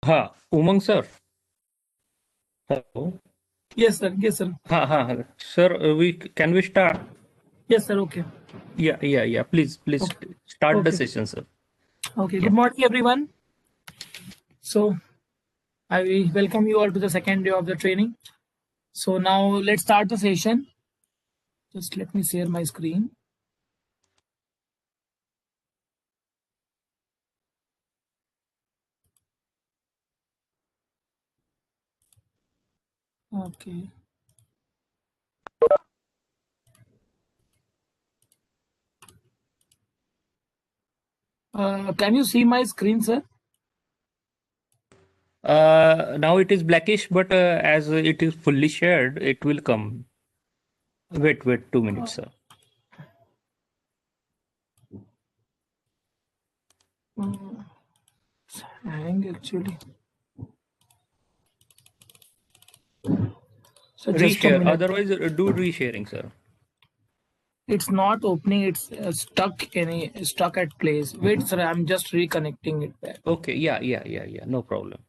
हाँ, उमंग sir. Hello. Yes, sir. Yes, sir. हाँ, sir. Can we start? Yes, sir. Okay. Yeah. Please Okay. start the Okay. session, sir. Okay. Yeah. Good morning, everyone. So I will welcome you all to the second day of the training. So now let's start the session. Just let me share my screen. Okay. Can you see my screen, sir? Now it is blackish, but as it is fully shared, it will come. Wait 2 minutes, sir. It's hang actually. So just a Reshare. minute. Otherwise, do resharing, sir. It's not opening. It's stuck at place. Wait, sir. I'm just reconnecting it back. Okay. Yeah. No problem.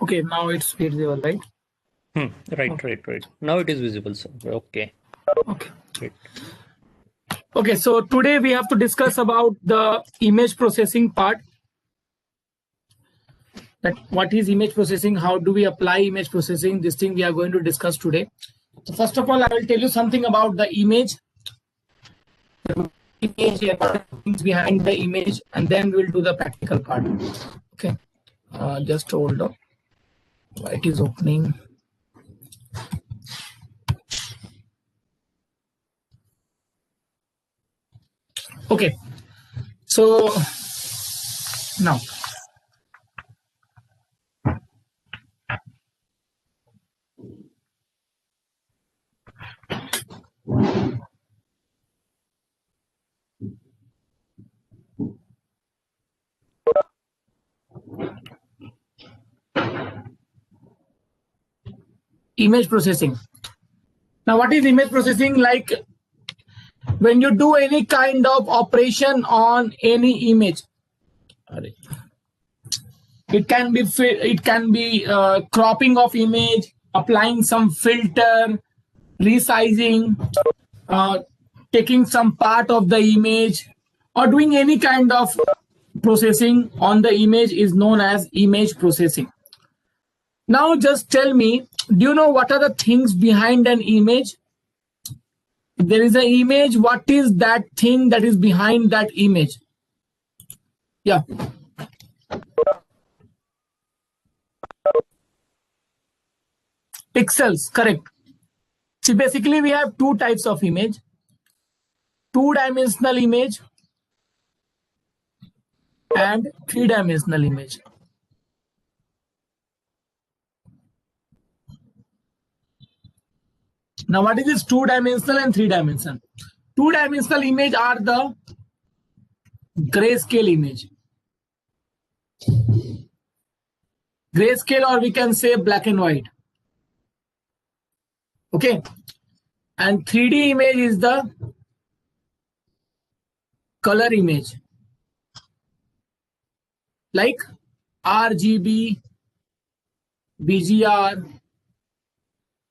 Okay. Now it's visible, right? Right. Now it is visible, sir. Okay. Okay. Great. Okay, so today we have to discuss about the image processing part. That what is image processing? How do we apply image processing? This thing we are going to discuss today. So first of all, I will tell you something about the image. Things behind the image, and then we'll do the practical part. Okay, just hold on. It is opening. Okay, so now. Image processing. Now, what is image processing? Like when you do any kind of operation on any image, it can be cropping of image, applying some filter, resizing, taking some part of the image, or doing any kind of processing on the image is known as image processing. Now just tell me, do you know what are the things behind an image? If there is an image, what is that thing that is behind that image? Yeah. Pixels, correct. See, basically we have two types of image. Two-dimensional image and three-dimensional image. Now, what is this two-dimensional and three-dimensional? Two-dimensional image are the grayscale image. Grayscale, or we can say black and white. Okay. And 3D image is the color image. Like RGB, BGR,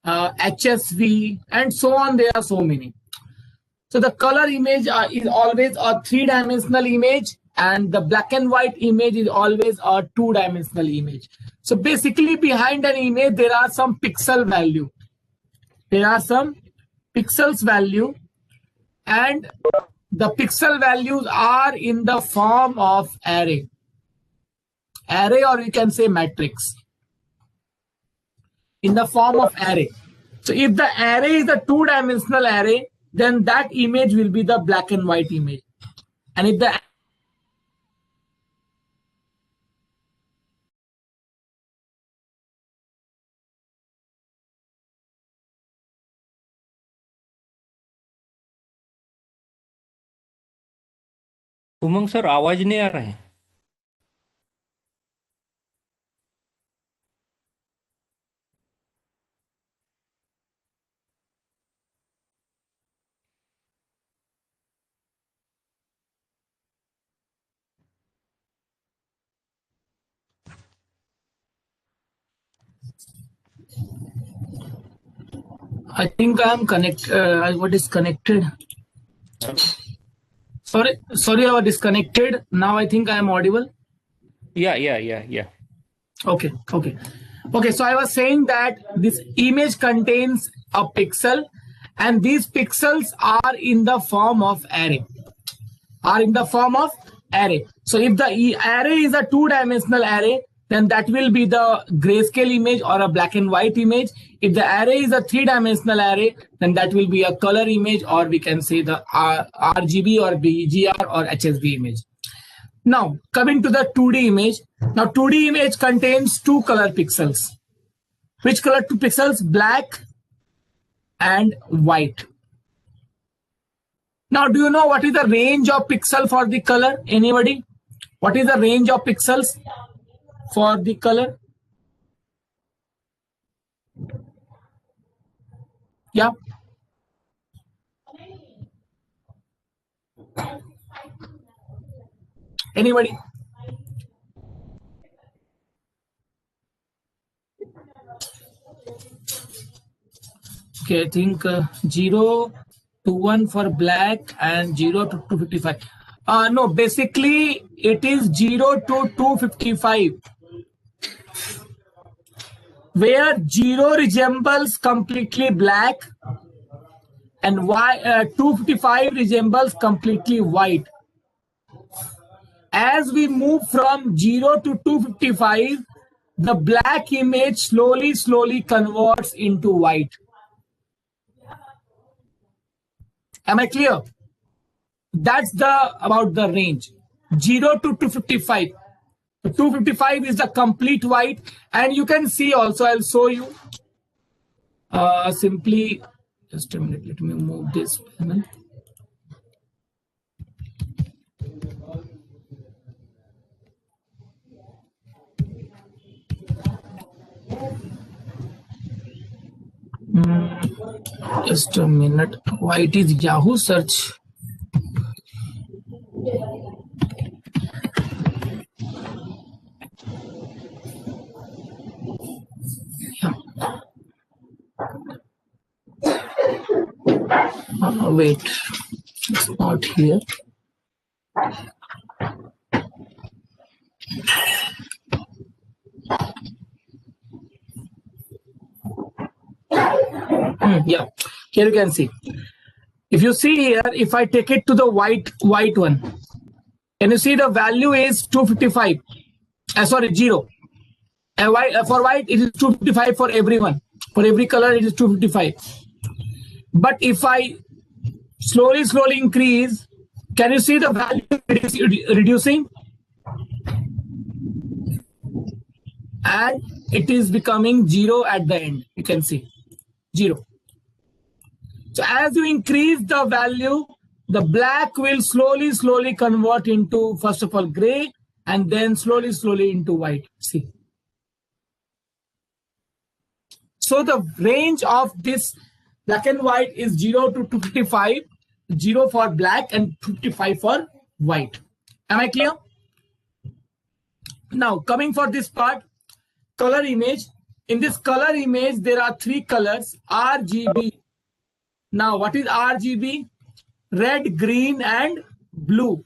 HSV, and so on. There are so many. So the color image is always a three-dimensional image, and the black and white image is always a two-dimensional image. So basically behind an image, there are some pixel value. There are some pixels value, and the pixel values are in the form of array, or you can say matrix. in the form of array. So if the array is a two-dimensional array, then that image will be the black and white image. And if the Umang sir आवाज नहीं आ रहा है। I think I am connected. What is connected? Sorry, I was disconnected. Now I think I am audible. Yeah. Okay. So I was saying that this image contains a pixel, and these pixels are in the form of array. So if the array is a two-dimensional array, then that will be the grayscale image or a black and white image. If the array is a three-dimensional array, then that will be a color image, or we can say the RGB or BGR or HSB image. Now, coming to the 2D image. Now, 2D image contains two color pixels. Which color two pixels? Black and white. Now, do you know what is the range of pixel for the color? Anybody? What is the range of pixels for the color? Yeah. Anybody? Okay, I think 0 to 1 for black and 0 to 255. No, basically it is 0 to 255. Where 0 resembles completely black and 255 resembles completely white. As we move from 0 to 255, the black image slowly converts into white. Am I clear? That's about the range. 0 to 255. 255 is the complete white, and you can see also, I'll show you. Simply, just a minute, let me move this panel. Just a minute. Why it is Yahoo search? Wait, it's not here. Yeah, here you can see. If you see here, if I take it to the white one, and you see the value is 255. Sorry, 0. For white, it is 255 for everyone. For every color, it is 255. But if I slowly increase, can you see the value reducing? And it is becoming 0 at the end. You can see 0. So as you increase the value, the black will slowly convert into, first of all, gray, and then slowly into white. See. So the range of this black and white is 0 to 255, 0 for black and 255 for white. Am I clear? Now, coming for this part, color image. In this color image, there are three colors, RGB. Now, what is RGB? Red, green, and blue.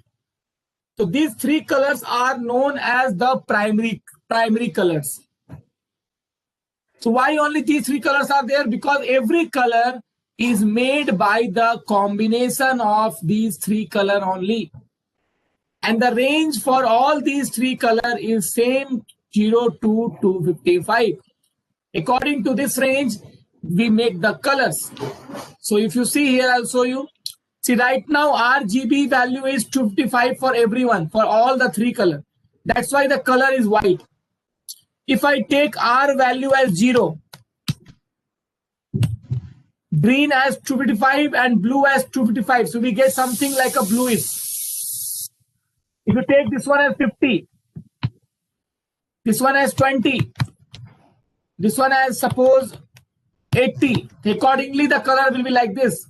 So these three colors are known as the primary colors. So why only these three colors are there? Because every color is made by the combination of these three colors only. And the range for all these three colors is same 0 to 255. According to this range, we make the colors. So if you see here, I'll show you. See, right now RGB value is 255 for everyone, for all the three colors. That's why the color is white. If I take R value as 0, green as 255 and blue as 255, so we get something like a bluish. If you take this one as 50, this one as 20, this one as suppose 80, accordingly the color will be like this.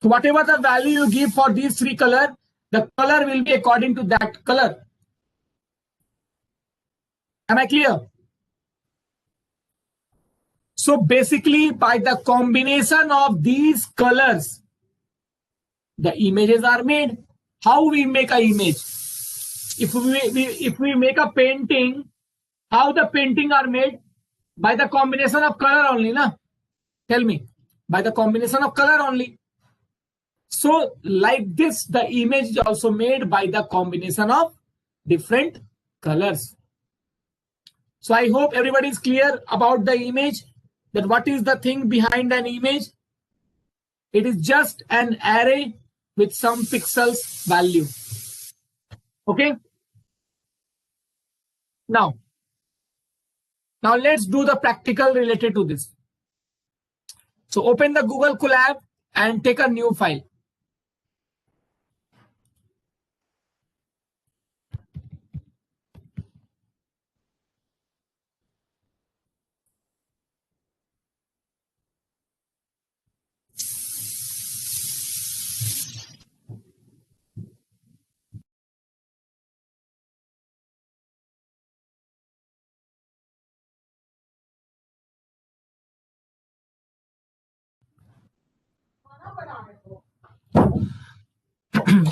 So whatever the value you give for these three colors, the color will be according to that color. Am I clear? So basically, by the combination of these colors, the images are made. How we make an image? If we make a painting, how the painting are made? By the combination of color only, na? Tell me. By the combination of color only. So like this, the image is also made by the combination of different colors. So I hope everybody is clear about the image, that what is the thing behind an image. It is just an array with some pixels value. Okay. Now let's do the practical related to this. So open the Google Colab and take a new file.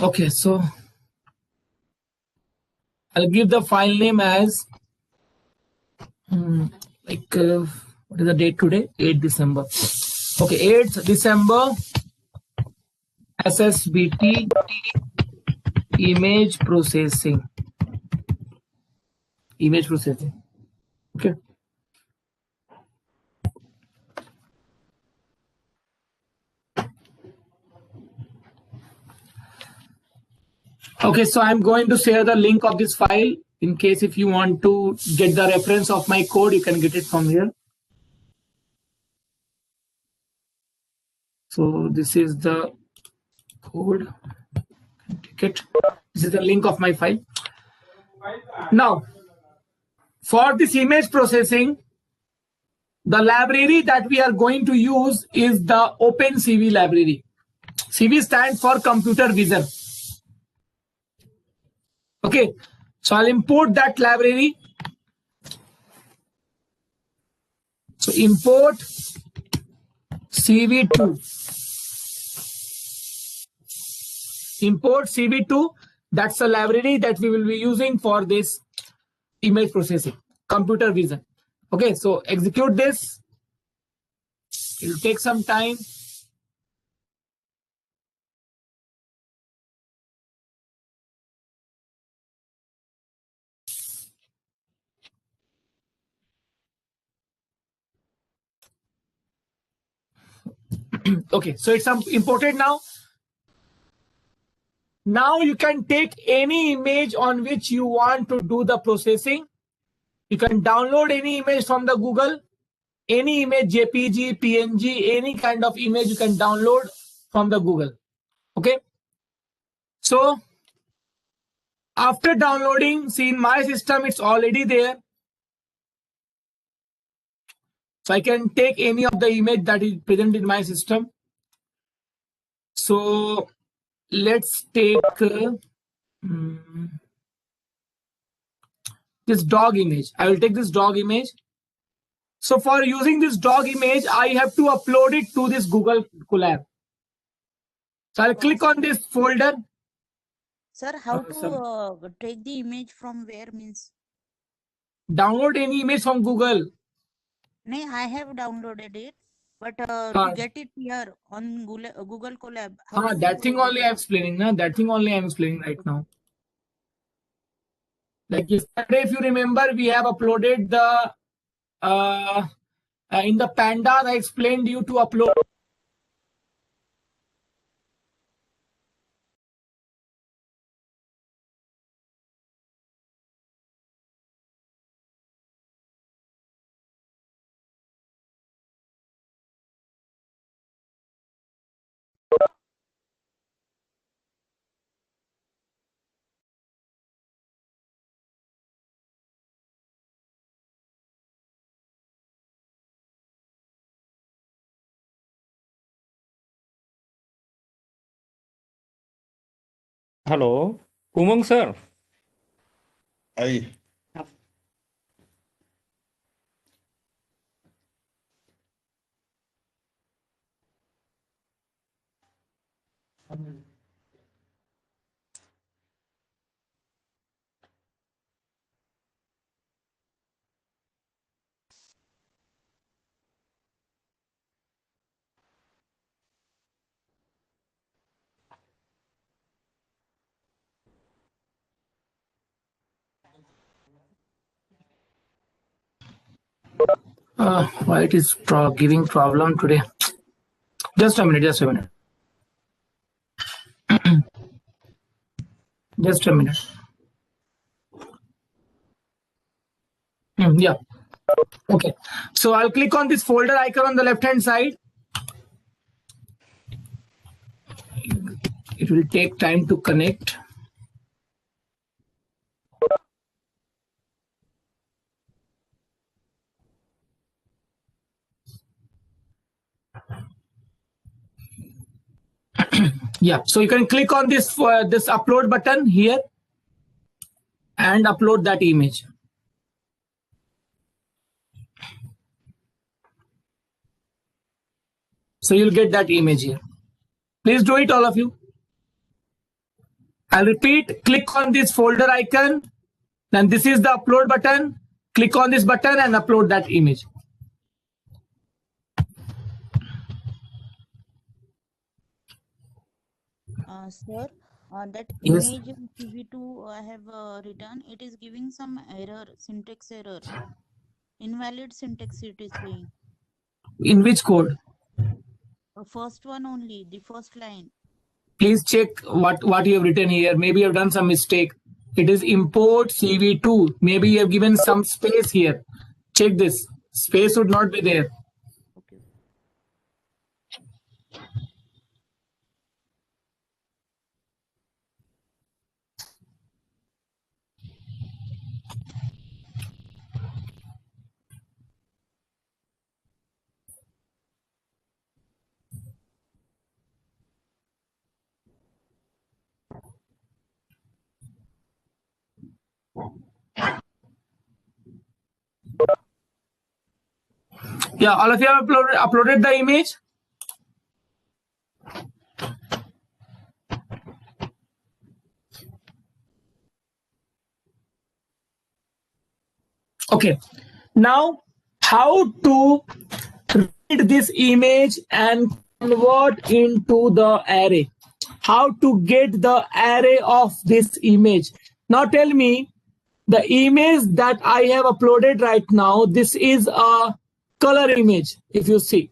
Okay, so I'll give the file name as what is the date today? 8 December. Okay, 8th December SSBT image processing. Image processing. Okay. Okay, so I'm going to share the link of this file. In case if you want to get the reference of my code, you can get it from here. So this is the code. Take it. This is the link of my file. Now, for this image processing, the library that we are going to use is the OpenCV library. CV stands for computer vision. Okay, so I'll import that library. So import CV2. Import CV2. That's the library that we will be using for this image processing, computer vision. Okay, so execute this. It will take some time. Okay, so it's imported now. Now you can take any image on which you want to do the processing. You can download any image from the Google, any image, JPG, PNG, any kind of image you can download from the Google. Okay. So after downloading, see in my system, it's already there. So I can take any of the image that is present in my system. So let's take this dog image. I will take this dog image. So for using this dog image, I have to upload it to this Google Colab. So I'll click on this folder. Sir, how to take the image from where means? Download any image from Google. No, I have downloaded it, but to get it here on Google Colab. That thing only I'm explaining. Na? That thing only I'm explaining right now. Like yesterday, if you remember, we have uploaded the in the pandas, I explained you to upload. Hello, Umang sir. Aye. Why it is giving problem today? Just a minute. Just a minute. Just a minute. Yeah. Okay. So I'll click on this folder icon on the left hand side. It will take time to connect. Yeah, so you can click on this this upload button here and upload that image. So you'll get that image here. Please do it, all of you. I'll repeat, click on this folder icon, then this is the upload button. Click on this button and upload that image. Sir, that Yes. image in CV2 I have written, it is giving some error, syntax error. Invalid syntax it is saying. In which code? First one only, the first line. Please check what you have written here. Maybe you have done some mistake. It is import CV2. Maybe you have given some space here. Check this. Space would not be there. Okay. Yeah, all of you have uploaded the image. Okay, now how to read this image and convert into the array? How to get the array of this image? Now tell me, the image that I have uploaded right now, this is a color image, if you see.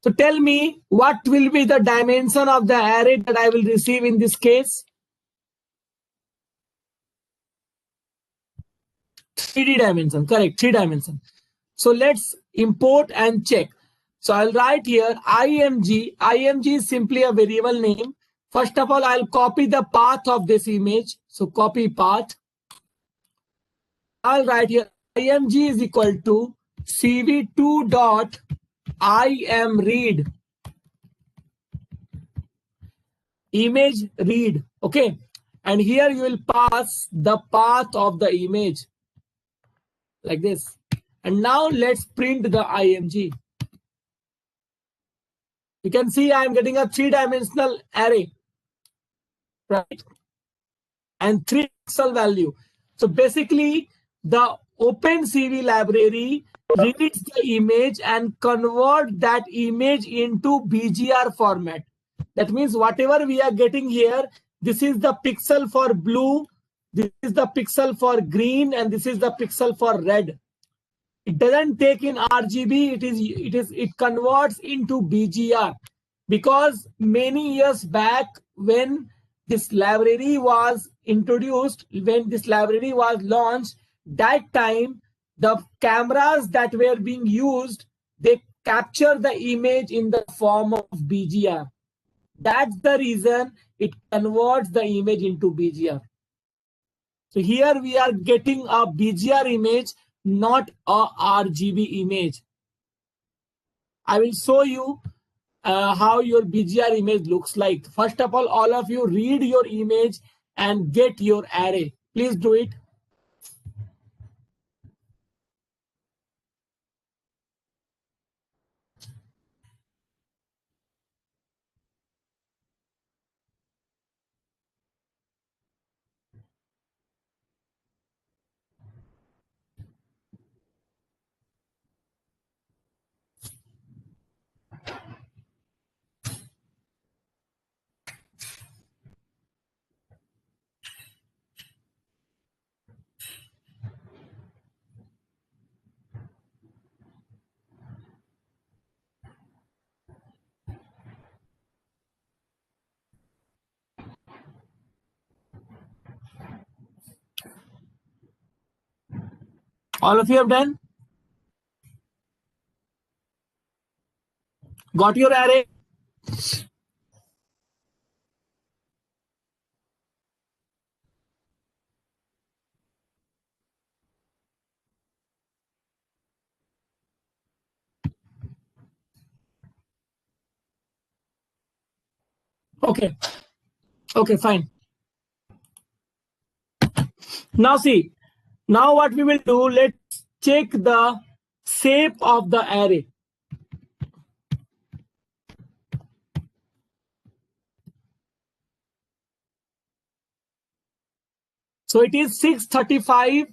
So tell me, what will be the dimension of the array that I will receive in this case? 3D dimension, correct, 3 dimension. So let's import and check. So I'll write here img. Img is simply a variable name. First of all, I'll copy the path of this image. So copy path. I'll write here img is equal to cv2 dot imread. Image read. Okay. And here you will pass the path of the image like this. And now let's print the img. You can see I'm getting a 3-dimensional array, right? And 3 pixel value. So basically, the OpenCV library reads the image and convert that image into BGR format. That means whatever we are getting here, this is the pixel for blue, this is the pixel for green, and this is the pixel for red. It doesn't take in RGB. It converts into BGR, because many years back, when this library was introduced, when this library was launched, that time the cameras that were being used, they capture the image in the form of BGR. That's the reason it converts the image into BGR. So here we are getting a BGR image, not a RGB image. I will show you how your BGR image looks like. First of all of you read your image and get your array. Please do it. All of you have done? Got your array? Okay. Okay, fine. Now see, now what we will do, let's check the shape of the array. So it is 635,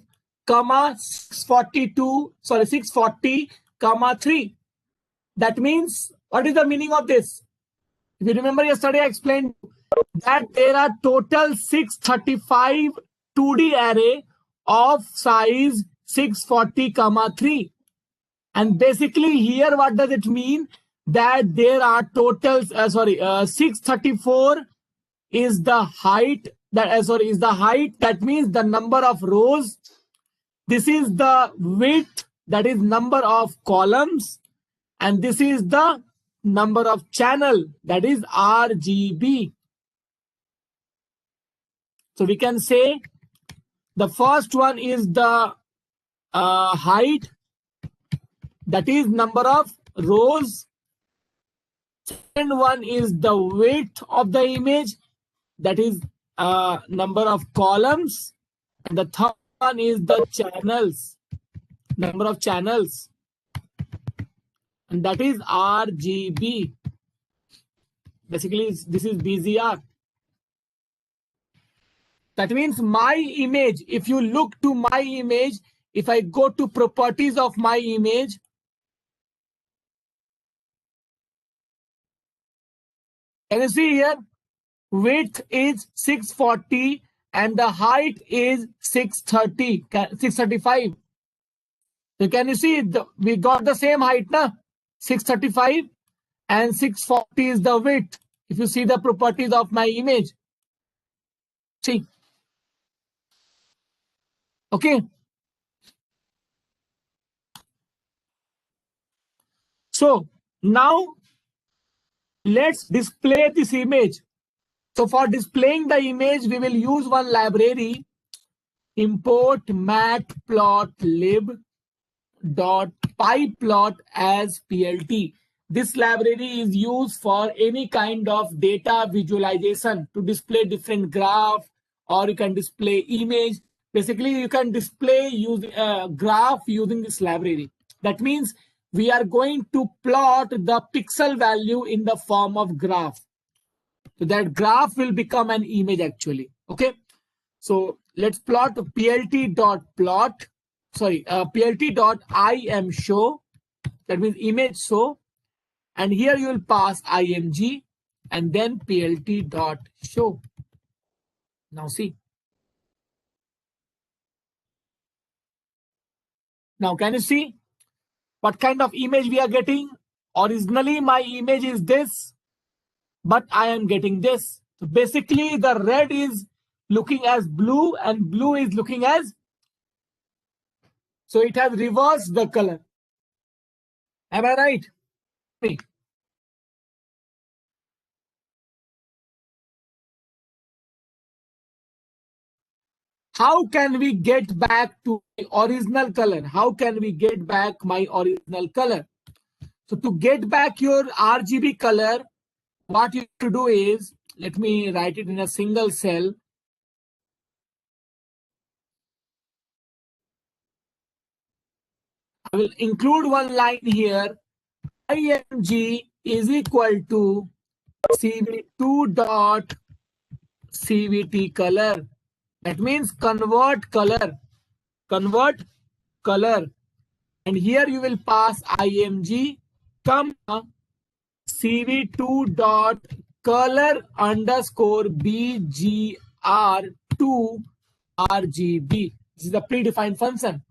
642, sorry, 640, 3. That means, what is the meaning of this? If you remember yesterday, I explained that there are total 635 2D array of size 640, 3. And basically here, what does it mean? That there are totals, 634 is the height, is the height. That means the number of rows. This is the width, that is number of columns. And this is the number of channel, that is RGB. So we can say the first one is the height, that is number of rows. Second one is the width of the image, that is number of columns. And the third one is the channels, number of channels, and that is RGB. Basically, this is BGR. That means my image, if you look to my image, if I go to properties of my image, can you see here? Width is 640 and the height is 630, 635. So can you see, we got the same height, na? 635 and 640 is the width. If you see the properties of my image. See. Okay. So now let's display this image. So for displaying the image, we will use one library, import matplotlib.pyplot as plt. This library is used for any kind of data visualization, to display different graph, or you can display image. Basically, you can display graph using this library. That means we are going to plot the pixel value in the form of graph. So that graph will become an image actually. Okay. So let's plot plt.plot, plt.imshow. That means image show. And here you will pass img and then plt.show. Now see. Now can you see? What kind of image we are getting? Originally, my image is this, but I am getting this. So basically, the red is looking as blue and blue is looking as, so it has reversed the color. Am I right? Me. How can we get back to the original color? How can we get back my original color? So to get back your RGB color, what you have to do is, let me write it in a single cell. I will include one line here. IMG is equal to CV2 dot CVT color. That means convert color. Convert color. And here you will pass IMG, comma, CV2 dot color underscore BGR2 RGB. This is the predefined function.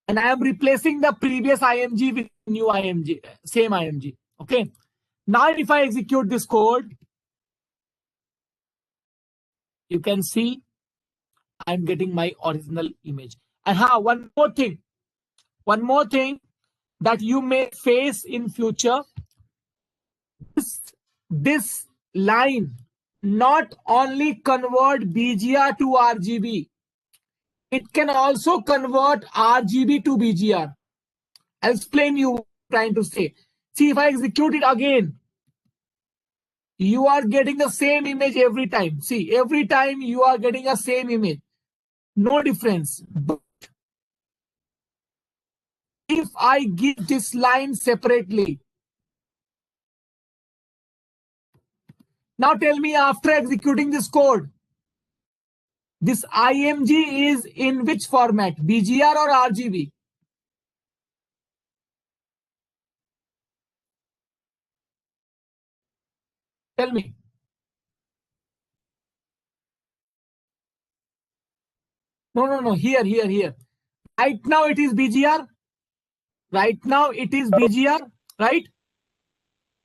And I am replacing the previous IMG with new IMG, same IMG. Okay. Now if I execute this code, you can see I'm getting my original image. And one more thing that you may face in future. This line not only convert BGR to RGB, it can also convert RGB to BGR. I'll explain you what I'm trying to say. See, if I execute it again, you are getting the same image every time. See, every time you are getting the same image. No difference. But if I give this line separately, now tell me, after executing this code, this IMG is in which format? BGR or RGB? Tell me. No. Here. Right now it is BGR. Right now it is BGR. Right?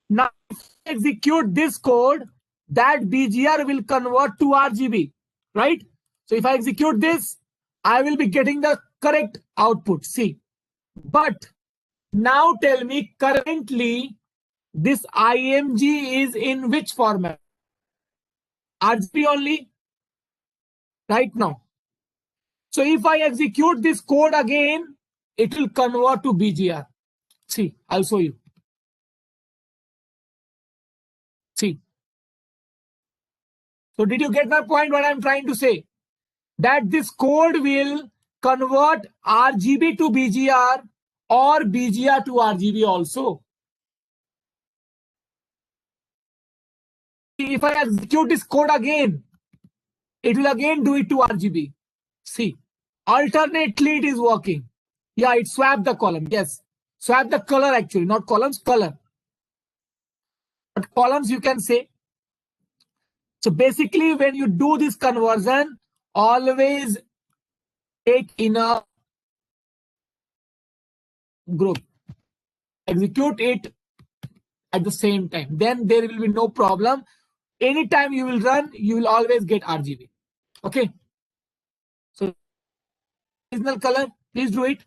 Now if I execute this code, that BGR will convert to RGB. Right? So if I execute this, I will be getting the correct output. See. But now tell me, currently this IMG is in which format? RGB only? Right now. So if I execute this code again, it will convert to BGR. See, I'll show you. See. So did you get my point, what I'm trying to say? That this code will convert RGB to BGR or BGR to RGB also. See, if I execute this code again, it will again do it to RGB. See, alternately it is working. Yeah, it swapped the column. Yes, swap the color actually, not columns, color. But columns you can say. So basically, when you do this conversion, always take in a group. Execute it at the same time. Then there will be no problem. Anytime you will run, you will always get RGB. Okay. So original color, please do it.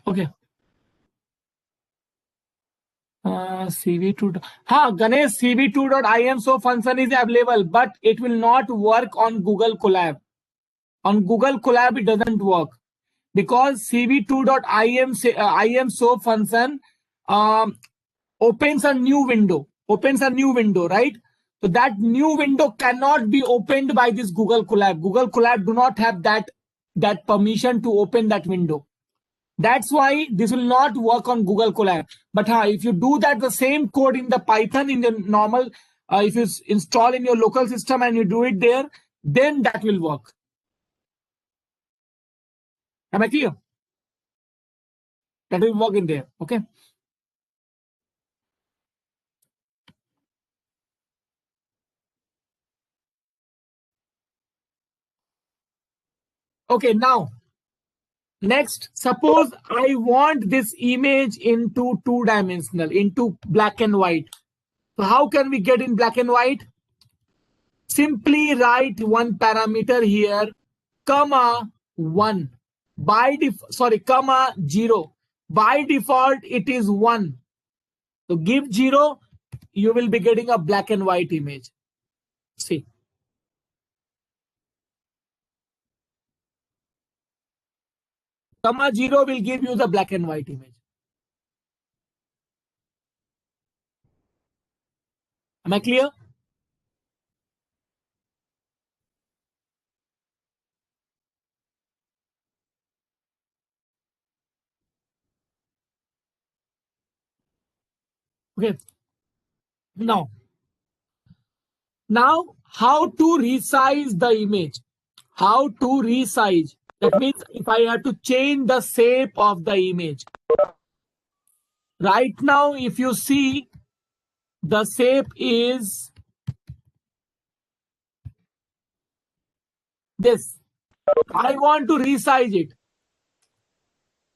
Okay. CV2. Ha, Ganesh, CV2.im so function is available, but it will not work on Google Colab. On Google Colab, it doesn't work because CV2.im so function opens a new window. Right? So that new window cannot be opened by this Google Colab. Google Colab do not have that permission to open that window. That's why this will not work on Google Colab. But if you do that, the same code in the Python in the normal, if you install in your local system and you do it there, then that will work. Am I clear? That will work in there. Okay. Okay. Now, next, suppose I want this image into two-dimensional, into black and white. So how can we get in black and white? Simply write one parameter here, comma 1. Comma 0. By default, it is 1. So give 0, you will be getting a black and white image. See. Comma 0 will give you the black and white image. Am I clear? Okay. Now, how to resize the image? How to resize? That means if I have to change the shape of the image. Right now, if you see, the shape is this. I want to resize it.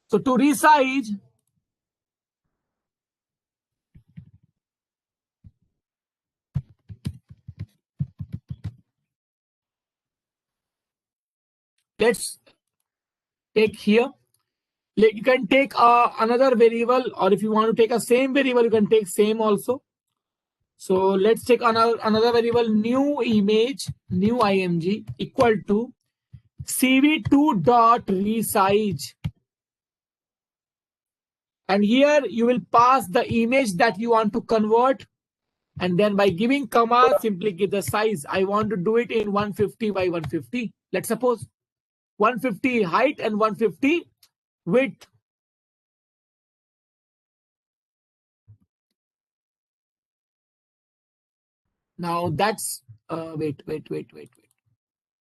So to resize, let's take here. You can take another variable, or if you want to take a same variable, you can take same also. So let's take another variable, new image, new img equal to cv2.resize. And here you will pass the image that you want to convert. And then by giving comma, simply give the size. I want to do it in 150 by 150. Let's suppose 150 height and 150 width. Now that's, wait.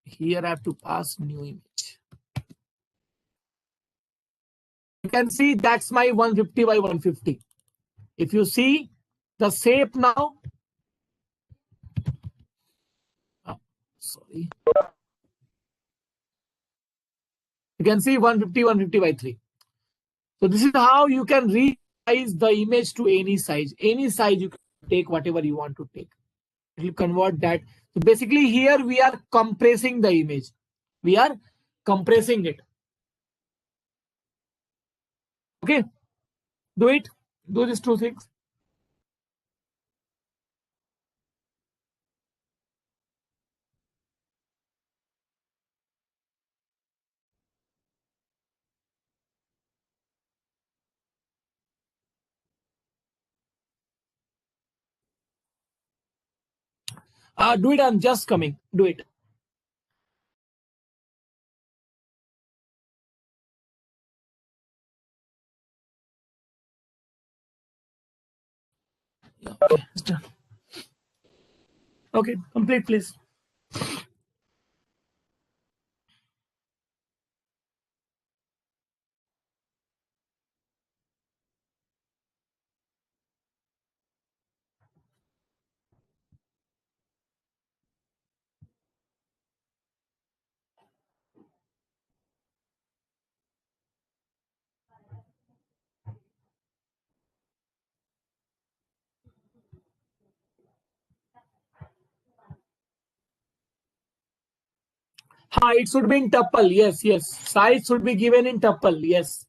Here I have to pass new image. You can see that's my 150 by 150. If you see the shape now, sorry. You can see 150 by 3. So this is how you can resize the image to any size. Any size you can take, whatever you want to take. It will convert that. So basically here we are compressing the image. We are compressing it. Okay. Do it. Do these two things. Do it. I'm just coming. Do it. Okay, it's done. Okay, complete, please. It should be in tuple. Yes. Size should be given in tuple. Yes.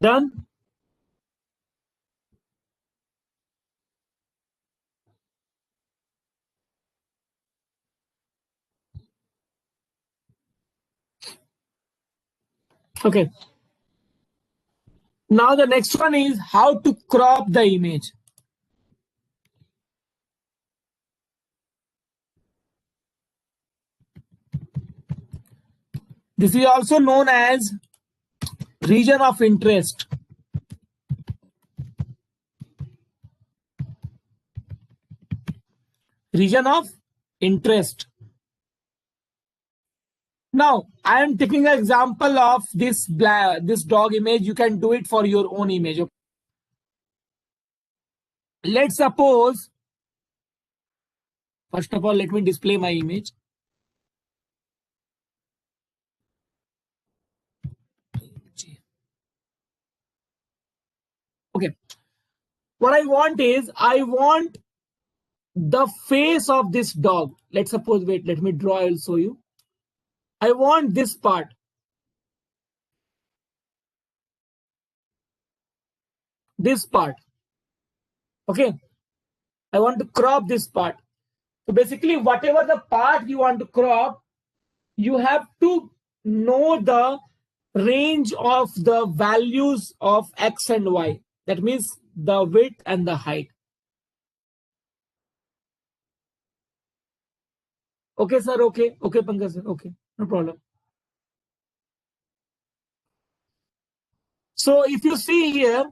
Done? Okay. Now the next one is how to crop the image. This is also known as region of interest. Region of interest. Now, I am taking an example of this dog image. You can do it for your own image. Okay? Let's suppose, first of all, let me display my image. Okay. What I want is, I want the face of this dog. Let's suppose, wait, let me draw, I'll show you. I want this part. This part. Okay. I want to crop this part. So basically, whatever the part you want to crop, you have to know the range of the values of X and Y. That means the width and the height. Okay, sir. Okay. Okay, Pankaj sir. Okay. No problem. So if you see here,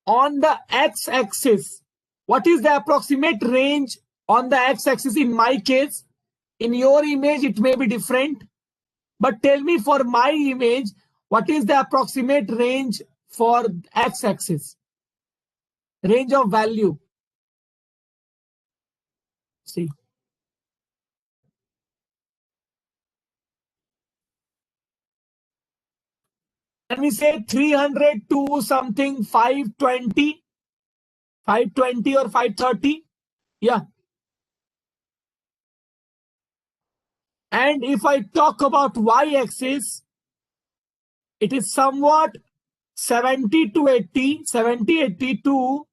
on the X-axis, what is the approximate range on the X-axis in my case? In your image, it may be different. But tell me for my image, what is the approximate range for X-axis? Range of value. See. Can we say 300 to something 520? 520 or 530? Yeah. And if I talk about Y-axis, it is somewhat 70 to 80, 70, 80 to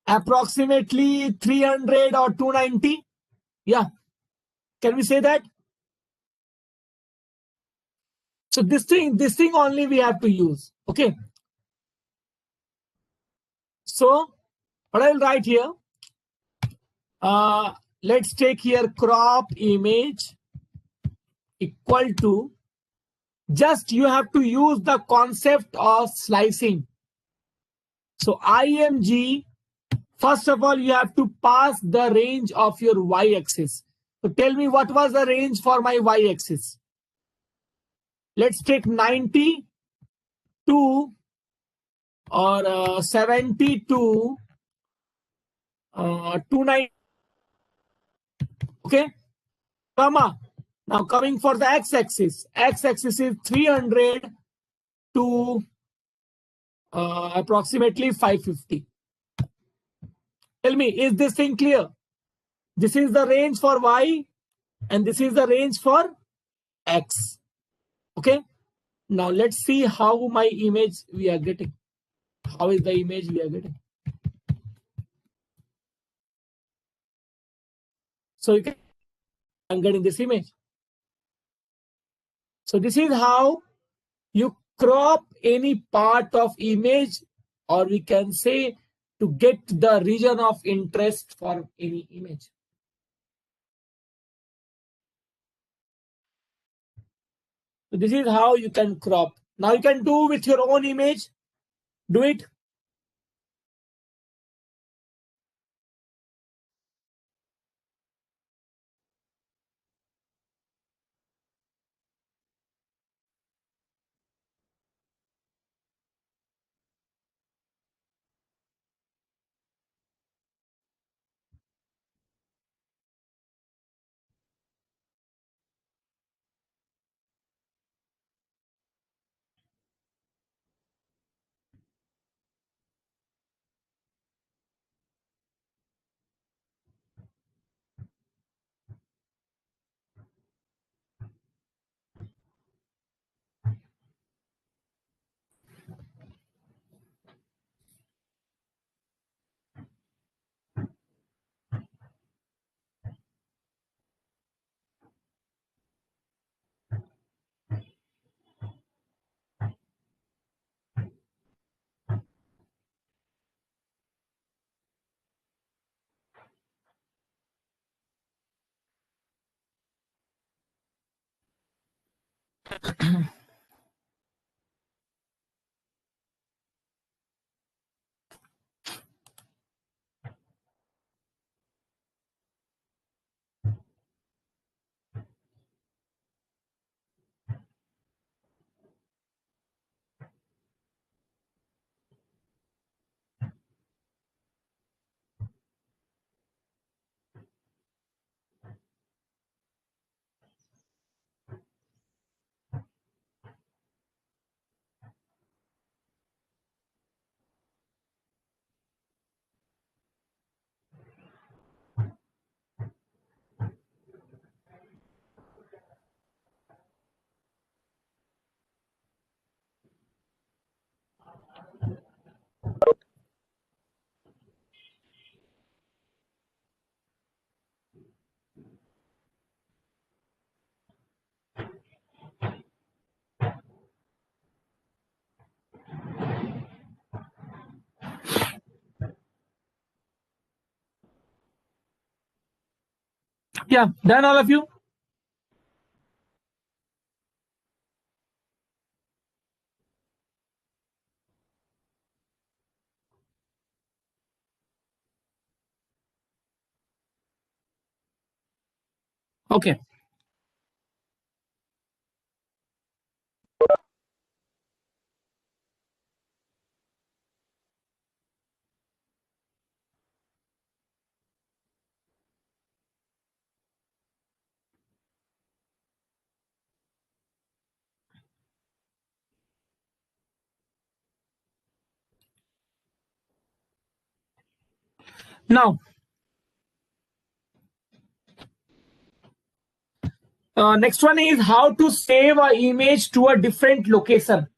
approximately 300 or 290. Yeah. Can we say that? So this thing only we have to use. Okay. So what I'll write here, let's take here crop image equal to, just you have to use the concept of slicing. So IMG, first of all, you have to pass the range of your Y-axis. So tell me what was the range for my Y-axis. Let's take 90 to or 70 to 290. Okay, comma. Now coming for the X-axis. X-axis is 300 to approximately 550. Tell me, is this thing clear? This is the range for Y and this is the range for X. Okay. Now let's see how my image we are getting. How is the image we are getting? So you can, I'm getting this image. So this is how you crop any part of image, or we can say to get the region of interest for any image. So this is how you can crop. Now you can do with your own image. Do it. Yeah, done all of you? Okay. Now, next one is how to save an image to a different location.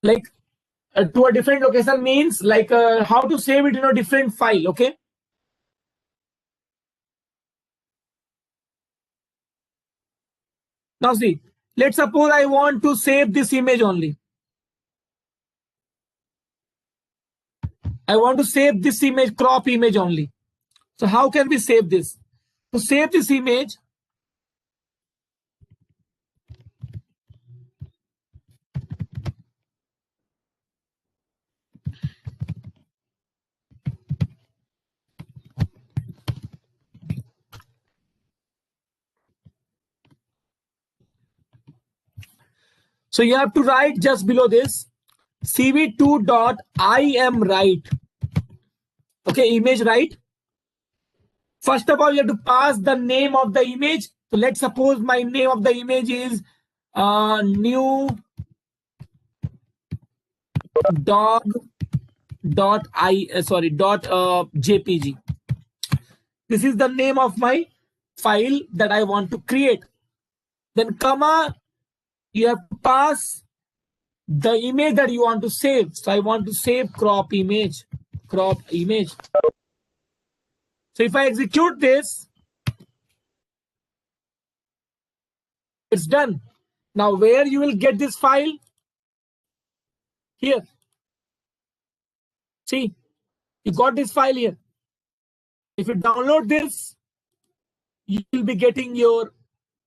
Like to a different location means like how to save it in a different file. Okay. Now see, let's suppose I want to save this image only. I want to save this image, crop image only. So how can we save this? To save this image, so you have to write just below this cv2.imwrite. Okay, image write. First of all, you have to pass the name of the image. So let's suppose my name of the image is new dog dot jpg. This is the name of my file that I want to create. Then comma, you have to pass the image that you want to save. So I want to save crop image. So if I execute this, it's done. Now where you will get this file? Here. See, you got this file here. If you download this, you will be getting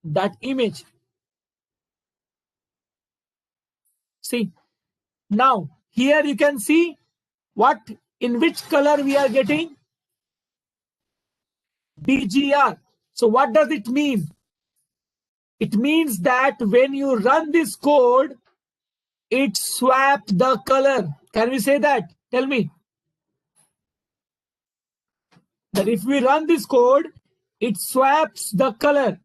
that image. See, now here you can see in which color we are getting BGR. So what does it mean? It means that when you run this code, it swaps the color. Can we say that? Tell me. That if we run this code, it swaps the color.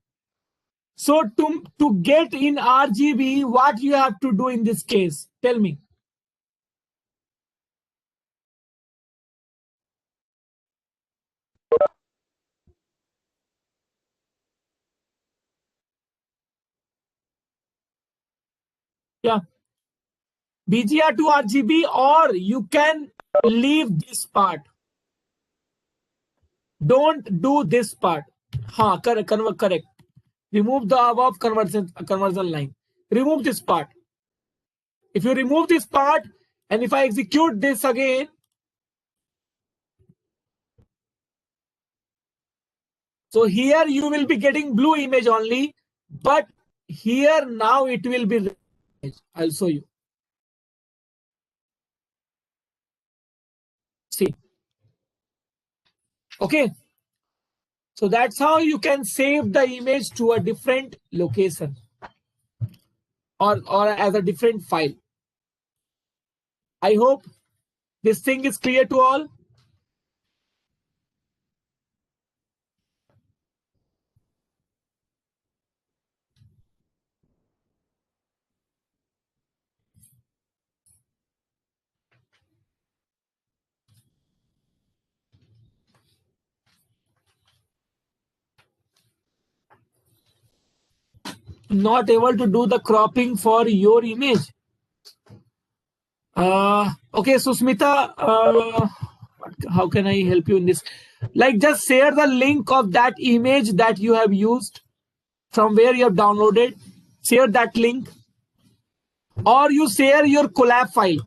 So to get in RGB, what you have to do in this case? Tell me. Yeah. BGR to RGB, or you can leave this part. Don't do this part. Correct. Remove the above conversion line. Remove this part. If you remove this part, and if I execute this again, so here you will be getting blue image only, but here now it will be red image. I'll show you. See. Okay. So that's how you can save the image to a different location or as a different file. I hope this thing is clear to all. Not able to do the cropping for your image. Okay, Susmita, how can I help you in this? Like, just share the link of that image that you have used from where you have share that link, or you share your collab file.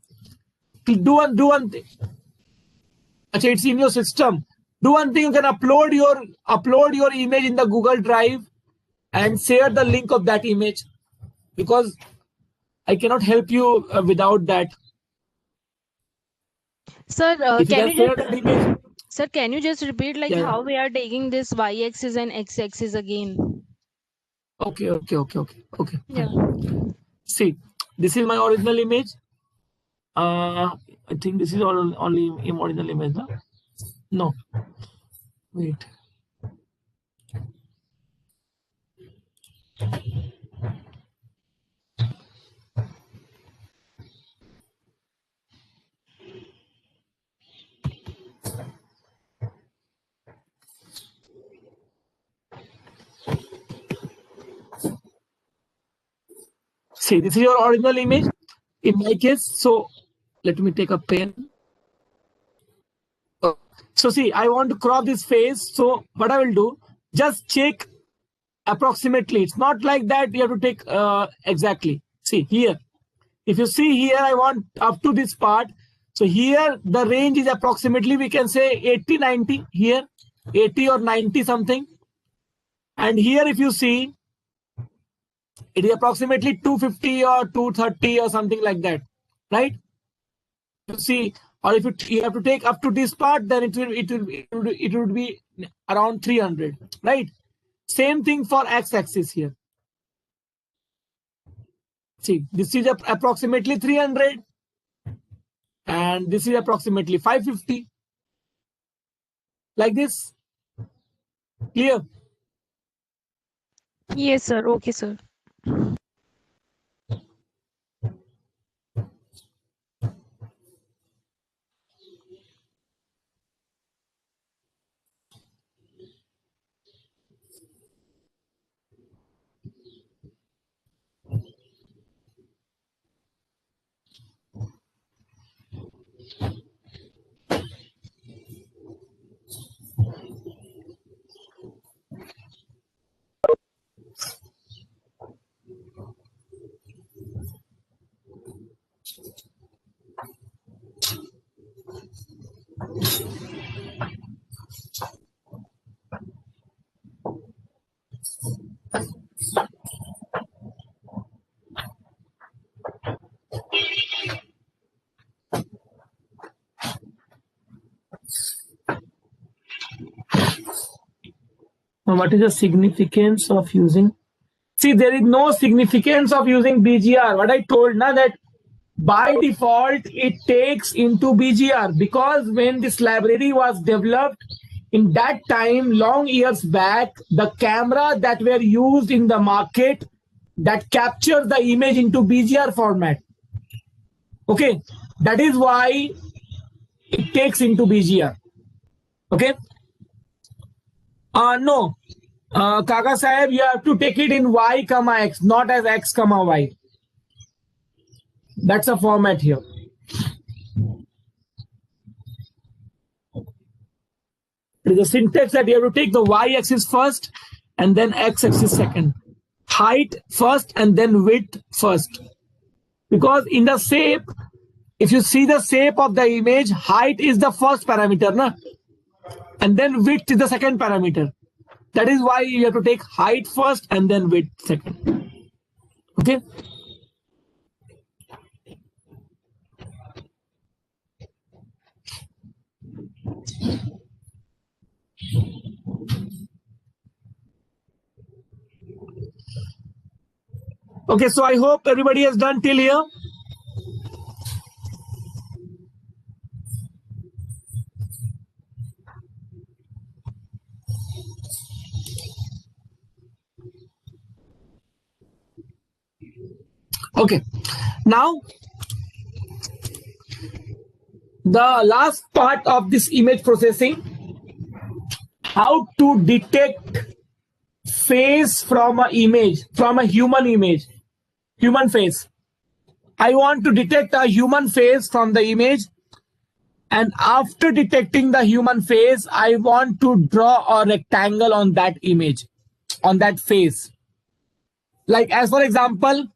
do one thing. Achha, it's in your system. Do one thing. You can upload your image in the Google Drive and share the link of that image, because I cannot help you without that. Sir, If you can can you share that image. sir, can you just repeat like Yeah. how we are taking this y-axis and x-axis again? Okay. Yeah. See, this is my original image. I think this is only original image. No. Wait. See, this is your original image in my case. So let me take a pen. So see, I want to crop this face. So what I will do, just check approximately. It's not like that you have to take exactly. See here. If you see here, I want up to this part. So here the range is approximately, we can say 80, 90 here, 80 or 90 something. And here if you see, it is approximately 250 or 230 or something like that, right? You see, or if you have to take up to this part, then it would be around 300, right? Same thing for x-axis here. See, this is approximately 300, and this is approximately 550, like this. Clear? Yes, sir. Okay, sir. Now, what is the significance of using? See, there is no significance of using BGR. What I told now, that by default it takes into BGR, because when this library was developed in that time, long years back, the camera that were used in the market that captures the image into BGR format. Okay, that is why it takes into BGR. Okay. No, Kaka Sahib, you have to take it in Y comma X, not as X comma Y. That's a format here. It is a syntax that you have to take the Y axis first and then X axis second. Height first and then width first. Because in the shape, if you see the shape of the image, height is the first parameter, na? And then width is the second parameter. That is why you have to take height first and then width second. Okay. Okay, so I hope everybody has done till here. Okay, now the last part of this image processing, how to detect face from an image, from a human image, human face. I want to detect a human face from the image, and after detecting the human face, I want to draw a rectangle on that image, on that face. Like, as for example,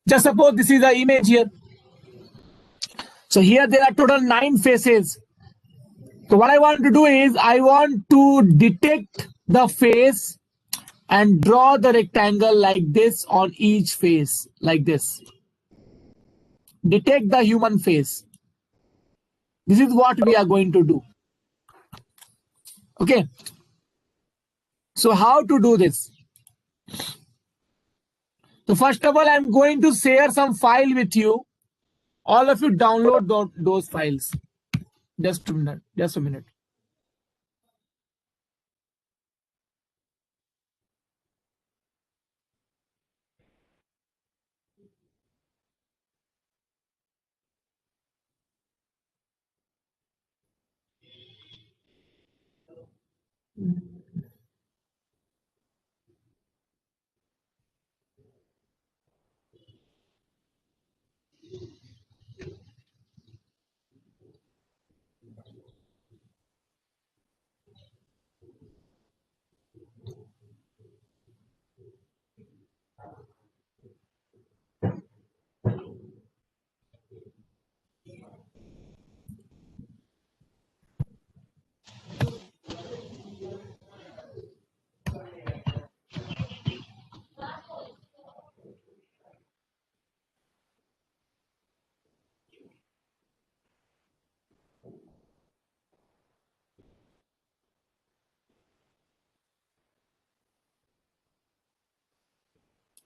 Just suppose this is the image here. So here there are total 9 faces. So what I want to do is I want to detect the face and draw the rectangle like this on each face, like this. Detect the human face. This is what we are going to do. Okay. So how to do this? So first of all, I'm going to share some file with you. All of you download those files. Just a minute. Just a minute.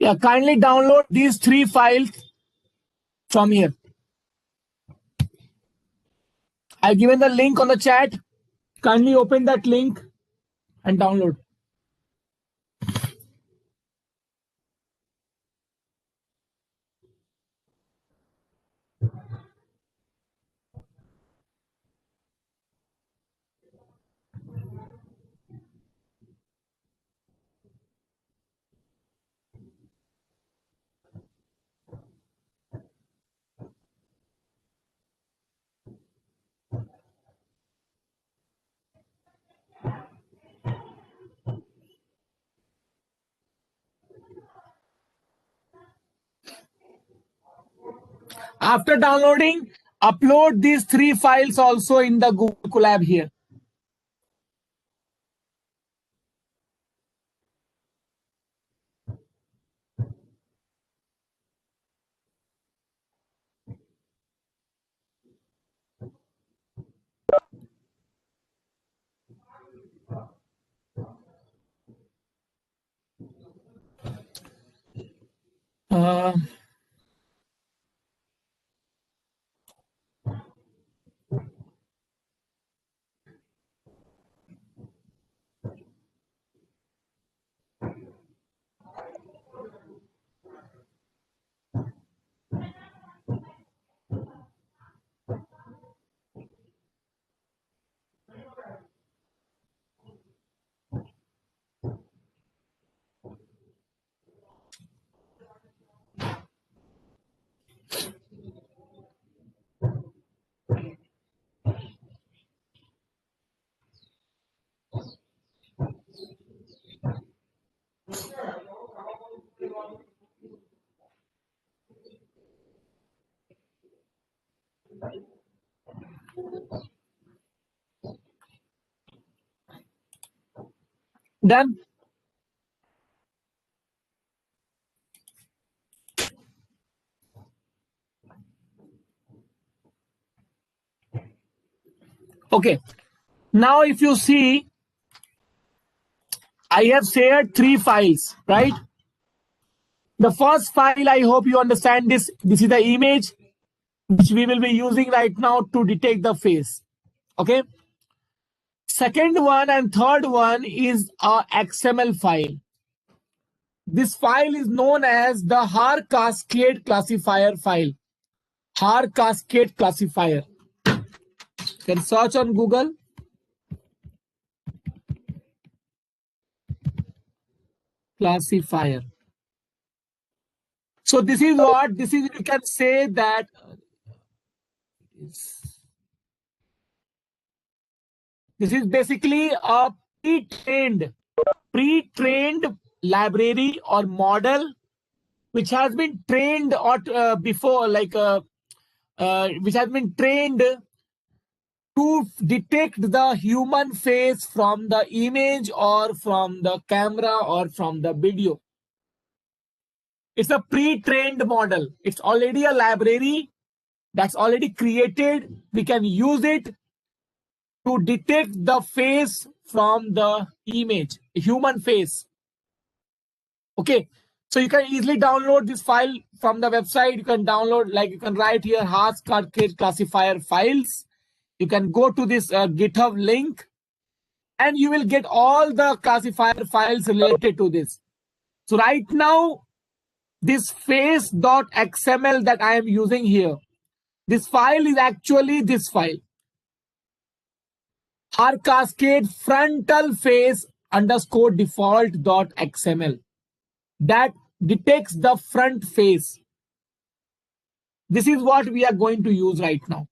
Yeah, kindly download these 3 files from here. I've given the link on the chat. Kindly open that link and download. After downloading, upload these 3 files also in the Google Colab here. Uh, done. Okay. Now, if you see, I have shared 3 files, right? The first file, I hope you understand this. This is the image which we will be using right now to detect the face. Okay. Second one and third one is a XML file. This file is known as the Har Cascade Classifier file. Har Cascade Classifier. You can search on Google. Classifier. So this is what, this is, you can say that this is basically a pre-trained library or model which has been trained or before, which has been trained to detect the human face from the image or from the camera or from the video. It's a pre-trained model. It's already a library that's already created. We can use it to detect the face from the image, human face. Okay, so you can easily download this file from the website. You can download, like you can write here, Haas cartridge classifier files. You can go to this GitHub link and you will get all the classifier files related to this. So right now, this face.xml that I am using here, this file is actually this file. Har cascade frontal face underscore default.xml that detects the front face. This is what we are going to use right now.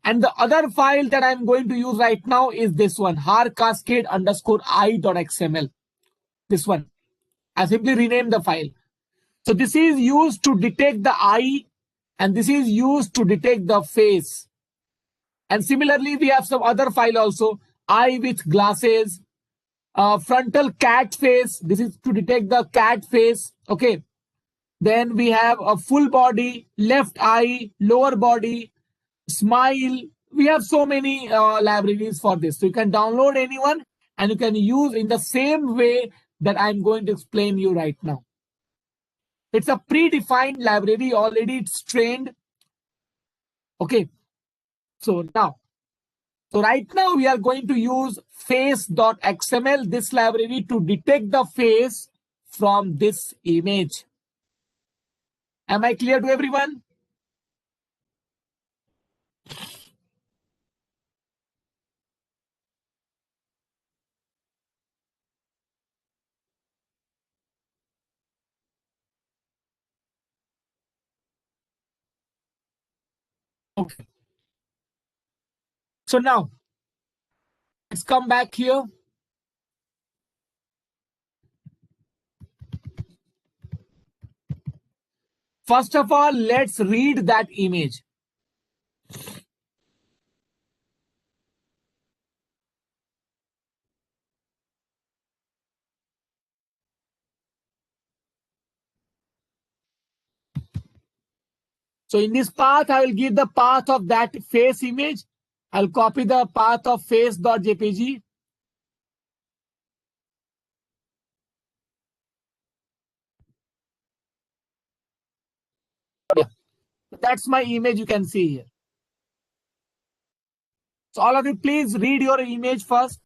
And the other file that I'm going to use right now is this one, har cascade underscore I.xml. This one. I simply renamed the file. So this is used to detect the eye and this is used to detect the face. And similarly, we have some other file also, eye with glasses, frontal cat face. This is to detect the cat face. Okay. Then we have a full body, left eye, lower body, smile. We have so many libraries for this. So you can download anyone and you can use in the same way that I'm going to explain you right now. It's a predefined library, already it's trained. Okay. So right now we are going to use face.xml, this library, to detect the face from this image. Am I clear to everyone? Okay. So now let's come back here. First of all, let's read that image. So in this path, I will give the path of that face image. I'll copy the path of face.jpg. Yeah, that's my image you can see here. So all of you, please read your image first.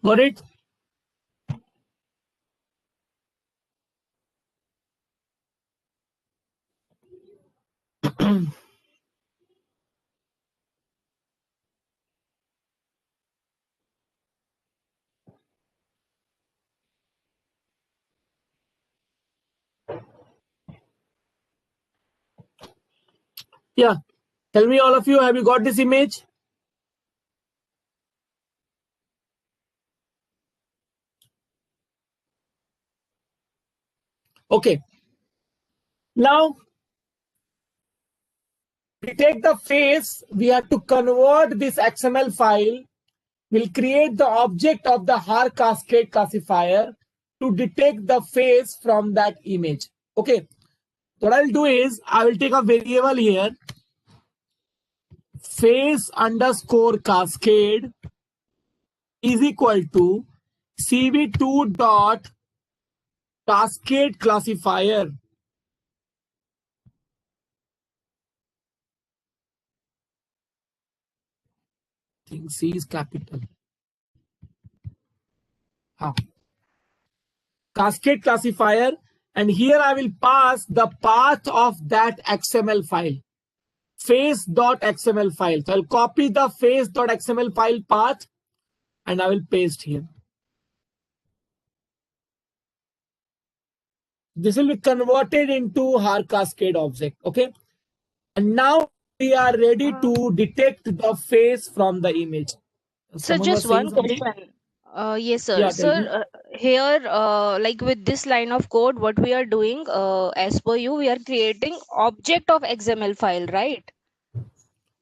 Got it? Yeah. Tell me, all of you, have you got this image? Okay. Now, we take the face, we have to convert this XML file. We'll create the object of the Har cascade classifier to detect the face from that image. Okay. What I'll do is I will take a variable here, face underscore cascade is equal to cv2 dot cascade classifier. I think C is capital. Cascade classifier, and here I will pass the path of that XML file, face.xml file. So I'll copy the face.xml file path and I will paste here. This will be converted into Har cascade object. Okay. And now we are ready to detect the face from the image. So Someone was just saying one something? question. Yes, sir. Yeah, tell me. Sir, here, like with this line of code, what we are doing, as per you, we are creating object of XML file, right?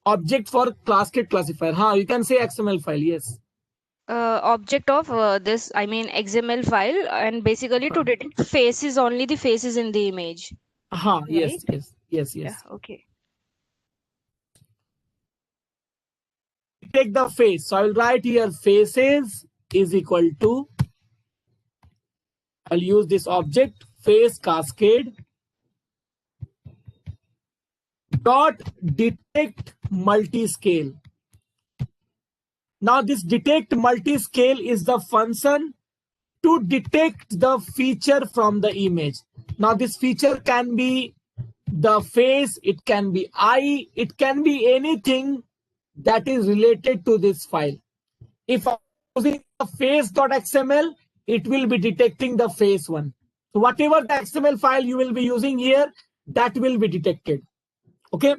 Object for cascade classifier. You can say XML file. Yes. Object of this, I mean XML file, and basically to detect faces, only the faces in the image, Yes, right? yes, yes, Yeah, yes. okay. Take the face. So I will write here faces is equal to, I'll use this object face cascade dot detect multiscale. Now this detect multiscale is the function to detect the feature from the image. Now this feature can be the face, it can be eye, it can be anything that is related to this file. If I'm using the face.xml, it will be detecting the face one. So whatever the XML file you will be using here, that will be detected. Okay.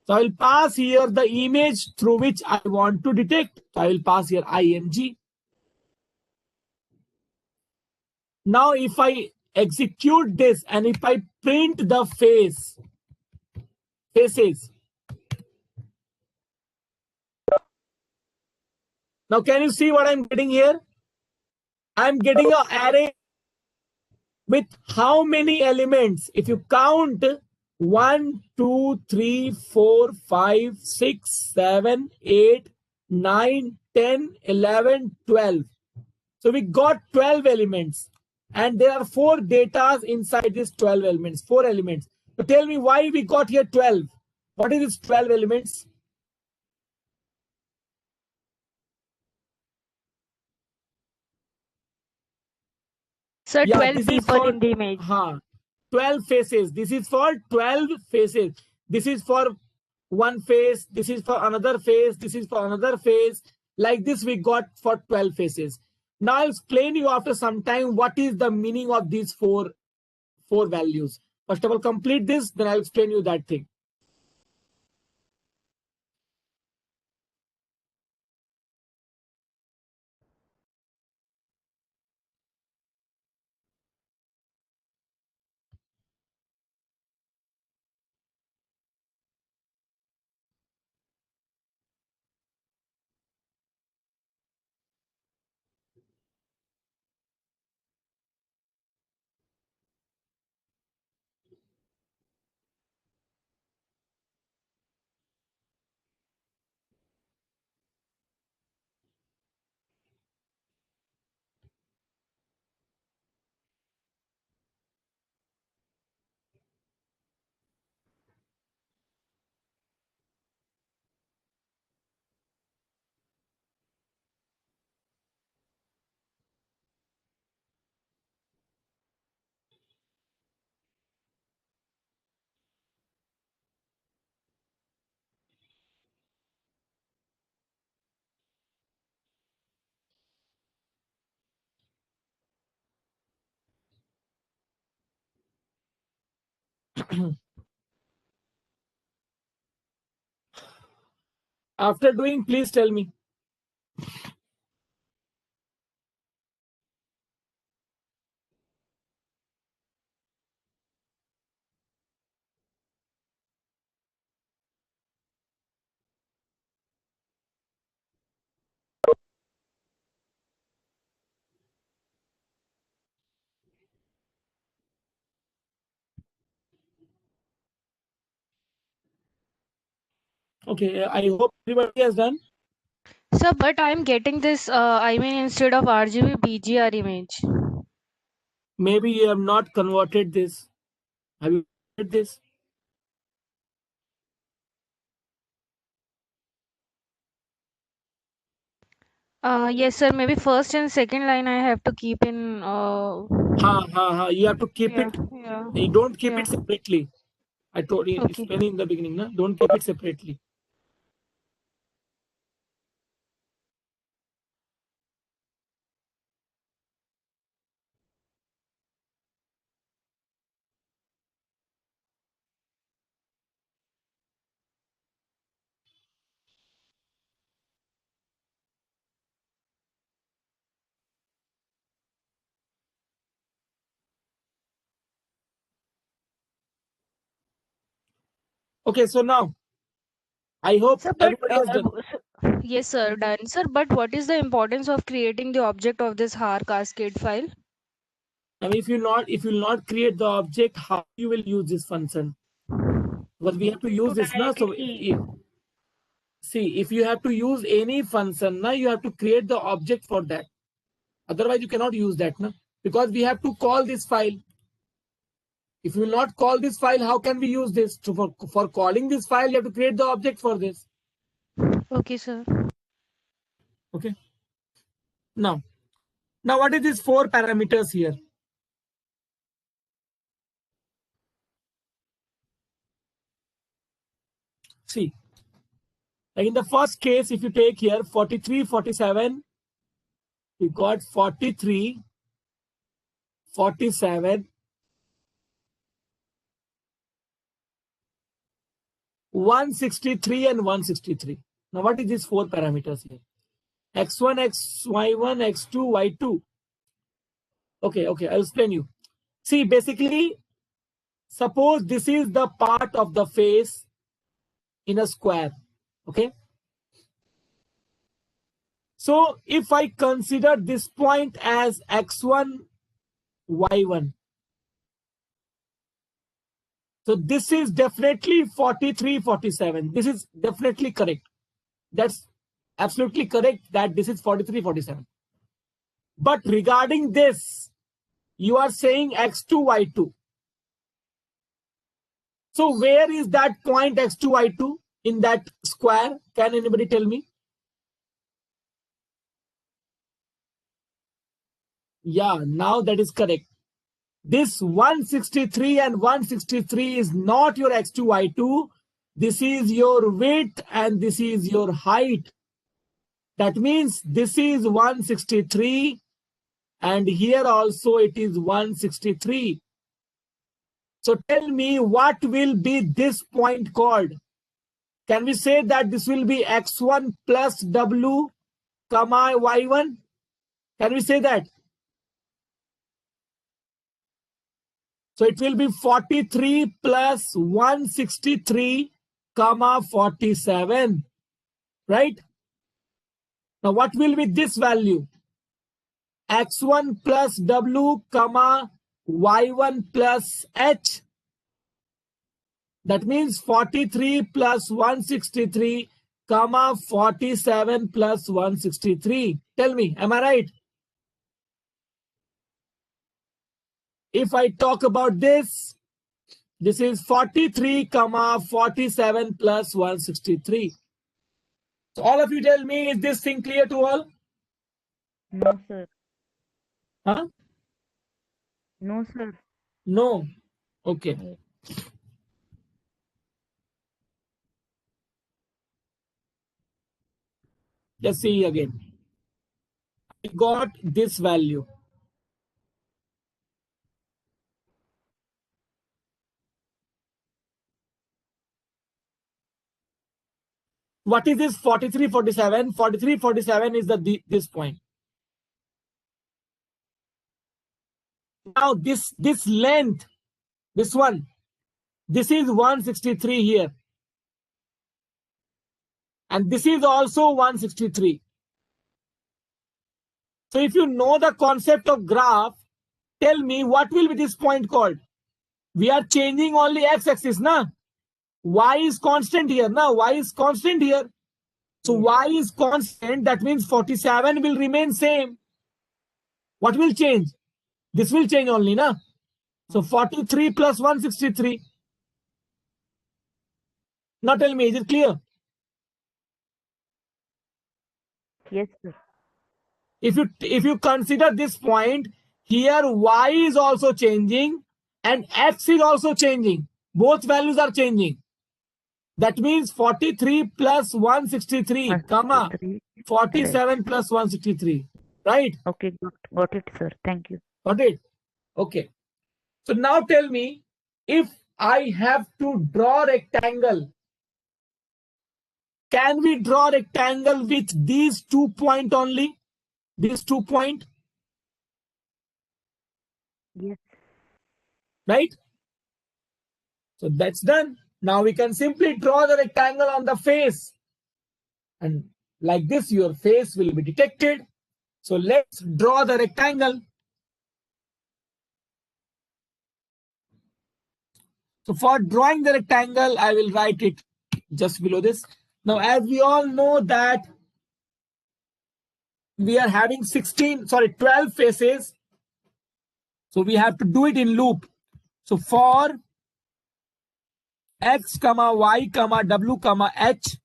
So I will pass here the image through which I want to detect. So I will pass here img. Now if I execute this and if I print the faces. Now can you see what I'm getting here? I'm getting an array with how many elements? If you count 1, 2, 3, 4, 5, 6, 7, 8, 9, 10, 11, 12. So we got 12 elements. And there are 4 datas inside these 12 elements, 4 elements. So tell me why we got here 12. What is this 12 elements? So Yeah, 12 this is people for in the image. 12 faces. This is for 12 faces. This is for one face. This is for another face. This is for another face. Like this, we got for 12 faces. Now I'll explain you after some time what is the meaning of these four values. First of all, complete this, then I'll explain you that thing. After doing, please tell me. Okay, I hope everybody has done. Sir, but I'm getting this, I mean, instead of RGB, BGR image. Maybe you have not converted this. Have you converted this? Yes, sir. Maybe first and second line I have to keep in. You have to keep Yeah, it. yeah, You don't keep yeah. it separately. I told you, Okay. explain in the beginning, na? Don't keep it separately. Okay, so now I hope Sir, but everybody has done. yes, sir, done. Sir, but what is the importance of creating the object of this har cascade file? I mean, if you will not create the object, how you will use this function? Because we have to use To this now. So directly. see, if you have to use any function, now you have to create the object for that. Otherwise, you cannot use that, na? Because we have to call this file. If you will not call this file, how can we use this? So for calling this file, you have to create the object for this. Okay, sir. Okay. Now what is these 4 parameters here? See, like in the first case, if you take here 43, 47, you got 43, 47, 163 and 163. Now what is these 4 parameters here? X1, XY1, X2, Y2. Okay, I'll explain you. See, basically, suppose this is the part of the face in a square. Okay. So if I consider this point as X1, Y1, so this is definitely 43, 47. This is definitely correct. That's absolutely correct that this is 43, 47. But regarding this, you are saying X2, Y2. So where is that point X2, Y2 in that square? Can anybody tell me? Yeah, now that is correct. This 163 and 163 is not your X2, Y2. This is your width and this is your height. That means this is 163 and here also it is 163. So tell me what will be this point called? Can we say that this will be X1 plus W comma Y1? Can we say that? So it will be 43 plus 163 comma 47, right? Now what will be this value? X1 plus W comma Y1 plus H. That means 43 plus 163 comma 47 plus 163. Tell me, am I right? If I talk about this, this is 43 comma 47 plus 163. So all of you tell me, is this thing clear to all? No, sir. Huh? No, sir. No. Okay. Let's see again. I got this value. What is this 43, 47? 43, 47 is this point. Now this length, this one, this is 163 here. And this is also 163. So if you know the concept of graph, tell me what will be this point called? We are changing only x-axis, na? Y is constant here, na? Y is constant here. So Y is constant, that means 47 will remain same. What will change? This will change only, na? So 43 plus 163. Now tell me, is it clear? Yes, sir. If you consider this point, here Y is also changing and X is also changing. Both values are changing. That means 43 plus 163, comma, 47 right. plus 163. Right? Okay, got it, sir. Thank you. Got it? Okay. So now tell me, if I have to draw rectangle, can we draw rectangle with these 2 points only? These 2 points? Yes. Right? So that's done. Now we can simply draw the rectangle on the face. And like this, your face will be detected. So let's draw the rectangle. So for drawing the rectangle, I will write it just below this. Now, as we all know that we are having 12 faces. So we have to do it in loop. So for x, y, w, h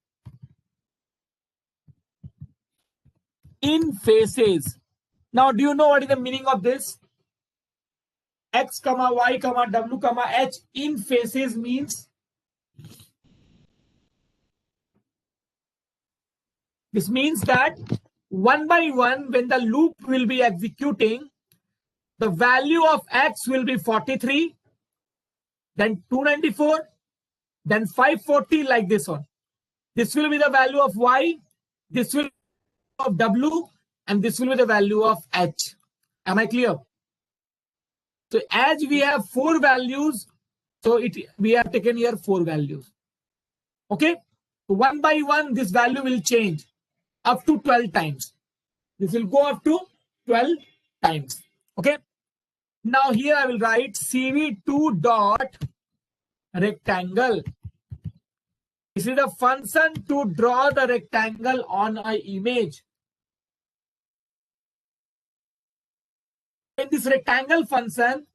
in faces. Now, do you know what is the meaning of this? X, y, w, h in faces means this means that one by one, when the loop will be executing, the value of x will be 43, then 294, then 540, like this one. This will be the value of y, this will be of w, and this will be the value of h. Am I clear? So as we have 4 values, so we have taken here 4 values. Okay? So one by one, this value will change up to 12 times. This will go up to 12 times. Okay? Now here I will write CV2 dot rectangle. This is a function to draw the rectangle on an image. In this rectangle function,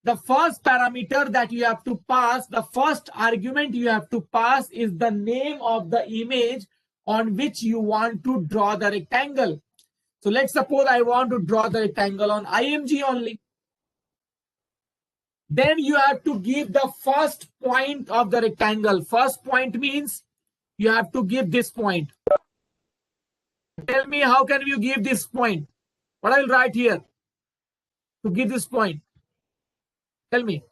the first parameter that you have to pass, the first argument you have to pass is the name of the image on which you want to draw the rectangle. So let's suppose I want to draw the rectangle on IMG only. Then you have to give the first point of the rectangle. First point means you have to give this point. Tell me, how can you give this point? What I will write here to give this point? Tell me.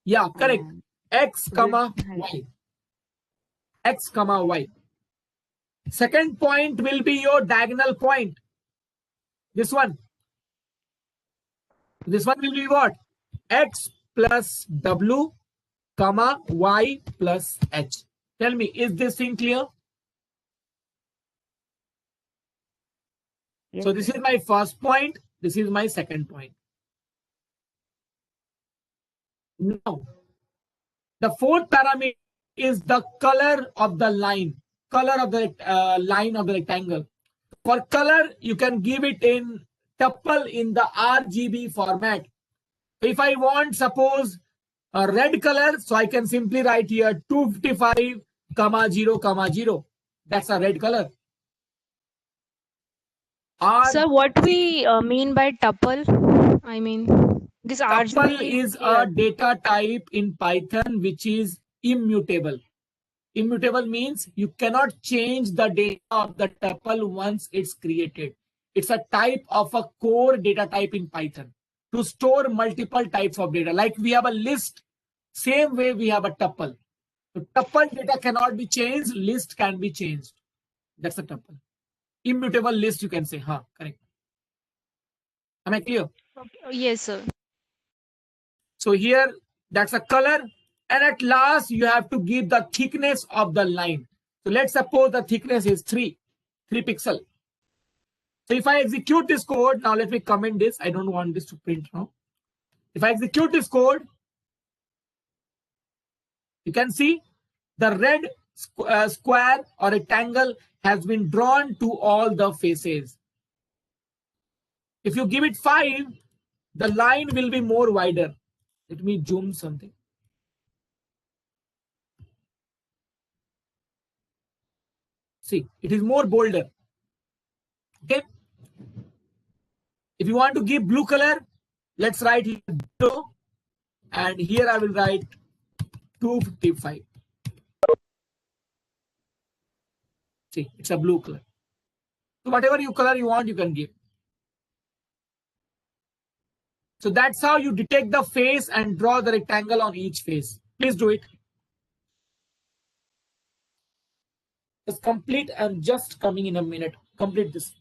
Yeah, correct. X, comma, y. X, comma, y. Second point will be your diagonal point. This one. This one will be what? X plus w, comma, y plus h. Tell me, is this thing clear? Yes, So this sir. is my first point. This is my second point. Now, the fourth parameter is the color of the line. Color of the line of the rectangle. For color, you can give it in tuple in the RGB format. If I want, suppose, a red color, so I can simply write here 255, 0, 0. That's a red color. Sir, what we mean by tuple? I mean, this Tuple RGB is a data type in Python which is immutable. Immutable means you cannot change the data of the tuple once it's created. It's a type of a core data type in Python to store multiple types of data. Like we have a list, same way we have a tuple. So tuple data cannot be changed, list can be changed. That's a tuple. Immutable list, you can say. Huh, correct. Am I clear? Yes, sir. So here, that's a color. And at last, you have to give the thickness of the line. So let's suppose the thickness is 3 pixel. So if I execute this code, now let me comment this. I don't want this to print now. If I execute this code, you can see the red square or rectangle has been drawn to all the faces. If you give it 5, the line will be more wider. Let me zoom something. See, it is more bolder. Okay. If you want to give blue color, let's write here blue, and here I will write 255. See, it's a blue color. So whatever color you want, you can give. So that's how you detect the face and draw the rectangle on each face. Please do it. Just complete. I'm just coming in a minute. Complete this.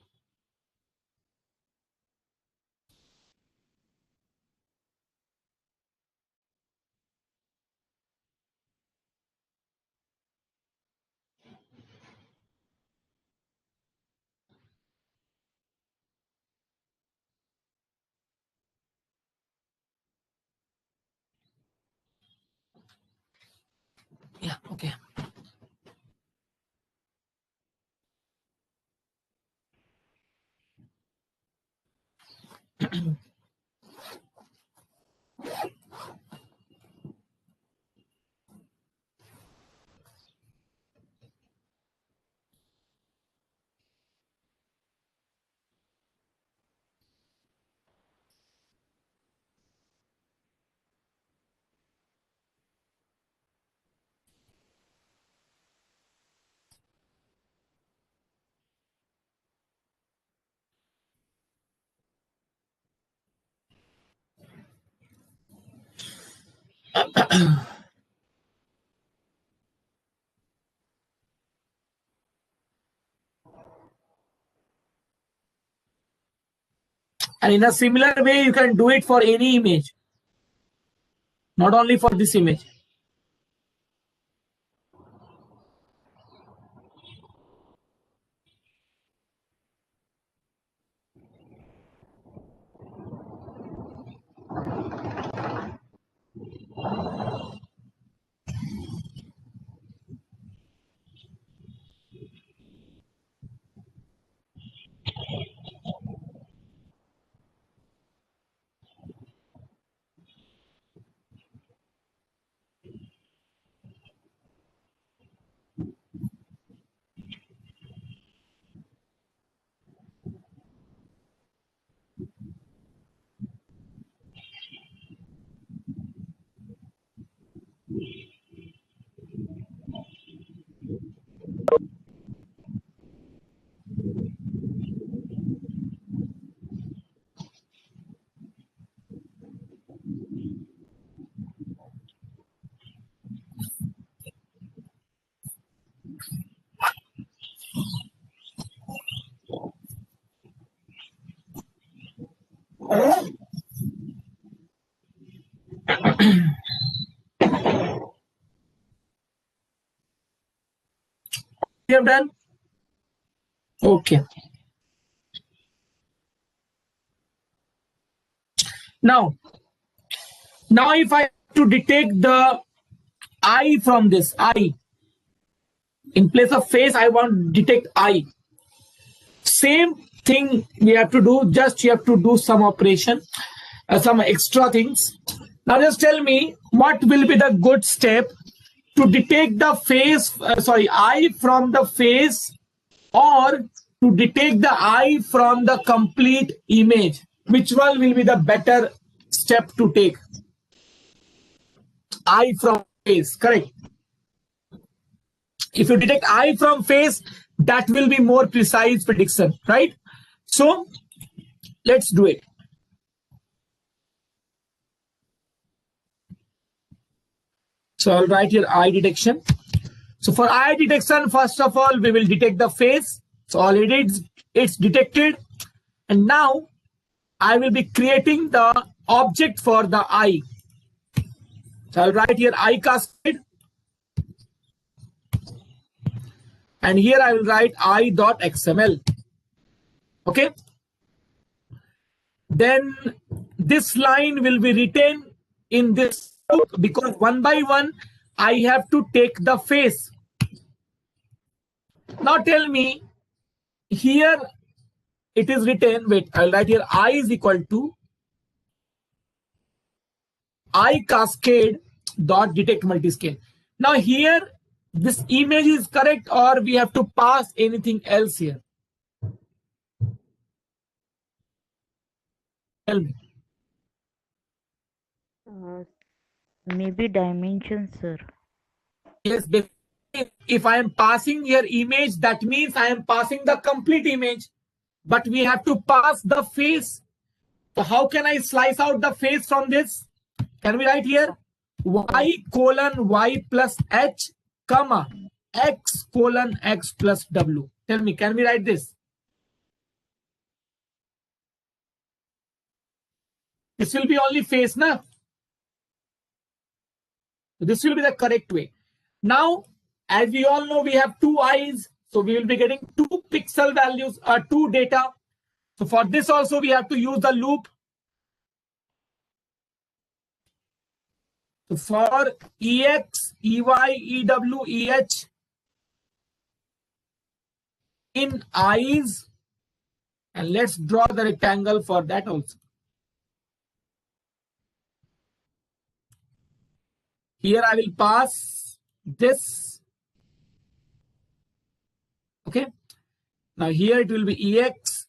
Yeah, okay. And in a similar way, you can do it for any image, not only for this image. You have done? Okay. Now if I have to detect the eye from this eye, in place of face, I want to detect eye. Same thing we have to do, just you have to do some operation, some extra things. Now just tell me what will be the good step to detect the face, eye from the face, or to detect the eye from the complete image. Which one will be the better step to take? Eye from face, correct. If you detect eye from face, that will be more precise prediction, right? So let's do it. So I'll write here eye detection. So for eye detection, first of all, we will detect the face. So already it's detected. And now I will be creating the object for the eye. So I'll write here eye cascade. And here I will write eye.xml. Okay. Then this line will be written in this loop because one by one I have to take the face. Now tell me, here it is written, wait, I'll write here I is equal to I cascade dot detect multiscale. Now here this image is correct or we have to pass anything else here? Tell me. Maybe dimensions, sir. Yes, if I am passing here image, that means I am passing the complete image, but we have to pass the face. So how can I slice out the face from this? Can we write here y colon y plus h comma x colon x plus w? Tell me, can we write this? This will be only face, na? This will be the correct way. Now, as we all know, we have two eyes. So we will be getting two pixel values or two data. So for this also, we have to use the loop. So for EX, EY, EW, EH in eyes, and let's draw the rectangle for that also. Here I will pass this. Okay. Now here it will be EX,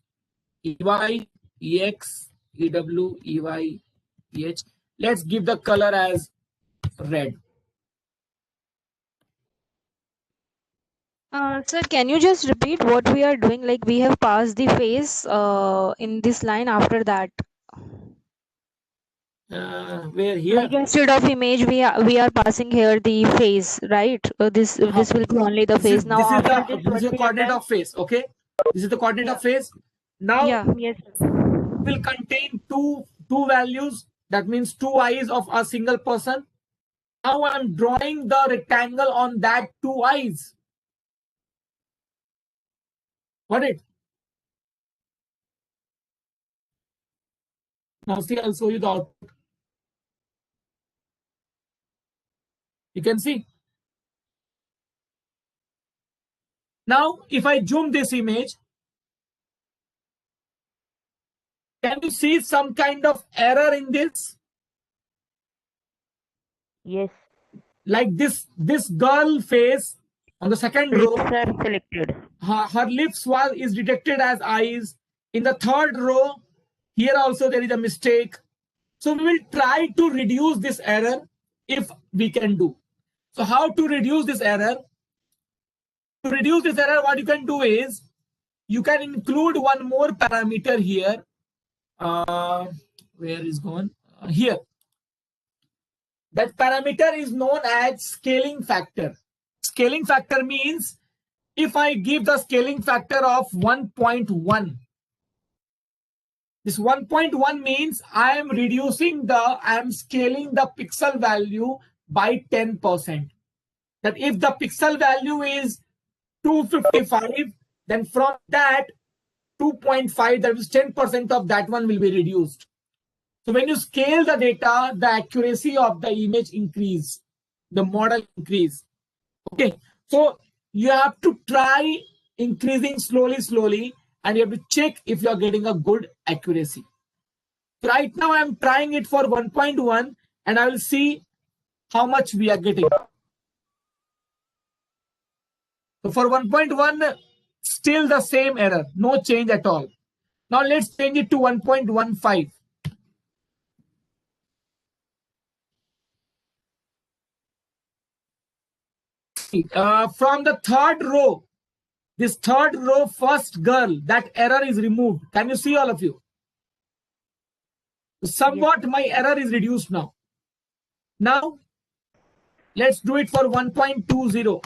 EY, EX, EW, EY, EH. Let's give the color as red. Sir, can you just repeat what we are doing? Like we have passed the face in this line after that. Where here? Like instead of image, we are passing here the face, right? This will be only the face. Now after this, This is the coordinate of face. Okay. This is the coordinate of face. Now yes. will contain two values. That means two eyes of a single person. Now I'm drawing the rectangle on that two eyes. Got it? Now see, I'll show you the output. You can see. Now, if I zoom this image, can you see some kind of error in this? Yes. Like this girl face on the second row. Lips are selected. Her lips is detected as eyes. In the third row, here also there is a mistake. So we will try to reduce this error if we can do. So how to reduce this error? To reduce this error, what you can do is you can include one more parameter here. Where is gone? Here. That parameter is known as scaling factor. Scaling factor means if I give the scaling factor of 1.1, this 1.1 means I am scaling the pixel value by 10%. That if the pixel value is 255, then from that 2.5, that is 10% of that one will be reduced. So when you scale the data, the accuracy of the image increase, the model increase. Okay, so you have to try increasing slowly, and you have to check if you are getting a good accuracy. So right now I'm trying it for 1.1, and I will see how much we are getting. So for 1.1, still the same error, no change at all. Now let's change it to 1.15. From the third row, this third row first girl, that error is removed. Can you see, all of you? Somewhat my error is reduced now. Now Let's do it for 1.20.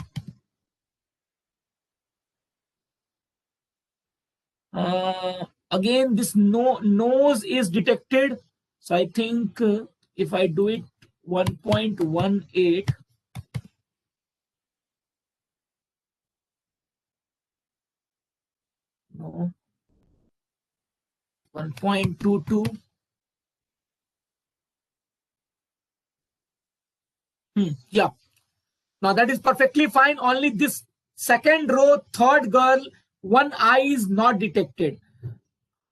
Again, this nose is detected. So I think if I do it 1.18, no, 1.22. Yeah. Now that is perfectly fine. Only this second row, third girl, one eye is not detected.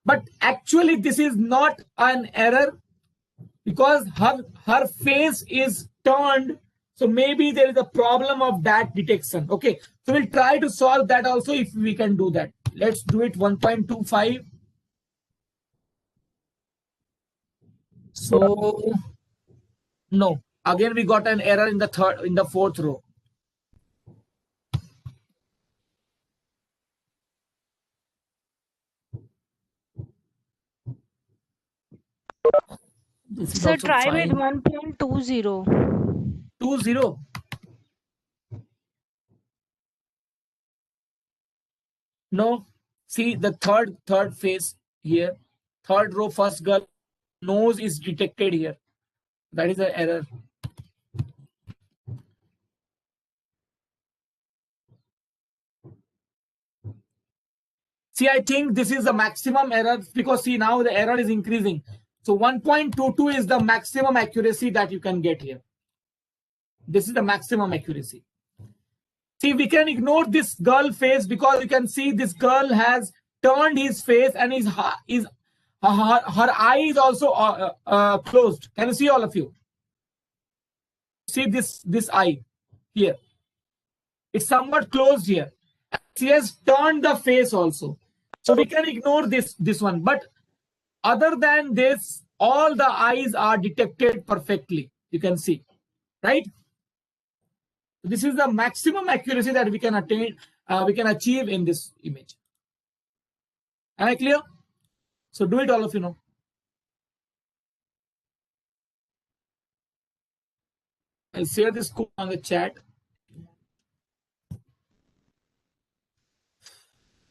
But actually, this is not an error because her face is turned. So maybe there is a problem of that detection. Okay. So we'll try to solve that also if we can do that. Let's do it 1.25. So no. Again, we got an error in the fourth row. This is Sir, also try with fine. 1.20. 20. No, see the third face here, third row, first girl, nose is detected here. That is an error. See, I think this is the maximum error because see now the error is increasing. So 1.22 is the maximum accuracy that you can get here. This is the maximum accuracy. See, we can ignore this girl face because you can see this girl has turned his face and her eye is also closed. Can you see, all of you? See this eye here. It's somewhat closed here. She has turned the face also. So we can ignore this one. But other than this, all the eyes are detected perfectly. You can see, right? This is the maximum accuracy that we can attain, we can achieve in this image. Am I clear? So do it, all of you know. I'll share this code on the chat.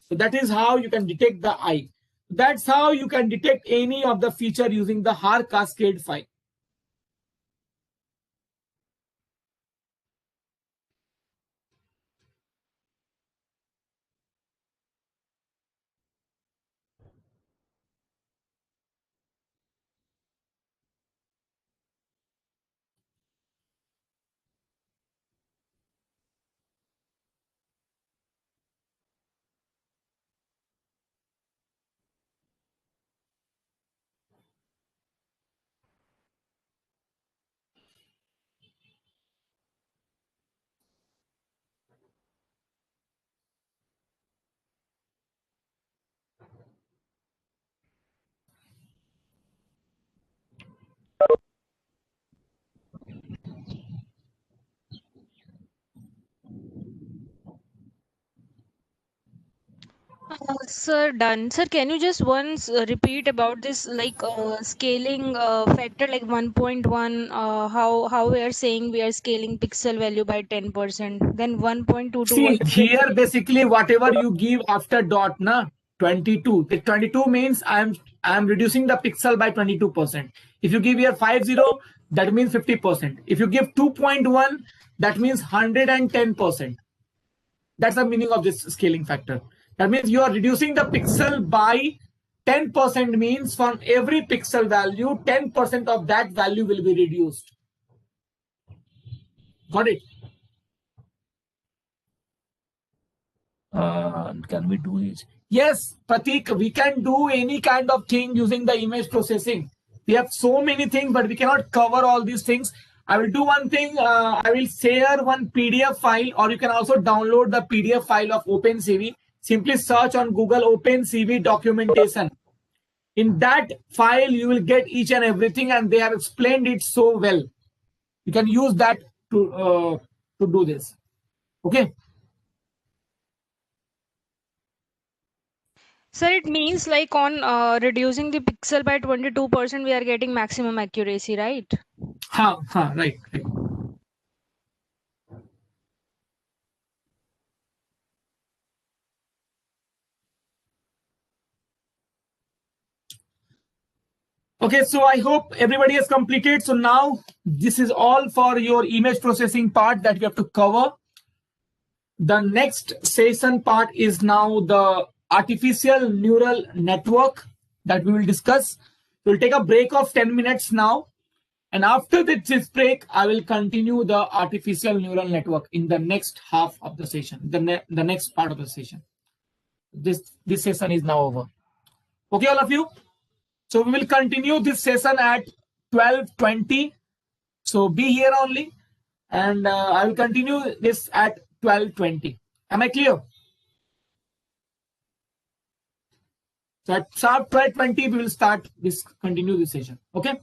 So that is how you can detect the eye. That's how you can detect any of the feature using the Har cascade file. Sir, done. Sir, can you just once repeat about this like scaling factor like 1.1? How we are saying we are scaling pixel value by 10%. Then 1.22. See What is it? here, basically whatever you give after dot, na 22. The 22 means I'm reducing the pixel by 22%. If you give here 50, that means 50%. If you give 2.1, that means 110%. That's the meaning of this scaling factor. That means you are reducing the pixel by 10%, means from every pixel value, 10% of that value will be reduced. Got it? Can we do it? Yes, Pratik, we can do any kind of thing using the image processing. We have so many things, but we cannot cover all these things. I will do one thing. I will share one PDF file, or you can also download the PDF file of OpenCV. Simply search on Google OpenCV documentation. In that file, you will get each and everything, and they have explained it so well. You can use that to do this. Okay. Sir, it means like on reducing the pixel by 22%, we are getting maximum accuracy, right? Right. Okay, so I hope everybody has completed. So now this is all for your image processing part that we have to cover. The next session part is now the artificial neural network that we will discuss. We'll take a break of 10 minutes now. And after this break, I will continue the artificial neural network in the next half of the session, the next part of the session. This session is now over. Okay, all of you. So we will continue this session at 12:20. So be here only, and I will continue this at 12:20. Am I clear? So at sharp 12:20, we will continue this session. Okay.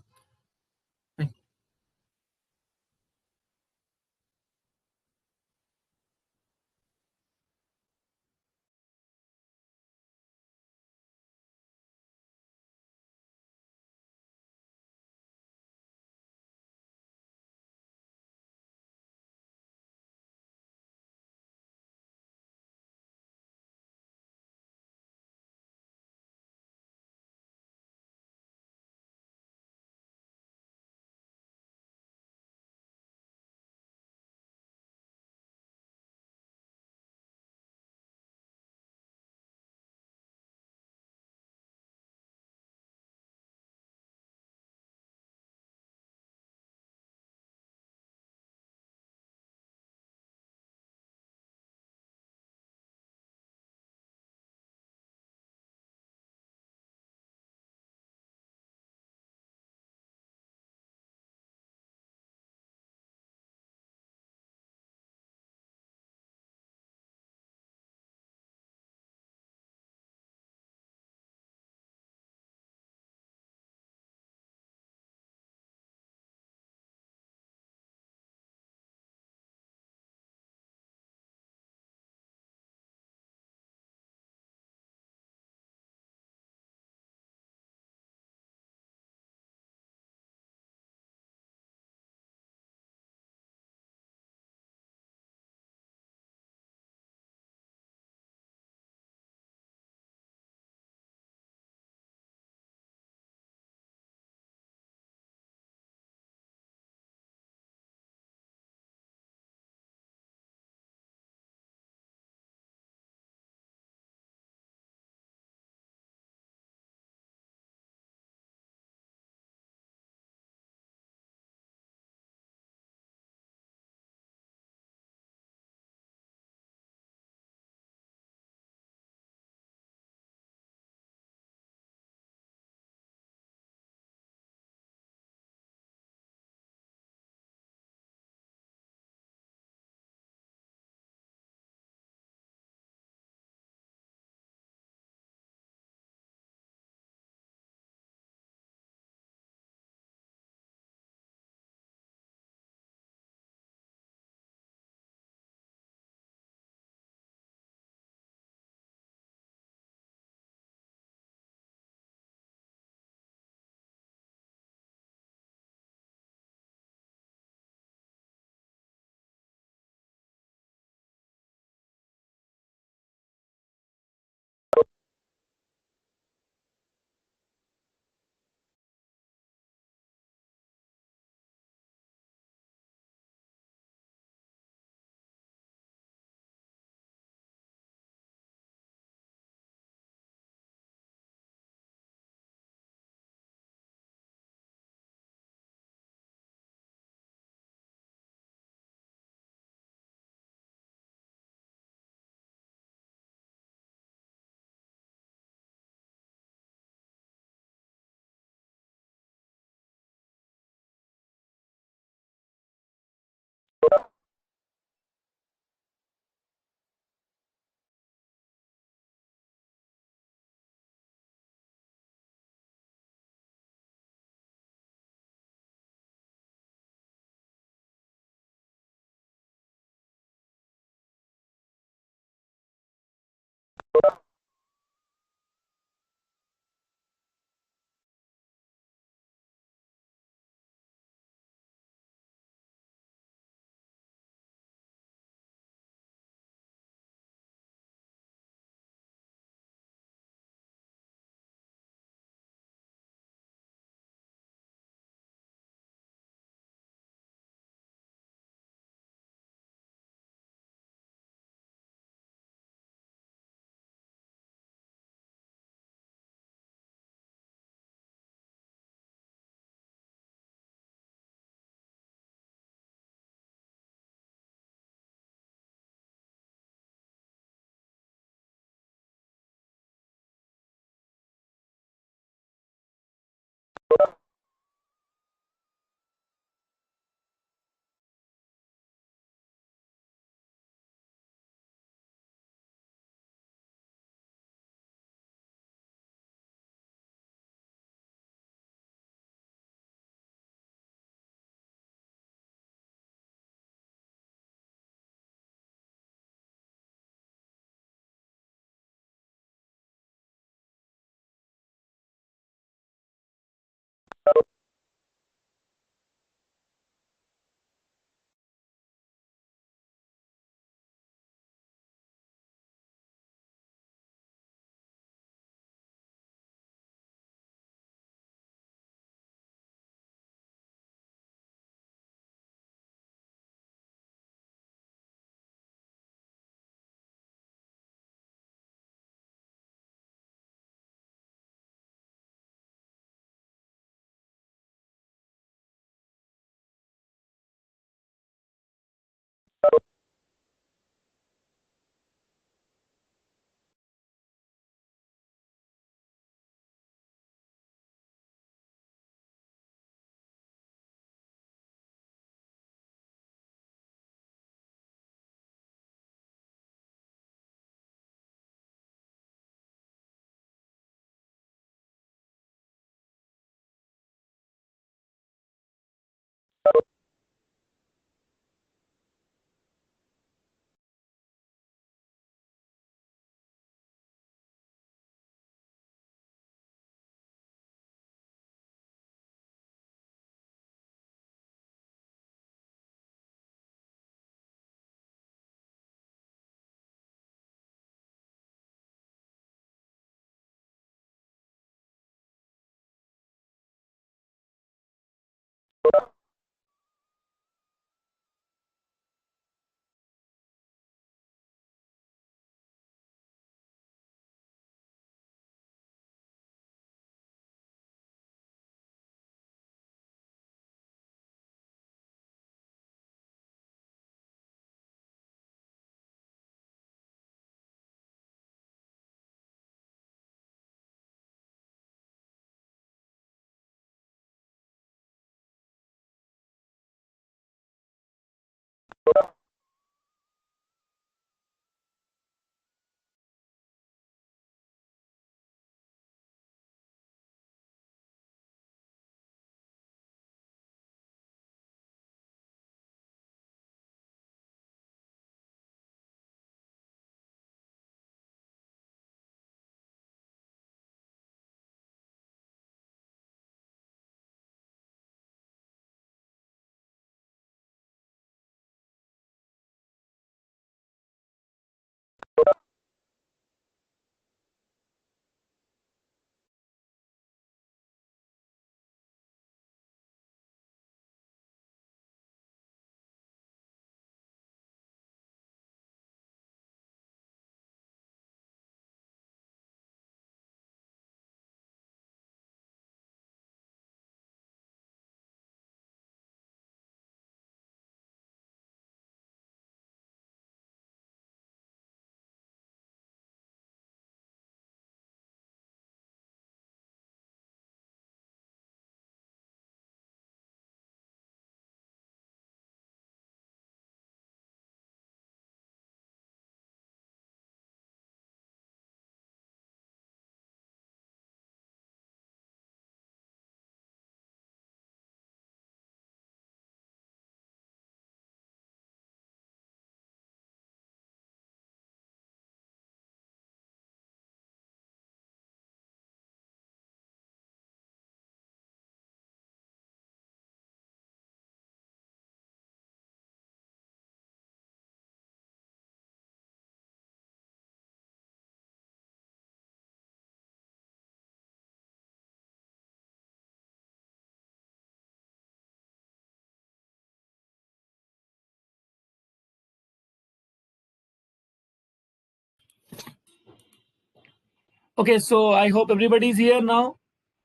Okay, so I hope everybody's here now.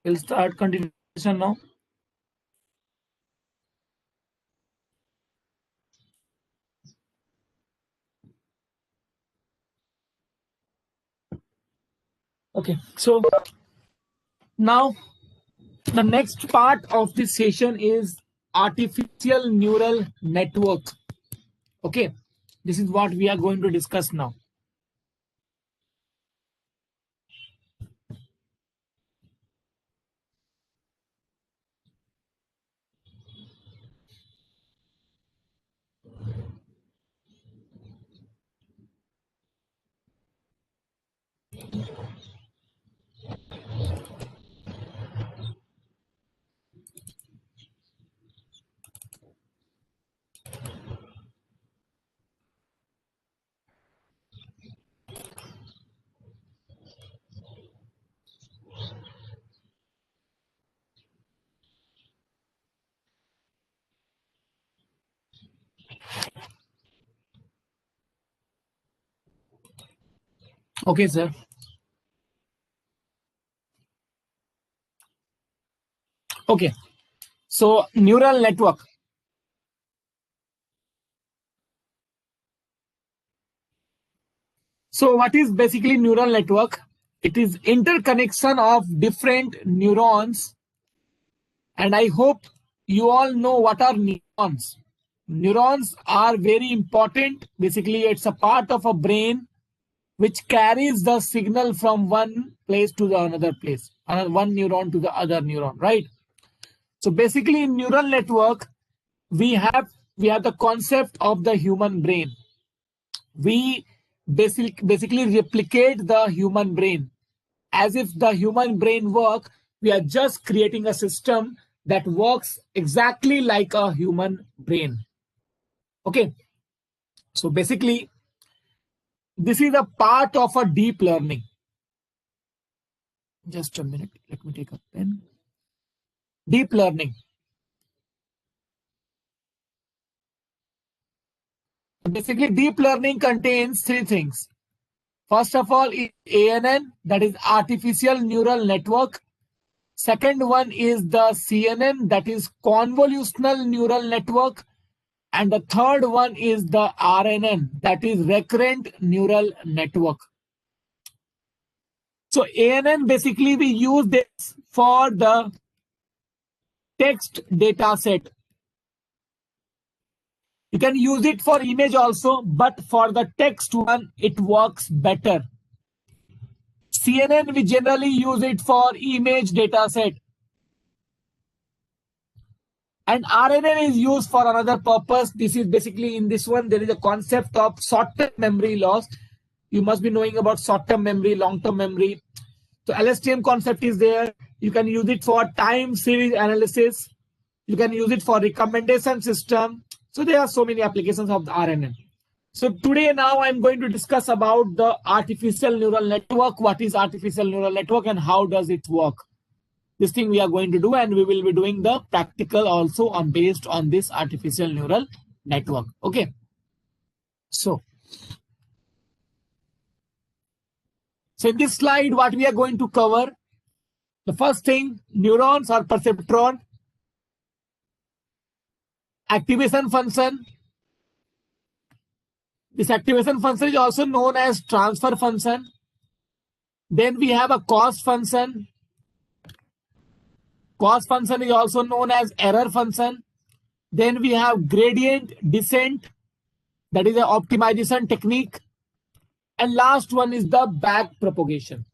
We'll start continuation now. Okay, so now The next part of this session is artificial neural network. Okay, this is what we are going to discuss now. Okay, sir. Okay, so neural network. So what is basically neural network? It is interconnection of different neurons, and I hope you all know what are neurons. Neurons are very important. Basically, it's a part of a brain which carries the signal from one place to the another place, one neuron to the other neuron, right? So basically in neural network, we have the concept of the human brain. We basically replicate the human brain. As if the human brain work, we are just creating a system that works exactly like a human brain. Okay. So basically, this is a part of a deep learning. Just a minute. Let me take a pen. Deep learning. Basically, deep learning contains three things. First of all, is ANN, that is artificial neural network. Second one is the CNN, that is convolutional neural network. And the third one is the RNN, that is recurrent neural network. So ANN, basically we use this for the text data set. You can use it for image also, but for the text one, it works better. CNN, we generally use it for image data set. And RNN is used for another purpose. This is basically in this one, there is a concept of short-term memory loss. You must be knowing about short-term memory, long-term memory. So LSTM concept is there. You can use it for time series analysis. You can use it for recommendation system. So there are so many applications of the RNN. So today now I'm going to discuss about the artificial neural network. What is artificial neural network and how does it work? This thing we are going to do, and we will be doing the practical also on based on this artificial neural network. Okay. So in this slide, what we are going to cover, the first thing, neurons or perceptron, activation function. This activation function is also known as transfer function. Then we have a cost function. Cost function is also known as error function. Then we have gradient descent, that is an optimization technique. And last one is the back propagation.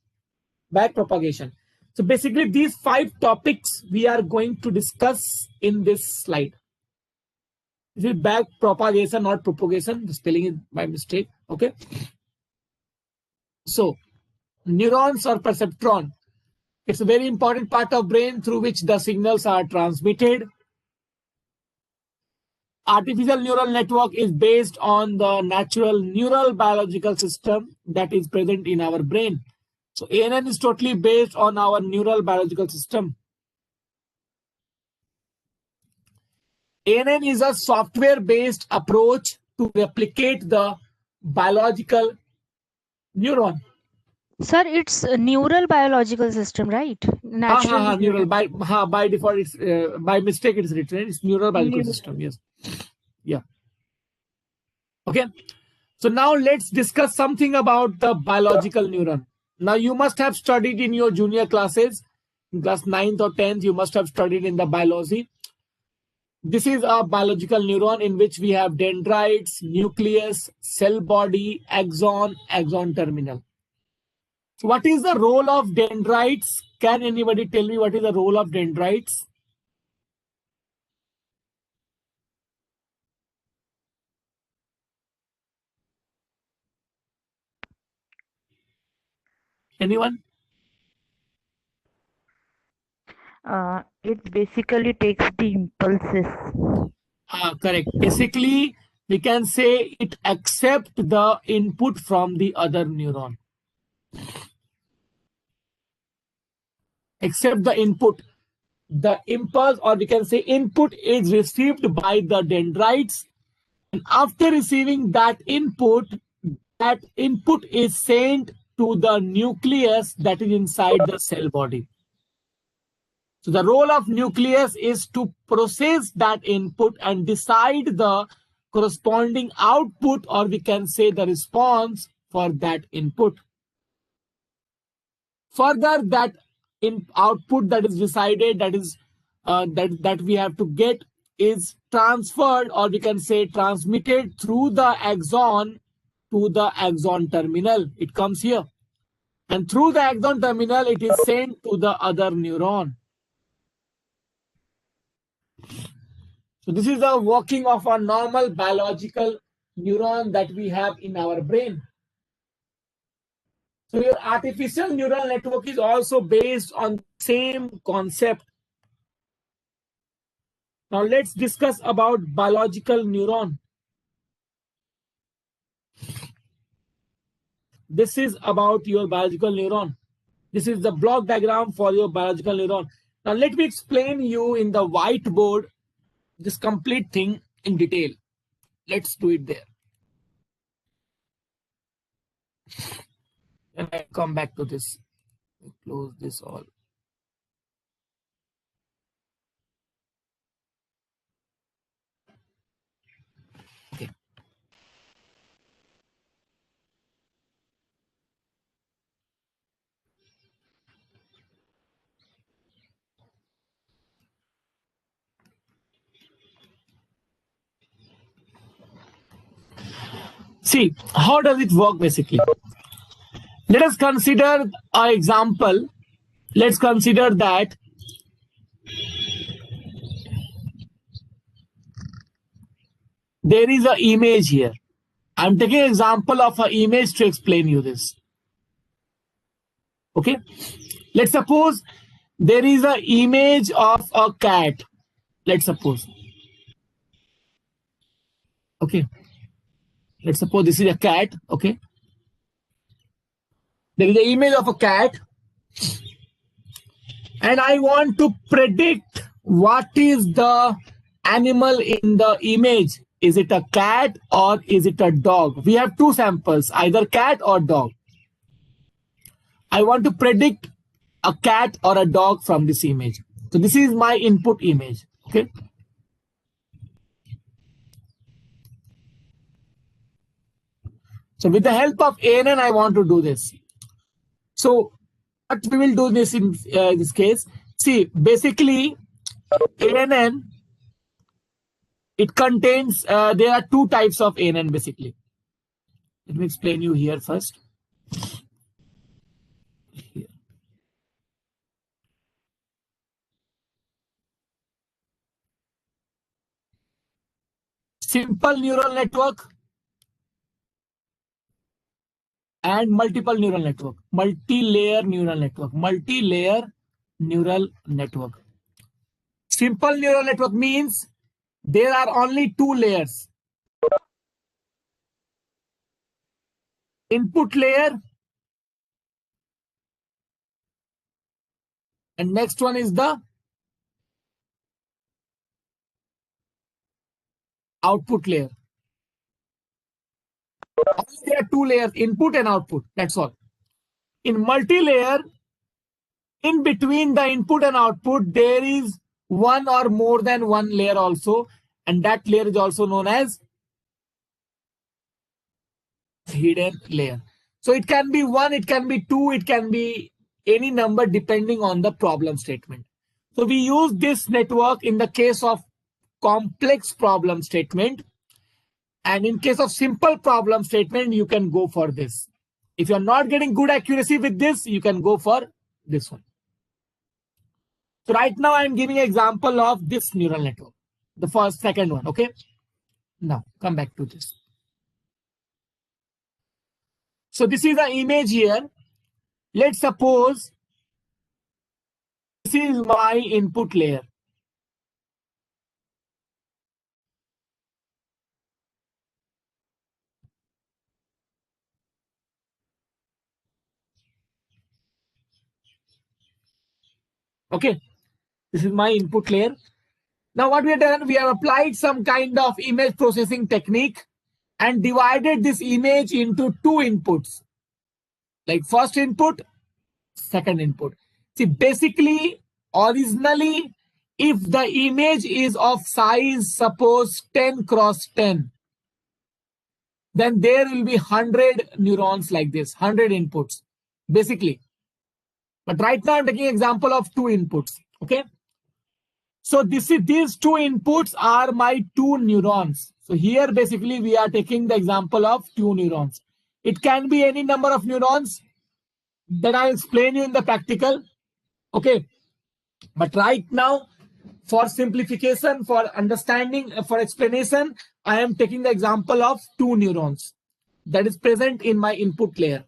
So basically these 5 topics we are going to discuss in this slide. This is back propagation, not propagation. The spelling is by mistake. Okay. So neurons or perceptron. It's a very important part of brain through which the signals are transmitted. Artificial neural network is based on the natural neural biological system that is present in our brain. So ANN is totally based on our neural biological system. ANN is a software-based approach to replicate the biological neuron. Sir, it's a neural biological system, right? Natural. Neural by default, it's by mistake it's written. It's neural biological system. Yes. Yeah. Okay. So now let's discuss something about the biological neuron. Now you must have studied in your junior classes In class 9th or 10th, you must have studied in the biology. This is a biological neuron in which we have dendrites, nucleus, cell body, axon, axon terminal. So what is the role of dendrites? Can anybody tell me what is the role of dendrites? Anyone? It basically takes the impulses. Correct. Basically, we can say it accepts the input from the other neuron. Accept the input. The impulse, or we can say input, is received by the dendrites. And after receiving that input is sent to the nucleus that is inside the cell body. So the role of nucleus is to process that input and decide the corresponding output, or we can say the response for that input. Further, that output that is decided, that is that we have to get, is transferred, or we can say transmitted through the axon to the axon terminal. It comes here, and through the axon terminal it is sent to the other neuron. So this is the working of a normal biological neuron that we have in our brain. So your artificial neural network is also based on the same concept. Now let's discuss about biological neuron. This is about your biological neuron. This is the block diagram for your biological neuron. Now let me explain you in the whiteboard this complete thing in detail. Let's do it there. And I come back to this. Close this all. Okay. See, how does it work basically? Let us consider an example. Let's consider that there is an image here. I'm taking an example of an image to explain you this. Okay. Let's suppose there is an image of a cat. Let's suppose. Okay. Let's suppose this is a cat. Okay. There is an image of a cat. And I want to predict what is the animal in the image. Is it a cat or is it a dog? We have two samples, either cat or dog. I want to predict a cat or a dog from this image. So this is my input image. Okay. So with the help of ANN, I want to do this. So what we will do this in this case, see, basically ANN, it contains, there are two types of ANN basically. Let me explain you here first. Here. Simple neural network and multiple neural network, multi-layer neural network, multi-layer neural network. Simple neural network means there are only two layers. Input layer and next one is the output layer. There are two layers, input and output. That's all. In multi-layer, in between the input and output, there is one or more than one layer also, and that layer is also known as hidden layer. So it can be one, it can be two, it can be any number depending on the problem statement. So we use this network in the case of complex problem statement. And in case of simple problem statement, you can go for this. If you're not getting good accuracy with this, you can go for this one. So right now I'm giving an example of this neural network, the second one. Okay. Now come back to this. So this is the image here. Let's suppose this is my input layer. Okay, this is my input layer. Now what we have done, we have applied some kind of image processing technique and divided this image into two inputs, like first input, second input. See, basically, originally, if the image is of size, suppose 10 cross 10, then there will be 100 neurons like this, 100 inputs, basically. But right now I'm taking example of two inputs. Okay. So these two inputs are my two neurons. So here basically we are taking the example of two neurons. It can be any number of neurons that I'll explain you in the practical. Okay. But right now, for simplification, for understanding, for explanation, I am taking the example of two neurons that is present in my input layer.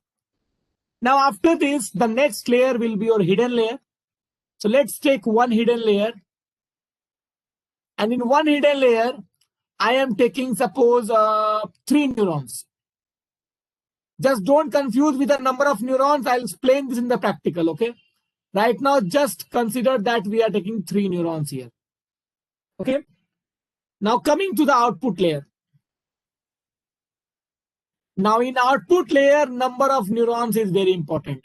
Now after this, the next layer will be your hidden layer. So let's take one hidden layer. And in one hidden layer, I am taking, suppose, 3 neurons. Just don't confuse with the number of neurons. I'll explain this in the practical, okay? Right now, just consider that we are taking 3 neurons here. Okay? Now coming to the output layer. Now in output layer, number of neurons is very important.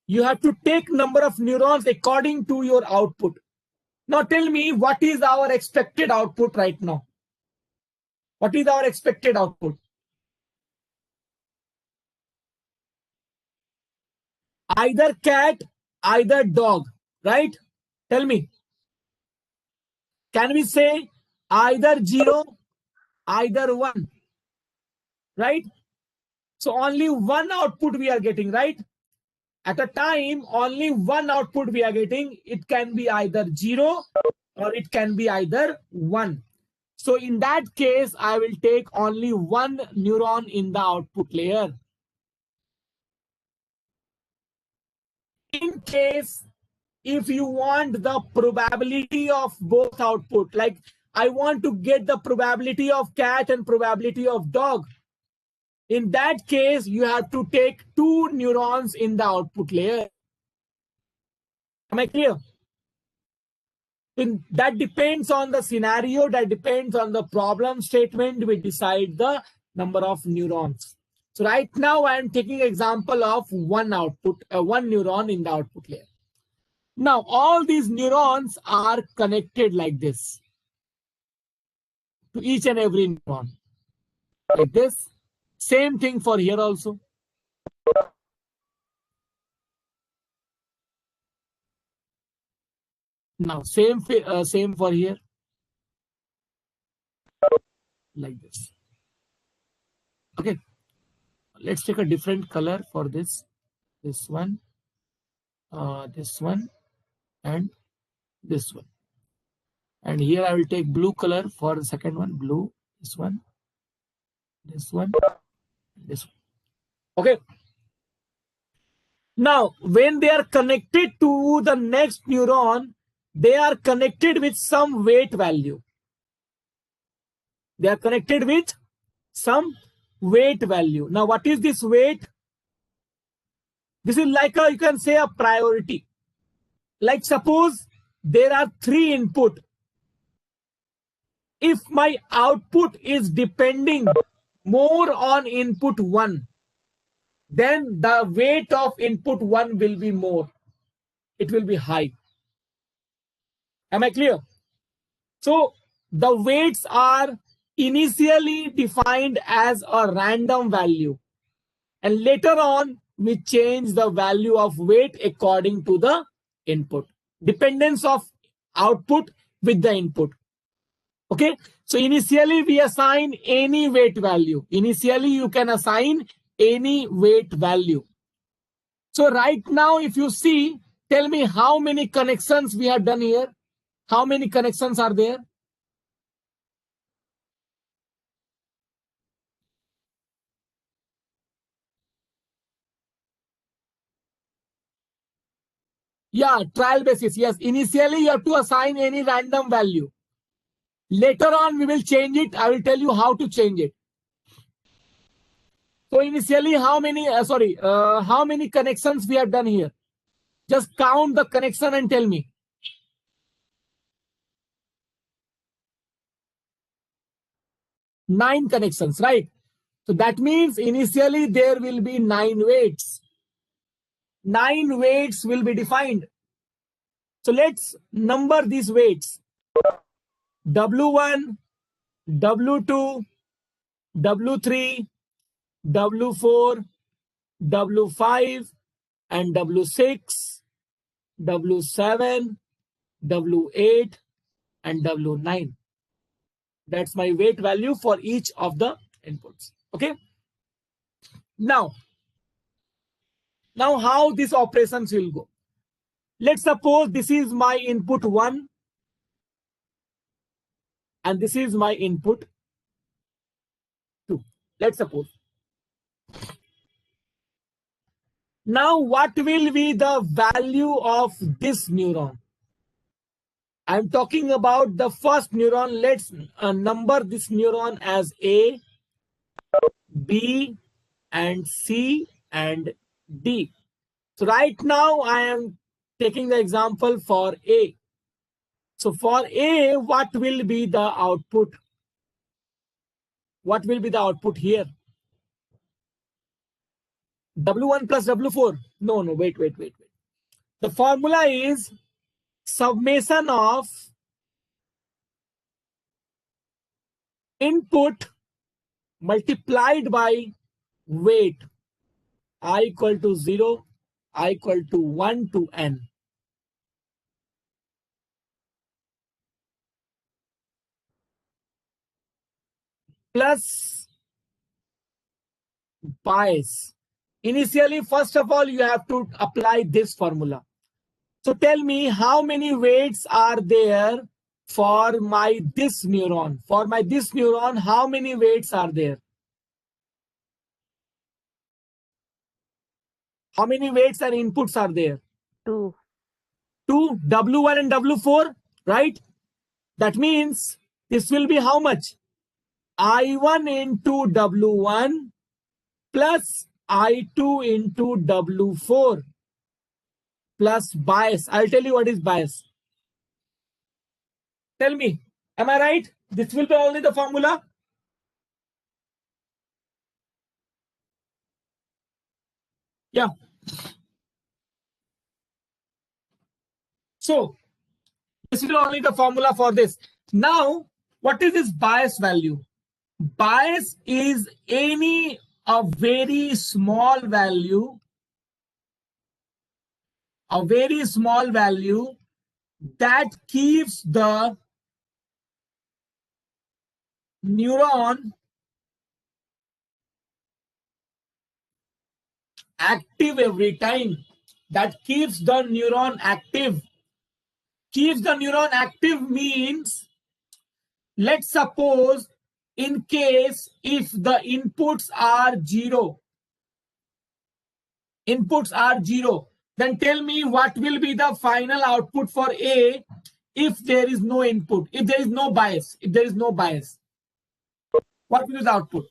You have to take number of neurons according to your output. Now tell me, what is our expected output right now? What is our expected output? Either cat, either dog, right? Tell me. Can we say either 0, either 1, right? So only one output we are getting, right? At a time, only one output we are getting. It can be either 0 or it can be either 1. So in that case, I will take only one neuron in the output layer. In case, if you want the probability of both output, like I want to get the probability of cat and probability of dog, in that case, you have to take 2 neurons in the output layer. Am I clear? That depends on the scenario, that depends on the problem statement. We decide the number of neurons. So right now I am taking example of one neuron in the output layer. Now all these neurons are connected like this to each and every neuron, like this. Same thing for here also. Now same for here, like this. Okay, let's take a different color for this. This one, and this one. And here I will take blue color for the second one. Blue, this one, this one, this one. Okay. Now, when they are connected to the next neuron, they are connected with some weight value. They are connected with some weight value. Now, what is this weight? This is like you can say a priority. Like suppose there are 3 input. If my output is depending more on input 1, then the weight of input 1 will be more. It will be high. Am I clear? So the weights are initially defined as a random value. And later on, we change the value of weight according to the input. Dependence of output with the input. Okay, so initially we assign any weight value. Initially you can assign any weight value. So right now, if you see, tell me how many connections we have done here. How many connections are there? Yeah, trial basis. Yes, initially you have to assign any random value. Later on, we will change it. I will tell you how to change it. So initially, how many connections we have done here? Just count the connection and tell me. 9 connections, right? So that means initially there will be 9 weights. 9 weights will be defined. So let's number these weights. W1, W2, W3, W4, W5, and W6, W7, W8, and W9. That's my weight value for each of the inputs. Okay. Now how these operations will go. Let's suppose this is my input 1 and this is my input 2. Let's suppose. Now what will be the value of this neuron? I'm talking about the first neuron. Let's number this neuron as A, B, and C, and D. So right now I am taking the example for A. So for A, what will be the output? What will be the output here? W1 plus W4. No, wait. The formula is summation of input multiplied by weight. I equal to 0, I equal to 1 to n. Plus bias. Initially, first of all, you have to apply this formula. So tell me how many weights are there for my this neuron. For my this neuron, how many weights are there? How many weights and inputs are there? 2. 2, W1 and W4, right? That means this will be how much? I1 into W1 plus I2 into W4 plus bias. I'll tell you what is bias. Tell me, am I right? This will be only the formula. Yeah. So this is only the formula for this. Now, what is this bias value? Bias is a very small value, that keeps the neuron active every time. That keeps the neuron active. Keeps the neuron active means, let's suppose in case if the inputs are 0, then tell me what will be the final output for A if there is no input, if there is no bias, what will be the output?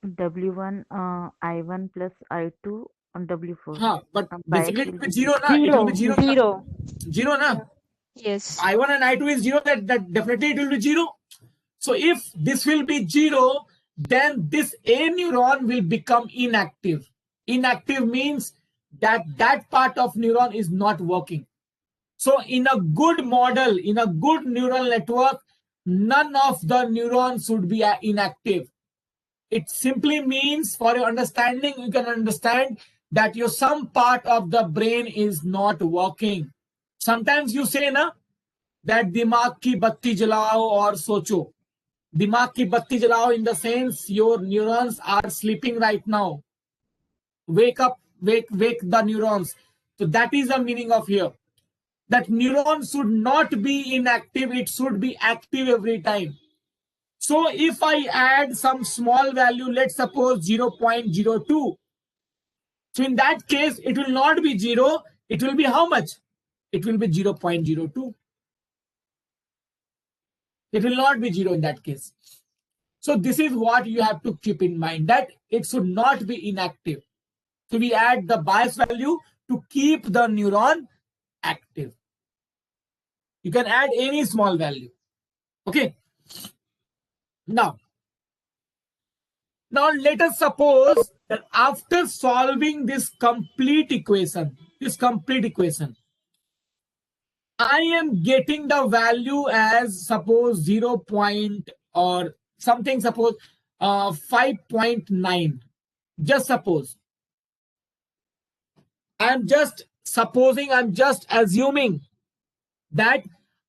W1, I1 plus I2 on W4. But Bias basically it will will be be 0 na. It will be 0 na. 0. 0 na. Yes. I1 and I2 is 0, that definitely it will be 0. So if this will be 0, then this A neuron will become inactive. Inactive means that part of neuron is not working. So in a good model, in a good neural network, none of the neurons should be inactive. It simply means, for your understanding, you can understand that your some part of the brain is not working. Sometimes you say na that dimag ki batti jalao or socho. Dimag ki batti jalao in the sense your neurons are sleeping right now. Wake up, wake the neurons. So that is the meaning of here. That neuron should not be inactive, it should be active every time. So if I add some small value, let's suppose 0.02. So in that case, it will not be 0. It will be how much? It will be 0.02. It will not be 0 in that case. So this is what you have to keep in mind, that it should not be inactive. So we add the bias value to keep the neuron active. You can add any small value. Okay. Now let us suppose that after solving this complete equation, I am getting the value as suppose 0 point or something, suppose 5.9. Just suppose. I'm just assuming that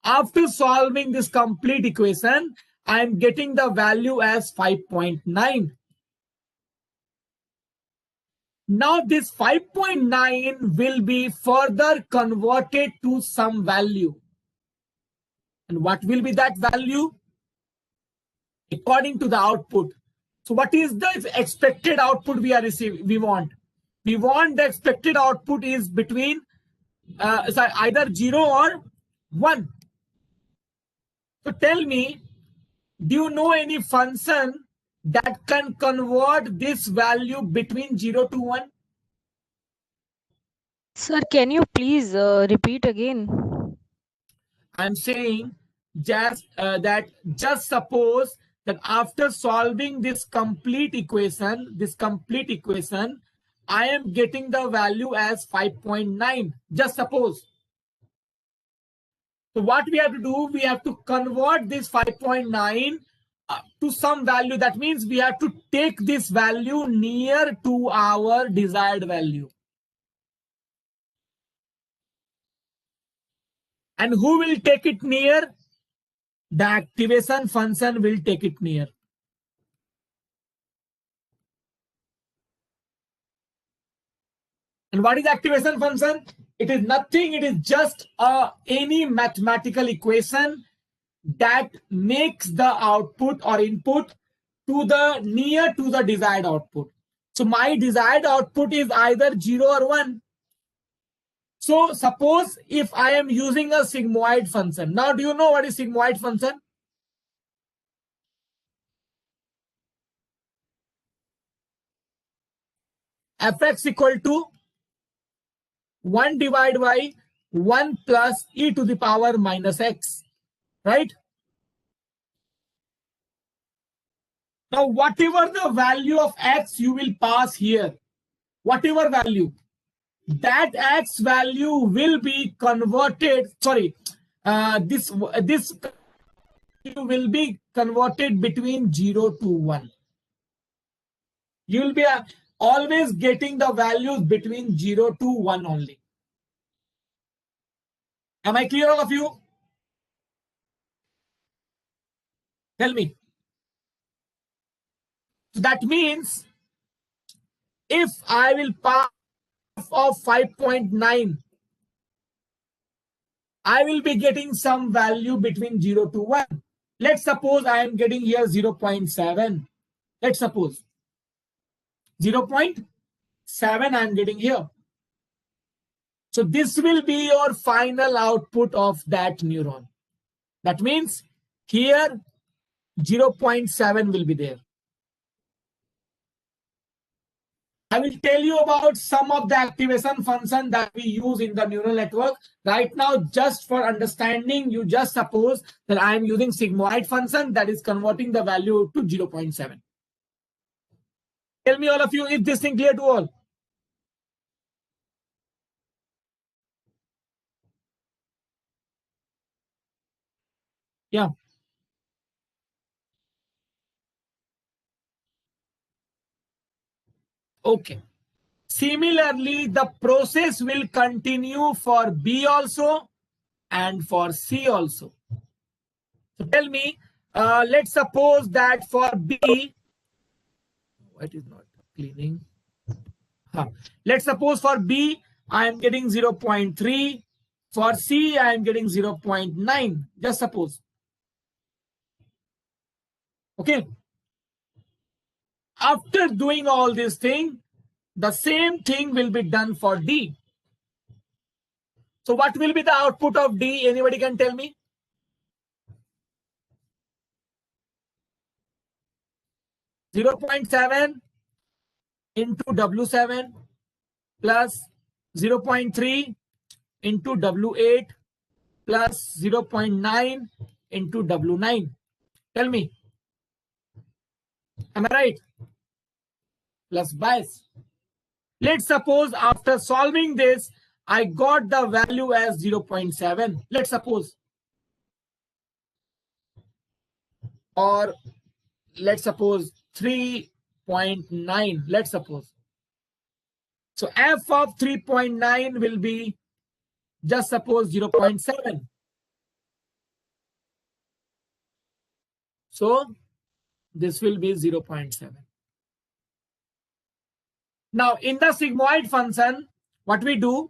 after solving this complete equation, I'm getting the value as 5.9. Now this 5.9 will be further converted to some value. And what will be that value? According to the output. So what is the expected output we are receiving? We want the expected output is between either 0 or 1. So tell me, do you know any function that can convert this value between 0 to 1? Sir, can you please repeat again? I'm saying just suppose that after solving this complete equation, I am getting the value as 5.9. Just suppose. So what we have to do, we have to convert this 5.9 to some value. That means we have to take this value near to our desired value. And who will take it near? The activation function will take it near. And what is activation function? It is nothing. It is just any mathematical equation that makes the output or input to the near to the desired output. So my desired output is either 0 or 1. So suppose if I am using a sigmoid function. Now do you know what is sigmoid function? Fx equal to 1 divided by 1 plus e to the power minus x. Right? Now, whatever the value of x you will pass here, whatever value, that x value will be converted. Sorry, this will be converted between 0 to 1. You will be always getting the values between 0 to 1 only. Am I clear, all of you? Tell me. So that means if I will pass of 5.9, I will be getting some value between 0 to 1. Let's suppose I am getting here 0.7. Let's suppose 0.7 I am getting here. So this will be your final output of that neuron. That means here 0.7 will be there. I will tell you about some of the activation function that we use in the neural network. Right now, just for understanding, you just suppose that I am using sigmoid function that is converting the value to 0.7. Tell me, all of you, is this thing clear to all? Yeah. Okay. Similarly, the process will continue for B also and for C also. So tell me, let's suppose that for B, what is not cleaning? Let's suppose for B, I am getting 0.3. For C, I am getting 0.9. Just suppose. Okay. After doing all this thing, the same thing will be done for D. So what will be the output of D? Anybody can tell me? 0.7 into W7 plus 0.3 into W8 plus 0.9 into W9. Tell me. Am I right? Plus bias. Let's suppose after solving this, I got the value as 0.7. Let's suppose. Or let's suppose 3.9. Let's suppose. So f of 3.9 will be, just suppose, 0.7. So this will be 0.7. Now in the sigmoid function, what we do?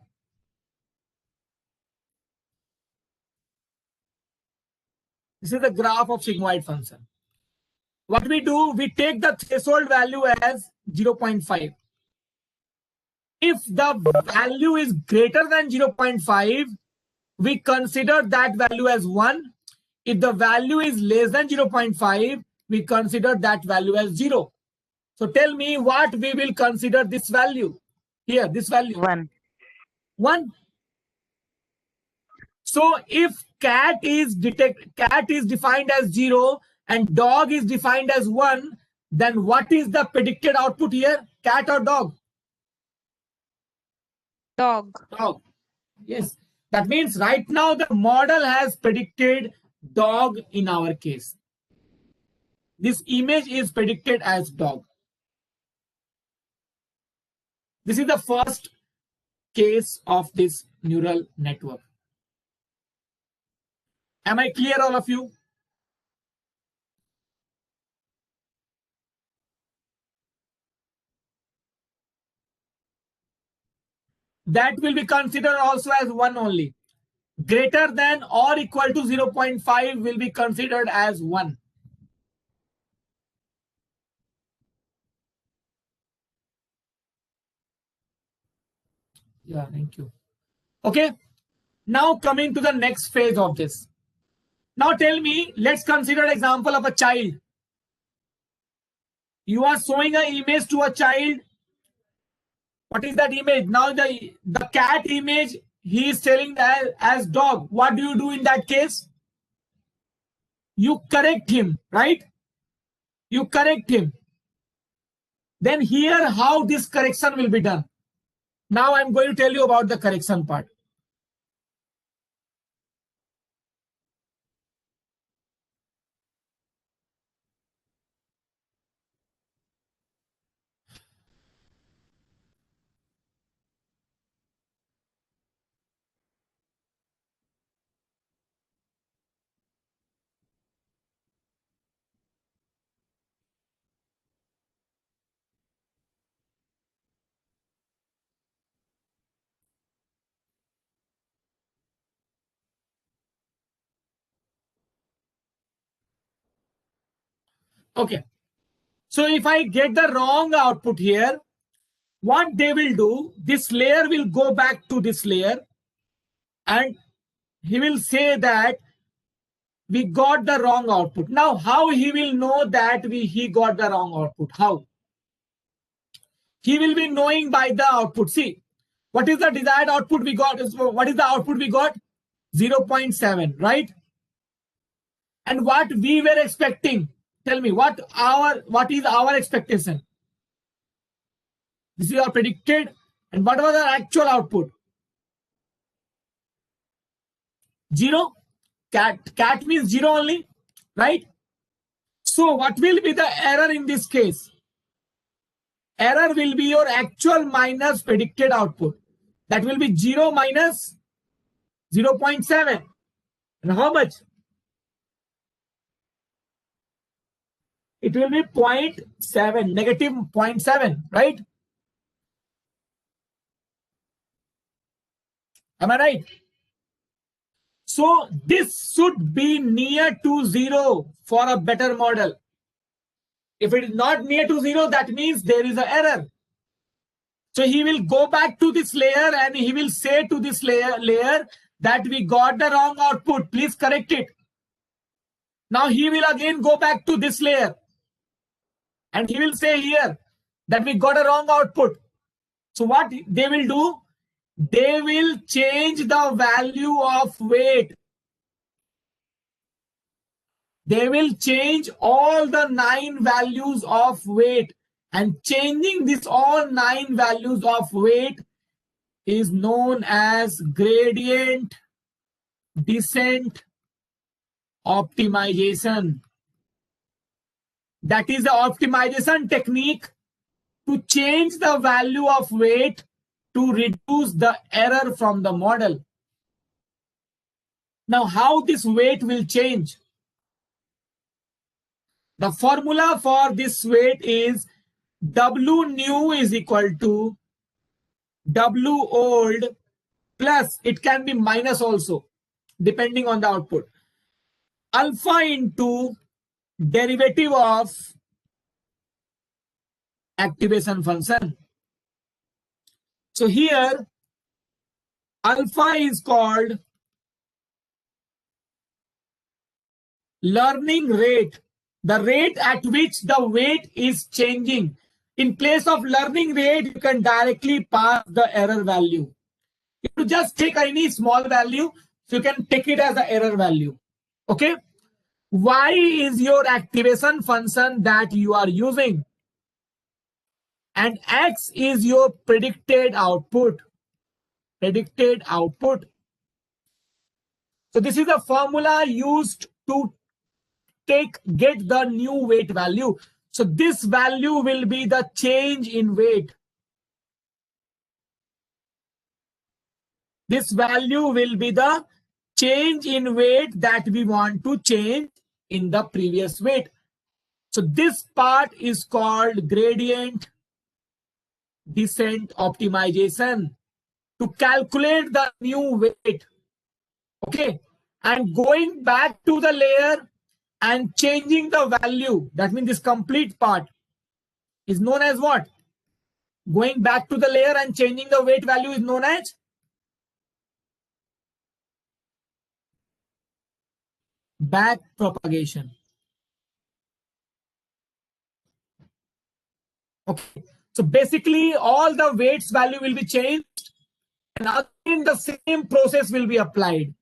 This is the graph of sigmoid function. What we do, we take the threshold value as 0.5. If the value is greater than 0.5, we consider that value as 1. If the value is less than 0.5, we consider that value as 0. So tell me what we will consider this value. Here, this value. 1. 1. So if cat is defined as 0 and dog is defined as 1, then what is the predicted output here? Cat or dog? Dog. Dog. Yes. That means right now the model has predicted dog in our case. This image is predicted as dog. This is the first case of this neural network. Am I clear, all of you? That will be considered also as 1 only. Greater than or equal to 0.5 will be considered as 1. Yeah, thank you. Okay. Now coming to the next phase of this. Now tell me, let's consider an example of a child. You are showing an image to a child. What is that image? Now the cat image, he is telling that as dog. What do you do in that case? You correct him, right? You correct him. Then here how this correction will be done. Now I'm going to tell you about the correction part. Okay. So if I get the wrong output here, what they will do, this layer will go back to this layer and he will say that we got the wrong output. Now, how he will know that he got the wrong output? How? He will be knowing by the output. See, what is the desired output we got? What is the output we got? 0.7, right? And what we were expecting? Tell me, what is our expectation? This is our predicted. And what was our actual output? 0. Cat means 0 only, right? So what will be the error in this case? error will be your actual minus predicted output. That will be 0 minus 0.7. And how much? It will be 0.7, negative 0.7, right? Am I right? So this should be near to 0 for a better model. If it is not near to 0, that means there is an error. So he will go back to this layer and he will say to this layer that we got the wrong output. Please correct it. Now he will again go back to this layer and he will say here that we got a wrong output. So what they will do? They will change the value of weight. They will change all the 9 values of weight, and changing this all 9 values of weight is known as gradient descent optimization. That is the optimization technique to change the value of weight to reduce the error from the model. Now, how this weight will change? The formula for this weight is W new is equal to W old plus, it can be minus also, depending on the output, alpha into derivative of activation function. So here, alpha is called learning rate, the rate at which the weight is changing. In place of learning rate, you can directly pass the error value. If you just take any small value, so you can take it as the error value. Okay? Y is your activation function that you are using, and X is your predicted output. Predicted output. So this is a formula used to get the new weight value. So this value will be the change in weight. This value will be the change in weight that we want to change in the previous weight. So this part is called gradient descent optimization to calculate the new weight. Okay. And going back to the layer and changing the value, that means this complete part is known as what? Going back to the layer and changing the weight value is known as back propagation. Okay. So basically all the weights value will be changed and again the same process will be applied.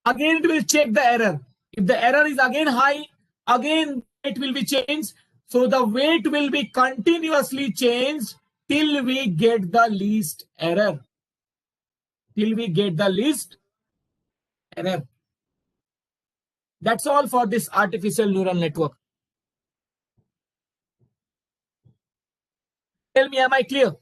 Again it will check the error. If the error is again high, again it will be changed. So the weight will be continuously changed till we get the least error. Till we get the least error. That's all for this artificial neural network. Tell me, am I clear?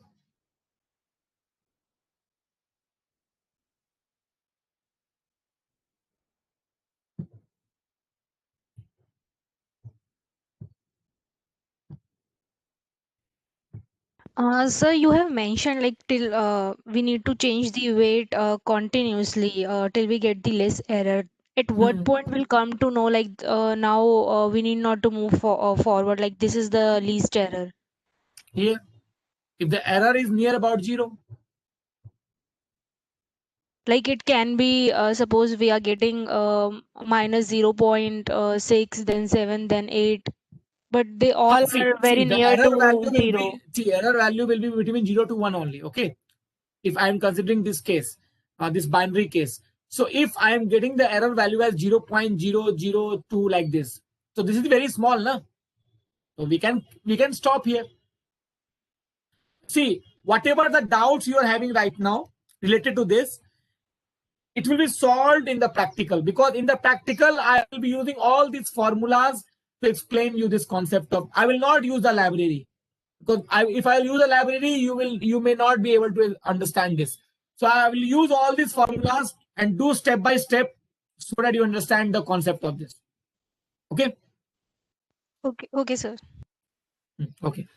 Sir, you have mentioned like till we need to change the weight continuously till we get the less error. At what point we'll come to know like now we need not to move forward, like this is the least error? Here, if the error is near about 0. Like it can be suppose we are getting minus 0.6, then 7, then 8, but they all are very The near error to value 0. Error value will be between 0 to 1 only. Okay. If I am considering this case, this binary case. So if I am getting the error value as 0.002 like this, so this is very small, na? So we can stop here. See, whatever the doubts you are having right now related to this, it will be solved in the practical, because in the practical I will be using all these formulas to explain you this concept of. I will not use the library. Because if I use a library, you may not be able to understand this. So I will use all these formulas and do step by step so that you understand the concept of this. Okay. Okay, sir. Okay.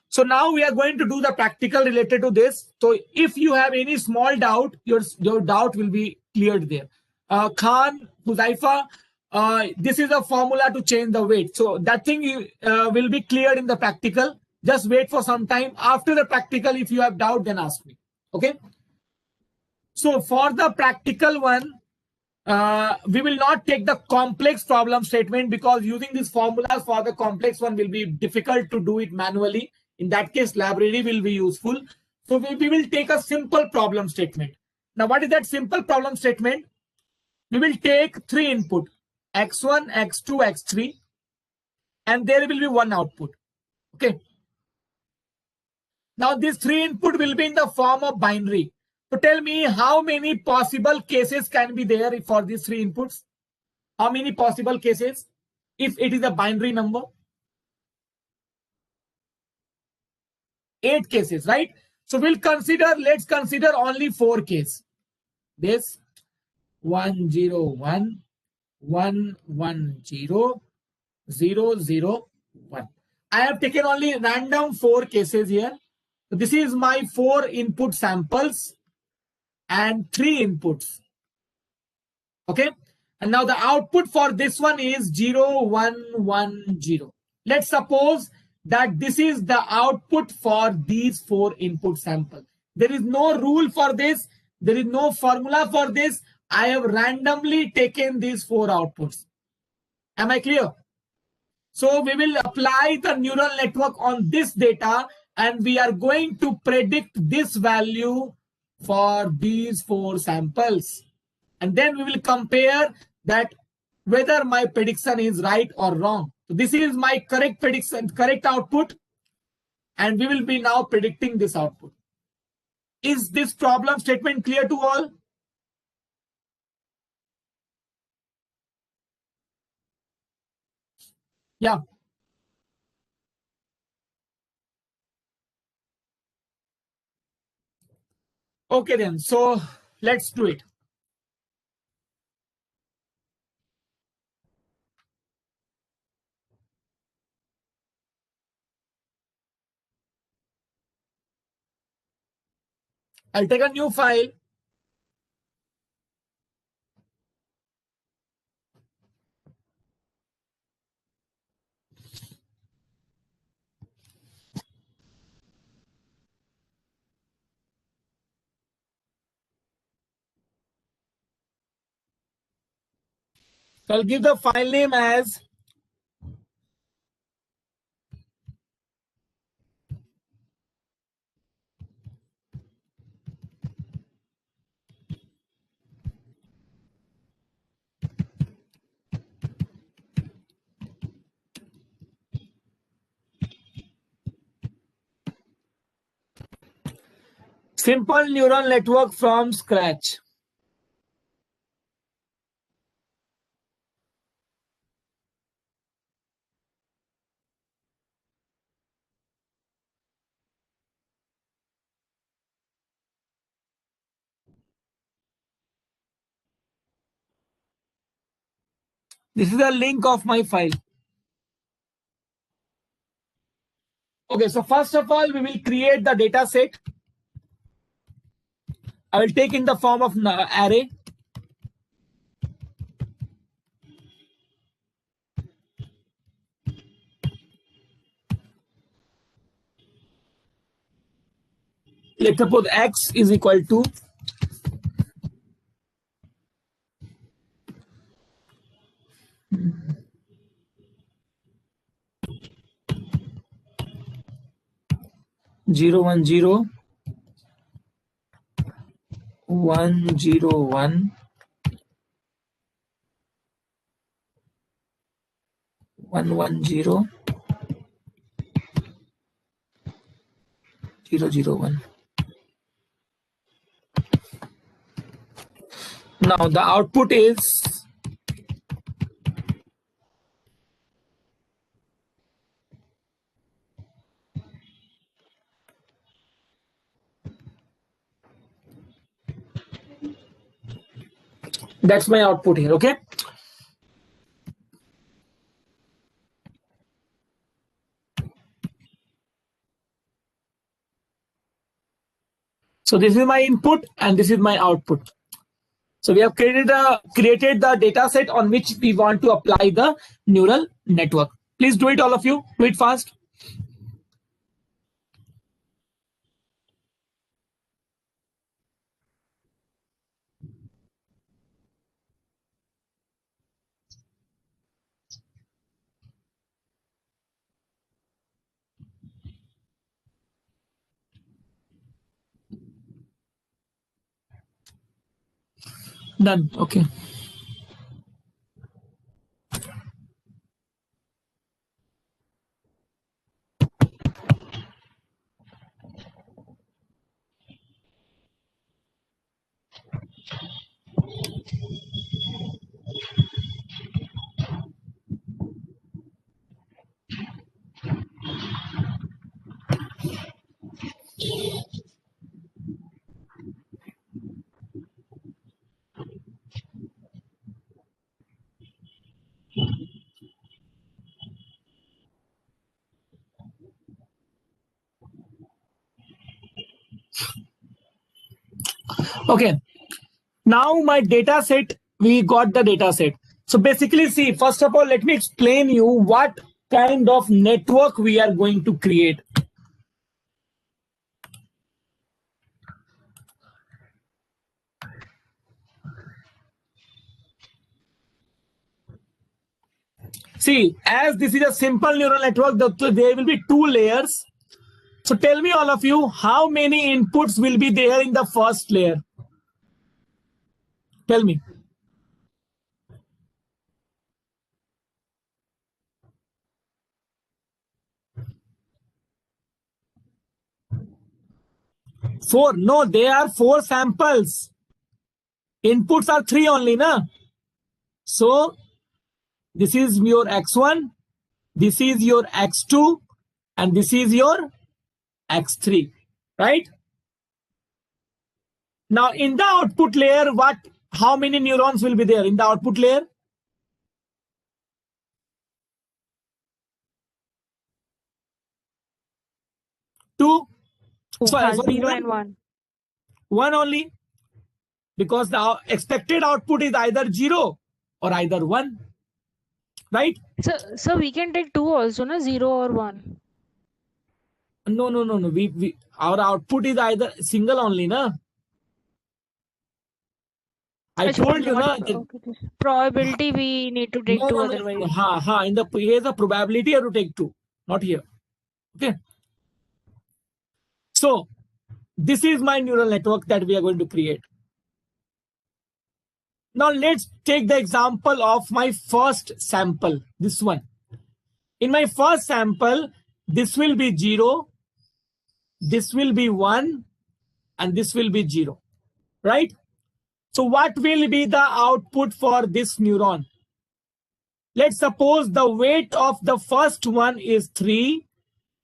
So now we are going to do the practical related to this. So if you have any small doubt, your doubt will be cleared there. Khan, Huzaifa, this is a formula to change the weight. So that thing will be cleared in the practical. Just wait for some time. After the practical, if you have doubt, then ask me. Okay. So for the practical one, we will not take the complex problem statement because using these formulas for the complex one will be difficult to do it manually. In that case, library will be useful. So we will take a simple problem statement. Now, what is that simple problem statement? We will take 3 input, x1, x2, x3, and there will be 1 output. Okay. Now, this 3 input will be in the form of binary. So tell me how many possible cases can be there for these 3 inputs? How many possible cases if it is a binary number? 8 cases, right? So let's consider only 4 cases. This 1 0 1 1 1 0 0 0 1. I have taken only random 4 cases here. So this is my 4 input samples and 3 inputs. Okay. And now the output for this one is 0 1 1 0. Let's suppose that this is the output for these 4 input samples. There is no rule for this. There is no formula for this. I have randomly taken these 4 outputs. Am I clear? So we will apply the neural network on this data and we are going to predict this value for these 4 samples. And then we will compare that whether my prediction is right or wrong. So this is my correct prediction, correct output. And we will be now predicting this output. Is this problem statement clear to all? Yeah. Okay then. So let's do it. I'll take a new file. So I'll give the file name as Simple Neural Network from Scratch. This is a link of my file. Okay, so first of all, we will create the data set. I will take in the form of array. Let's suppose x is equal to 0 1 0 1 0 1 1 1 0 0 0 1. Now the output is That's my output here. Okay. So this is my input and this is my output. So we have created the data set on which we want to apply the neural network. Please do it, all of you. Do it fast. Done. Okay. Okay. Now my data set, we got the data set. So basically, see, first of all, let me explain you what kind of network we are going to create. See, as this is a simple neural network, there will be two layers. So tell me, all of you, how many inputs will be there in the first layer? Tell me. Four. No, there are 4 samples. Inputs are 3 only, na? So this is your x1, this is your x2, and this is your x3, right? Now in the output layer, how many neurons will be there in the output layer? 2. Sorry, 0 and 1. 1 only, because the expected output is either 0 or either 1, right? So we can take 2 also, na? 0 or 1. No. Our output is either single only, na? I told you, na? Probability we need to take 2 otherwise. In the here's the probability you have to take 2, not here. Okay. So this is my neural network that we are going to create. Now let's take the example of my first sample, this one. In my first sample, this will be 0, this will be 1, and this will be 0, right? So what will be the output for this neuron? Let's suppose the weight of the first one is 3,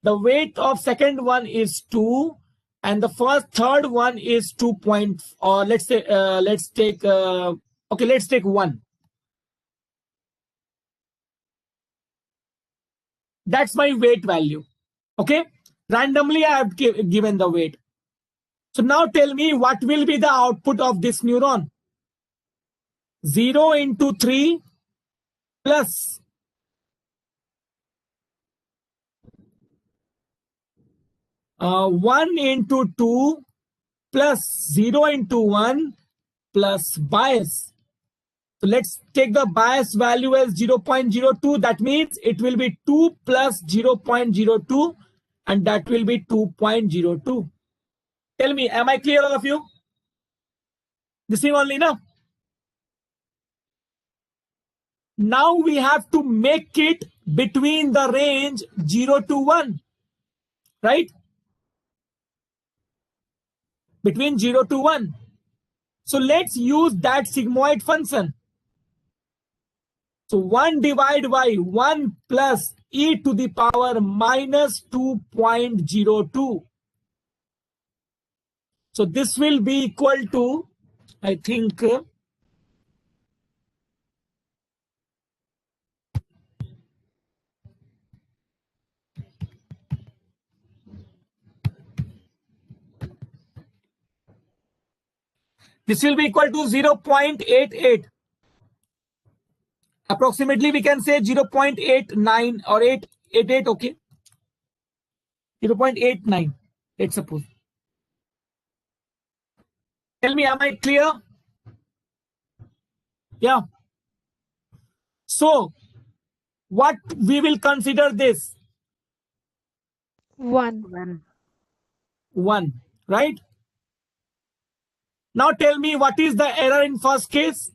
the weight of second one is 2, and the third one is 2 point, or let's say, let's take 1. That's my weight value. Okay. Randomly, I have given the weight. So now tell me what will be the output of this neuron? 0 into 3 plus 1 into 2 plus 0 into 1 plus bias. So let's take the bias value as 0.02. That means it will be 2 plus 0.02, and that will be 2.02. Tell me, am I clear, all of you? This is only enough. Now we have to make it between the range 0 to 1, right? Between 0 to 1. So let's use that sigmoid function. So 1 divided by 1 plus e to the power minus 2.02. So this will be equal to, I think, This will be equal to 0.88. Approximately, we can say 0.89 or 888, okay? 0.89, let's suppose. Tell me, am I clear? Yeah. So, what we will consider this? 1. 1, right? Now tell me, what is the error in first case?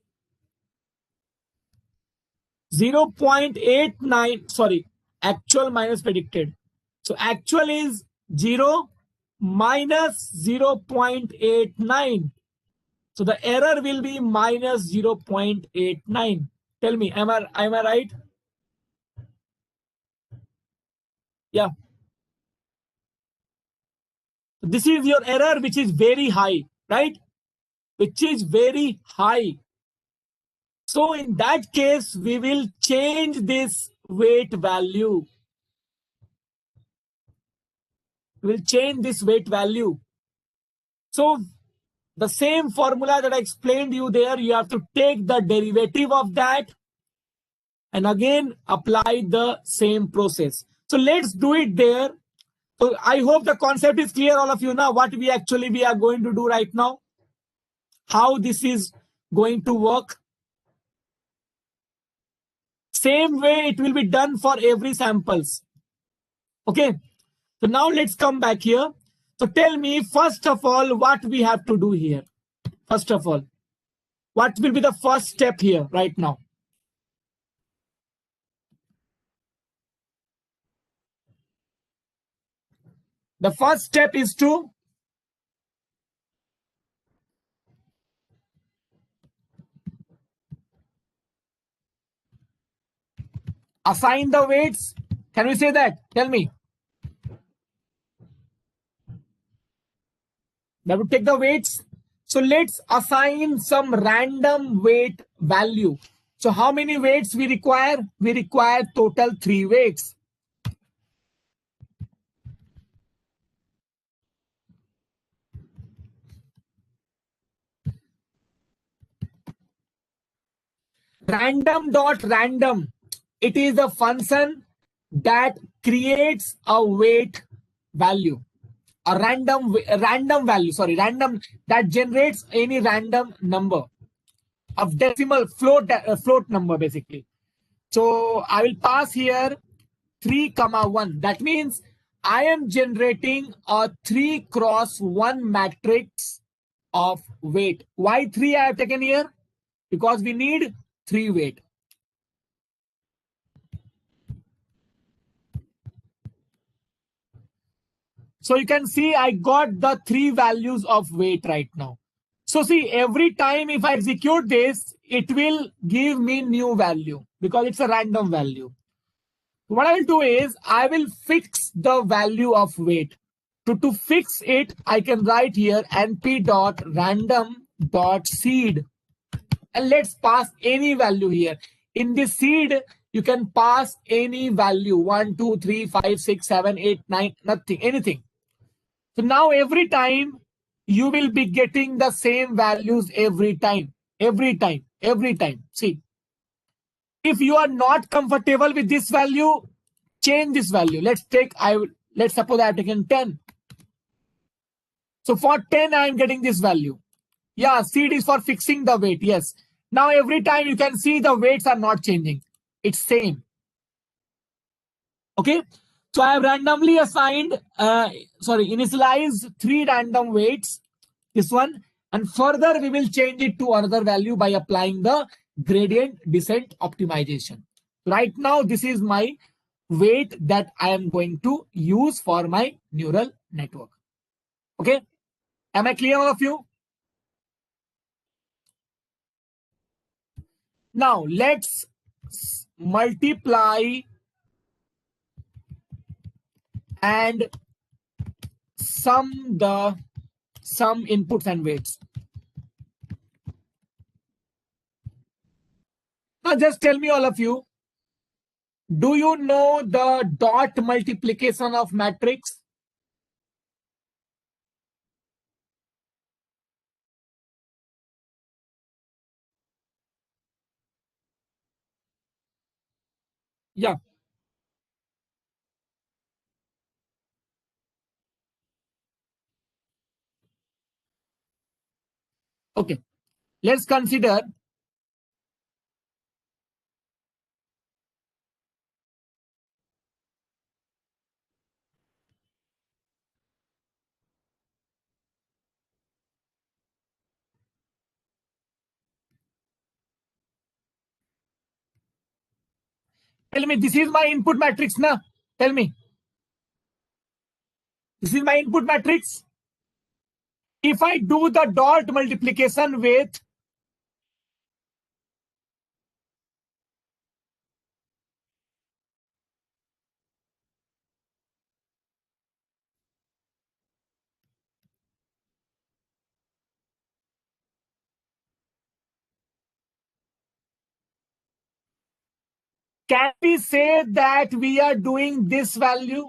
0.89, sorry, actual minus predicted. So actual is 0 minus 0.89. So the error will be minus 0.89. Tell me, am I right? Yeah. This is your error, which is very high, right? Which is very high. So in that case, we will change this weight value. We'll change this weight value. So the same formula that I explained you there, you have to take the derivative of that and again apply the same process. So let's do it there. So I hope the concept is clear, all of you now, what we are going to do right now, how this is going to work. Same way it will be done for every samples. Okay. So now let's come back here. So tell me, first of all, what we have to do here. First of all, what will be the first step here right now? The first step is to assign the weights. Can we say that? Tell me. That would take the weights. So let's assign some random weight value. So how many weights we require? We require total 3 weights. Random dot random. It is a function that creates a weight value. A random value, sorry, random that generates any random number of decimal float number basically. So I will pass here 3, 1. That means I am generating a 3 cross 1 matrix of weight. Why 3 I have taken here? Because we need 3 weight. So you can see I got the 3 values of weight right now. So see, every time if I execute this, it will give me new value because it's a random value. What I will do is I will fix the value of weight. To fix it, I can write here np.random.seed. And let's pass any value here. In this seed, you can pass any value. 1, 2, 3, 5, 6, 7, 8, 9, nothing, anything. So now every time you will be getting the same values every time. See, if you are not comfortable with this value, change this value. Let's suppose I have taken 10. So for 10, I am getting this value. Yeah, seed is for fixing the weight. Yes. Now every time you can see the weights are not changing. It's same. Okay. So I have randomly assigned, initialized 3 random weights. This one. And further, we will change it to another value by applying the gradient descent optimization. Right now, this is my weight that I am going to use for my neural network. Okay. Am I clear, all of you? Now, let's multiply and sum inputs and weights. Now, just tell me, all of you, do you know the dot multiplication of matrix? Yeah. Okay. Let's consider tell me this is my input matrix na. Tell me. This is my input matrix. If I do the dot multiplication with can we say that we are doing this value?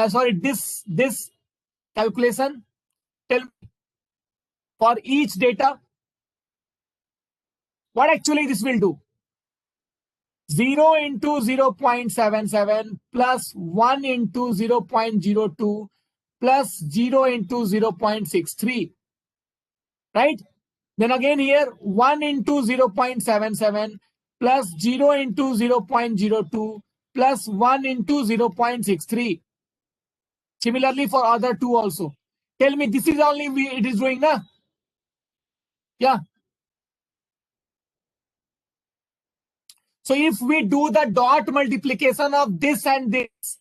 Sorry, this calculation. Tell me, for each data, what actually this will do? 0 into 0.77 plus 1 into 0.02 plus 0 into 0.63. Right? Then again here 1 into 0.77 plus 0 into 0.02 plus 1 into 0.63. Similarly for other two also. Tell me this is only it is doing na? Yeah. So if we do the dot multiplication of this and this,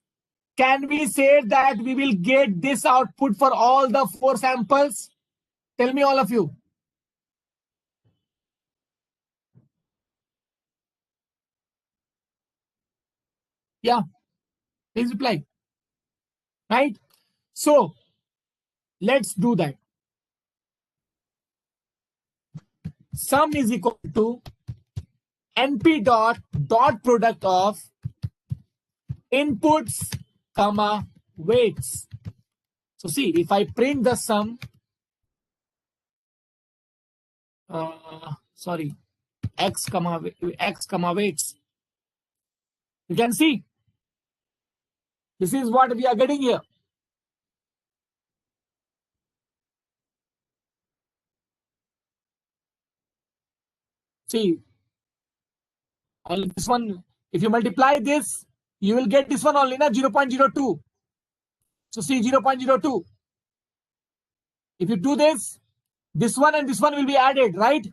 can we say that we will get this output for all the 4 samples? Tell me all of you. Yeah, please reply. Right? So let's do that. Sum is equal to NP dot product of inputs comma weights. So see, if I print the sum, sorry, x comma weights, you can see this is what we are getting here. See, only this one, if you multiply this, you will get this one only, na 0.02. So see 0.02. If you do this one and this one will be added, right?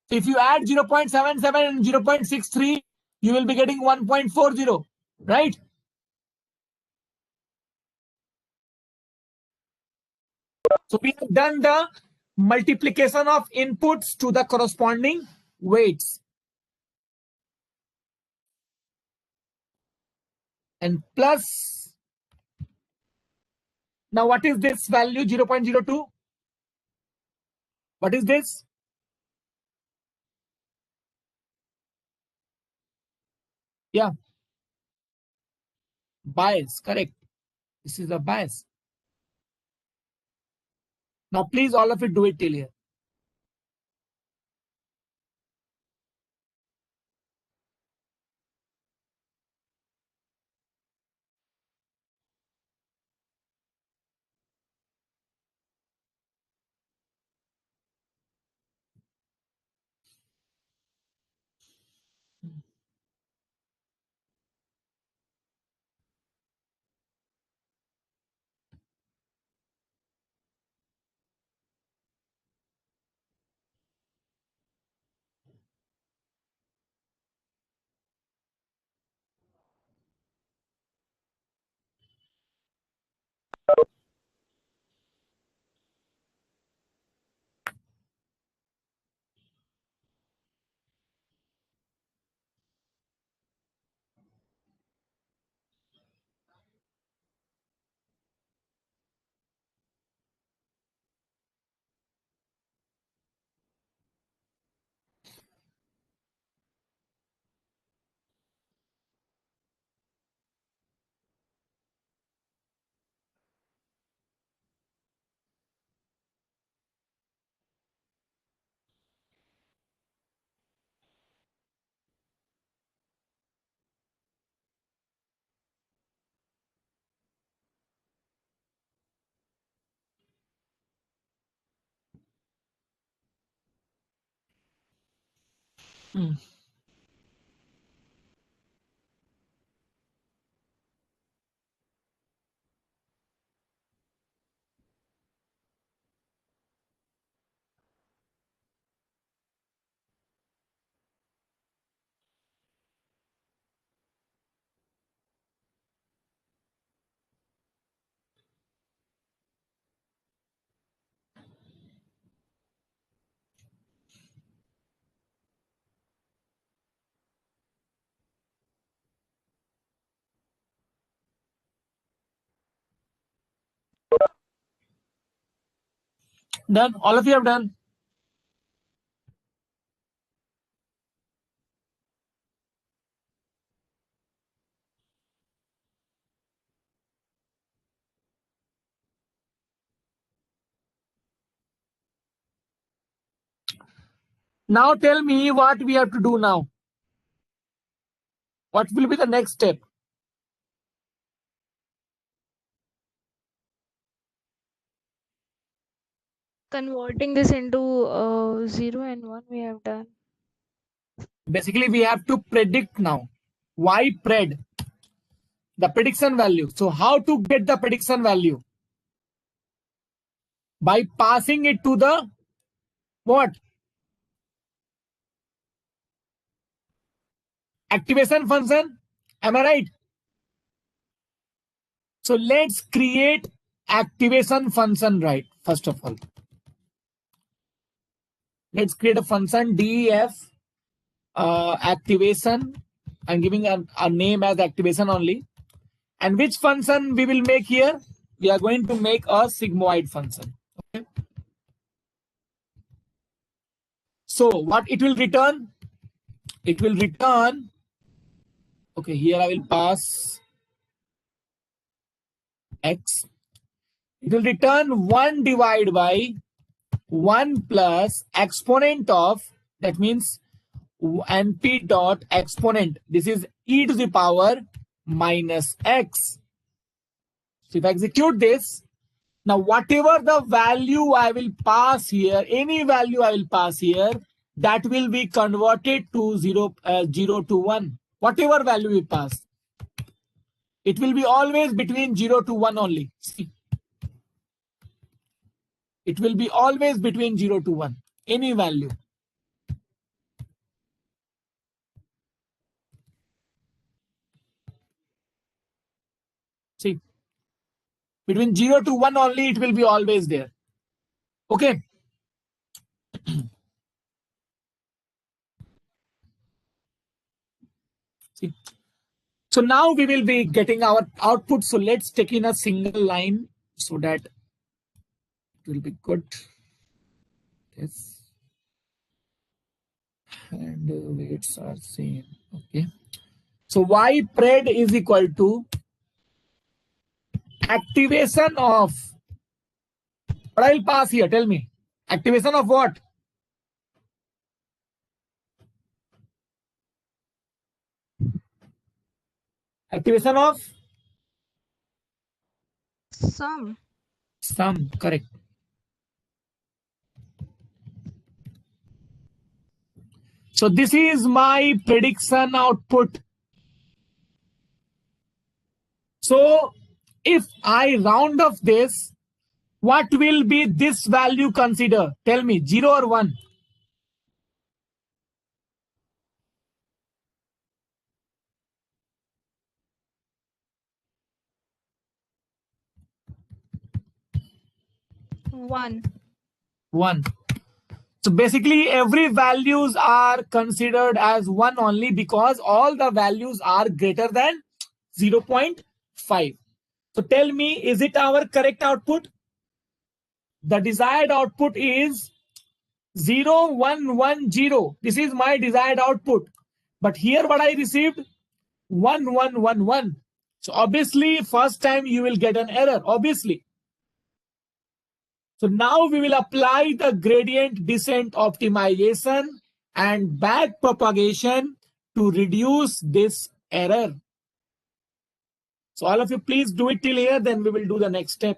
So if you add 0.77 and 0.63, you will be getting 1.40, right? So we have done the multiplication of inputs to the corresponding weights. And plus, now what is this value 0.02? What is this? Yeah. Bias, correct. This is a bias. Now please all of it do it till here. Hmm. Done. All of you have done. Now tell me what we have to do now. What will be the next step? Converting this into 0 and 1 we have done. Basically, we have to predict now. Why pred? The prediction value. So how to get the prediction value? By passing it to the what? Activation function. Am I right? So let's create activation function, right? First of all, let's create a function def activation. I'm giving a name as activation only. And which function we will make here? We are going to make a sigmoid function. Okay. So what it will return? It will return. Okay, here I will pass x. It will return 1 divided by 1 plus exponent of, that means np dot exponent. This is e to the power minus x. So if I execute this, now whatever the value I will pass here, any value I will pass here, that will be converted to 0 to 1. Whatever value we pass, it will be always between 0 to 1 only. See, it will be always between 0 to 1, any value. See, between 0 to 1 only, it will be always there. Okay. See. So now we will be getting our output. So let's take in a single line so that it will be good. Yes. And weights are same. Okay. So y pred is equal to activation of, what I will pass here, tell me. Activation of what? Activation of Sum. sum, correct. So this is my prediction output. So if I round off this, what will be this value consider? Tell me, 0 or 1? One. 1. So basically every values are considered as 1 only because all the values are greater than 0.5. So tell me, is it our correct output? The desired output is 0110. This is my desired output. But here what I received? 1111. So obviously first time you will get an error, obviously. So now we will apply the gradient descent optimization and back propagation to reduce this error. So all of you please do it till here, then we will do the next step.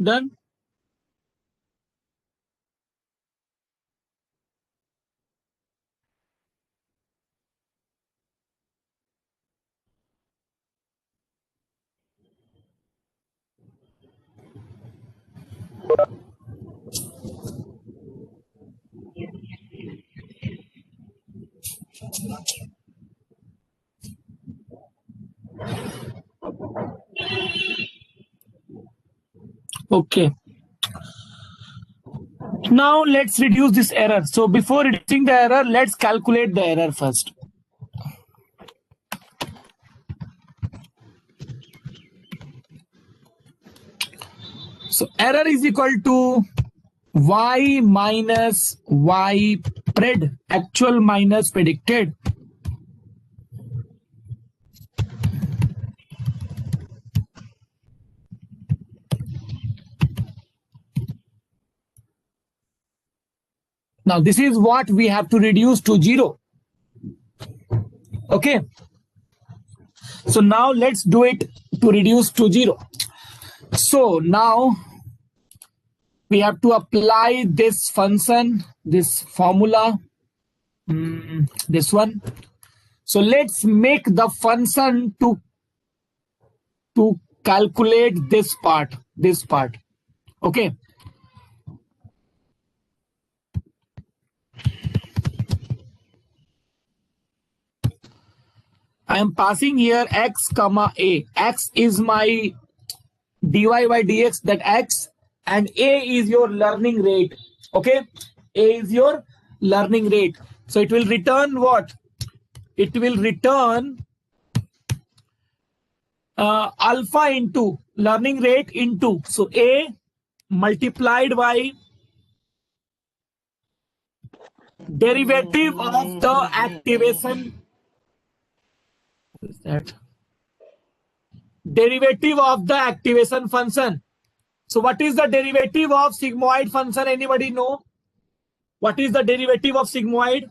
Done. Okay. Now let's reduce this error. So before reducing the error, let's calculate the error first. So error is equal to y minus y pred, actual minus predicted. Now this is what we have to reduce to 0. Okay. So now let's do it to reduce to 0. So now we have to apply this function, this formula, this one. So let's make the function to calculate this part. Okay. I am passing here x comma a. X is my dy by dx, that x, and a is your learning rate. Okay, a is your learning rate. So it will return what? It will return alpha into learning rate into, so a multiplied by derivative of the activation. What is that? Derivative of the activation function. So what is the derivative of sigmoid function? Anybody know? What is the derivative of sigmoid?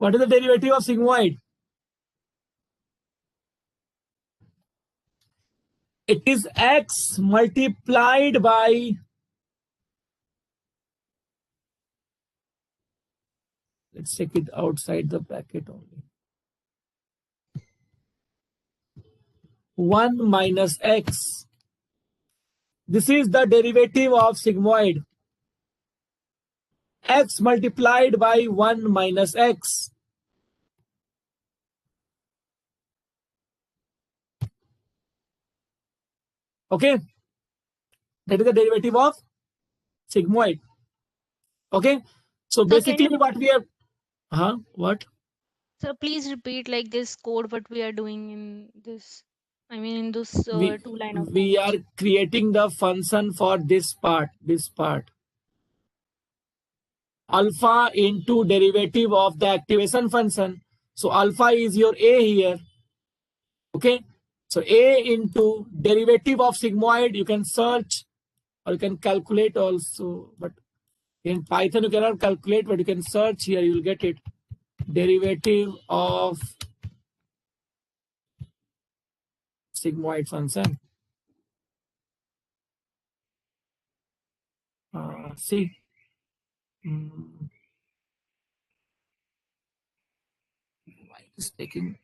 What is the derivative of sigmoid? It is x multiplied by, let's check it outside the bracket only, 1 minus x. This is the derivative of sigmoid. X multiplied by 1 minus x. Okay, that is the derivative of sigmoid. Okay, so basically what we have, what? So please repeat like this code what we are doing in this. I mean in this 2 line of we code. are creating the function for this part. Alpha into derivative of the activation function. So alpha is your a here. Okay, so a into derivative of sigmoid, you can search or you can calculate also, but in Python you cannot calculate, but you can search here, you will get it. Derivative of sigmoid function. See. Why it is taking?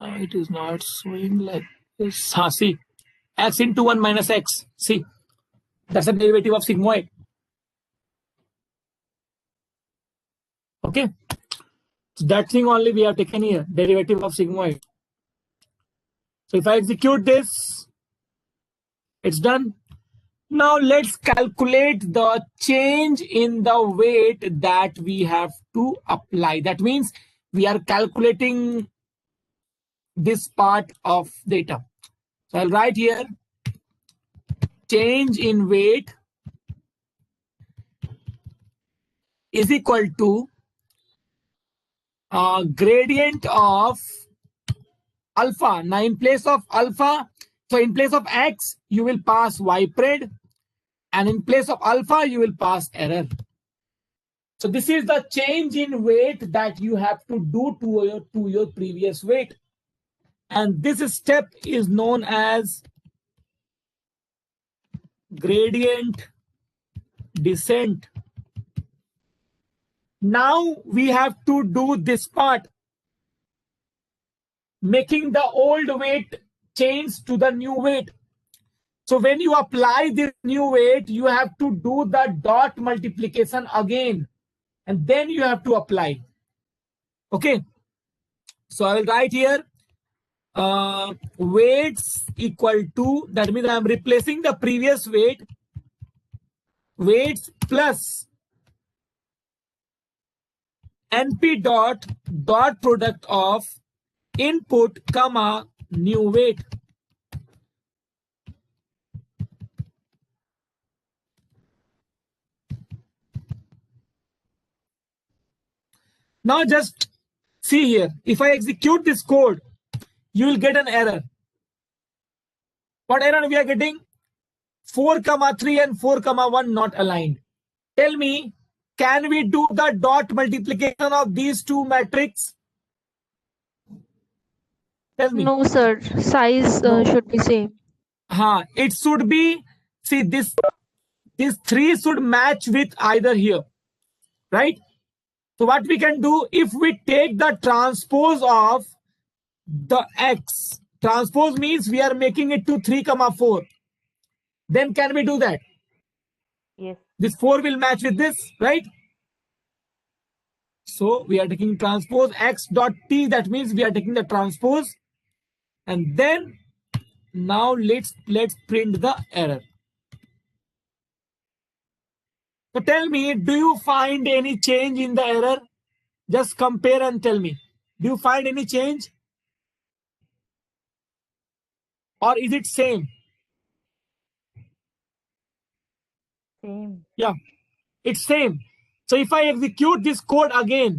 It is not showing like this. See, x into 1 minus x. See, that's the derivative of sigmoid. Okay, so that thing only we have taken here, derivative of sigmoid. So if I execute this, it's done. Now let's calculate the change in the weight that we have to apply. That means we are calculating this part of data. So I'll write here change in weight is equal to gradient of alpha. Now in place of alpha, so in place of x, you will pass y pred, and in place of alpha, you will pass error. So this is the change in weight that you have to do to your previous weight. And this step is known as gradient descent. Now we have to do this part, making the old weight change to the new weight. So when you apply this new weight, you have to do the dot multiplication again, and then you have to apply. Okay. So I will write here weights equal to, that means I am replacing the previous weights plus np dot product of input comma new weight. Now just see here, if I execute this code, you will get an error. What error we are getting? 4,3 and 4,1 not aligned. Tell me, can we do the dot multiplication of these two matrices? Tell me. No, sir. Size should be same. It should be, see this 3 should match with either here, right? So what we can do, if we take the transpose of the x, transpose means we are making it to 3, 4. Then can we do that? Yes. This 4 will match with this, right? So we are taking transpose x dot t, that means we are taking the transpose, and then now let's print the error. So tell me, do you find any change in the error? Just compare and tell me. Do you find any change? Or is it same? Same. Yeah, it's same. So if I execute this code again,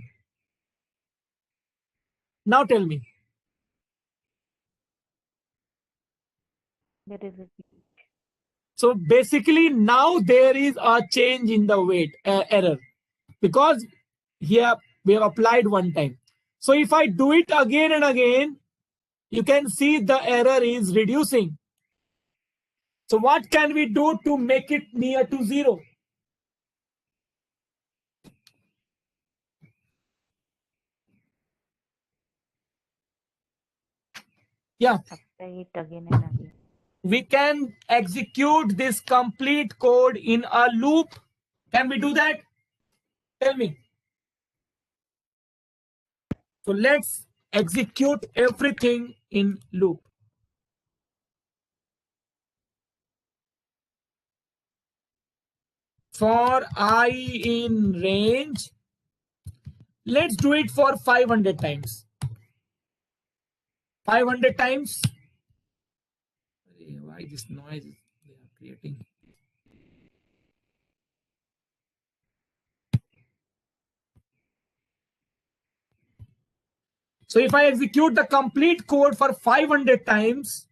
now tell me. There is a So basically now there is a change in the weight error, because here we have applied one time. So if I do it again and again, you can see the error is reducing. So what can we do to make it near to 0? Yeah, apply it again and again. we can execute this complete code in a loop. Can we do that? Tell me. So let's execute everything in loop. For I in range, let's do it for 500 times. 500 times. Why this noise they are creating? So if I execute the complete code for 500 times,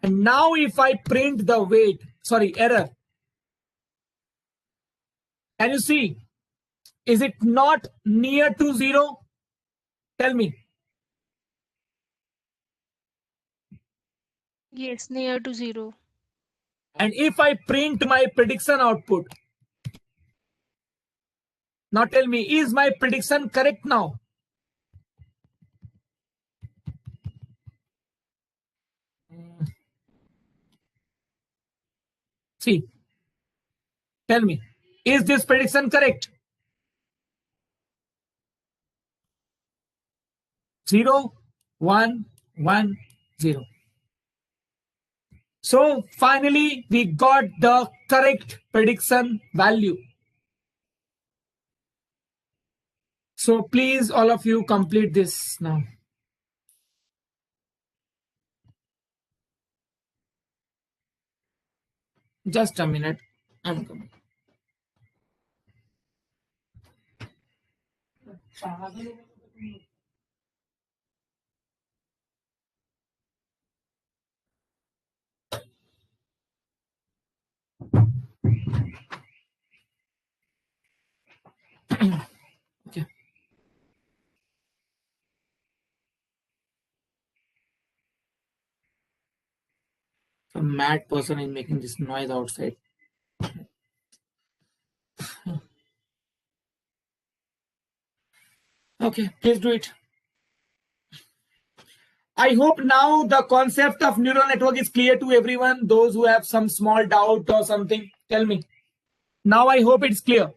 and now if I print the weight, sorry, error, can you see? Is it not near to 0? Tell me. Yes, near to 0. And if I print my prediction output, now tell me, is my prediction correct now? See, tell me, is this prediction correct? 0, 1, 1, 0. So finally, we got the correct prediction value. So please, all of you, complete this now. Just a minute. I'm coming. Okay. Some mad person is making this noise outside. Okay, please do it. I hope now the concept of neural network is clear to everyone. Those who have some small doubt or something, tell me. Now I hope it's clear.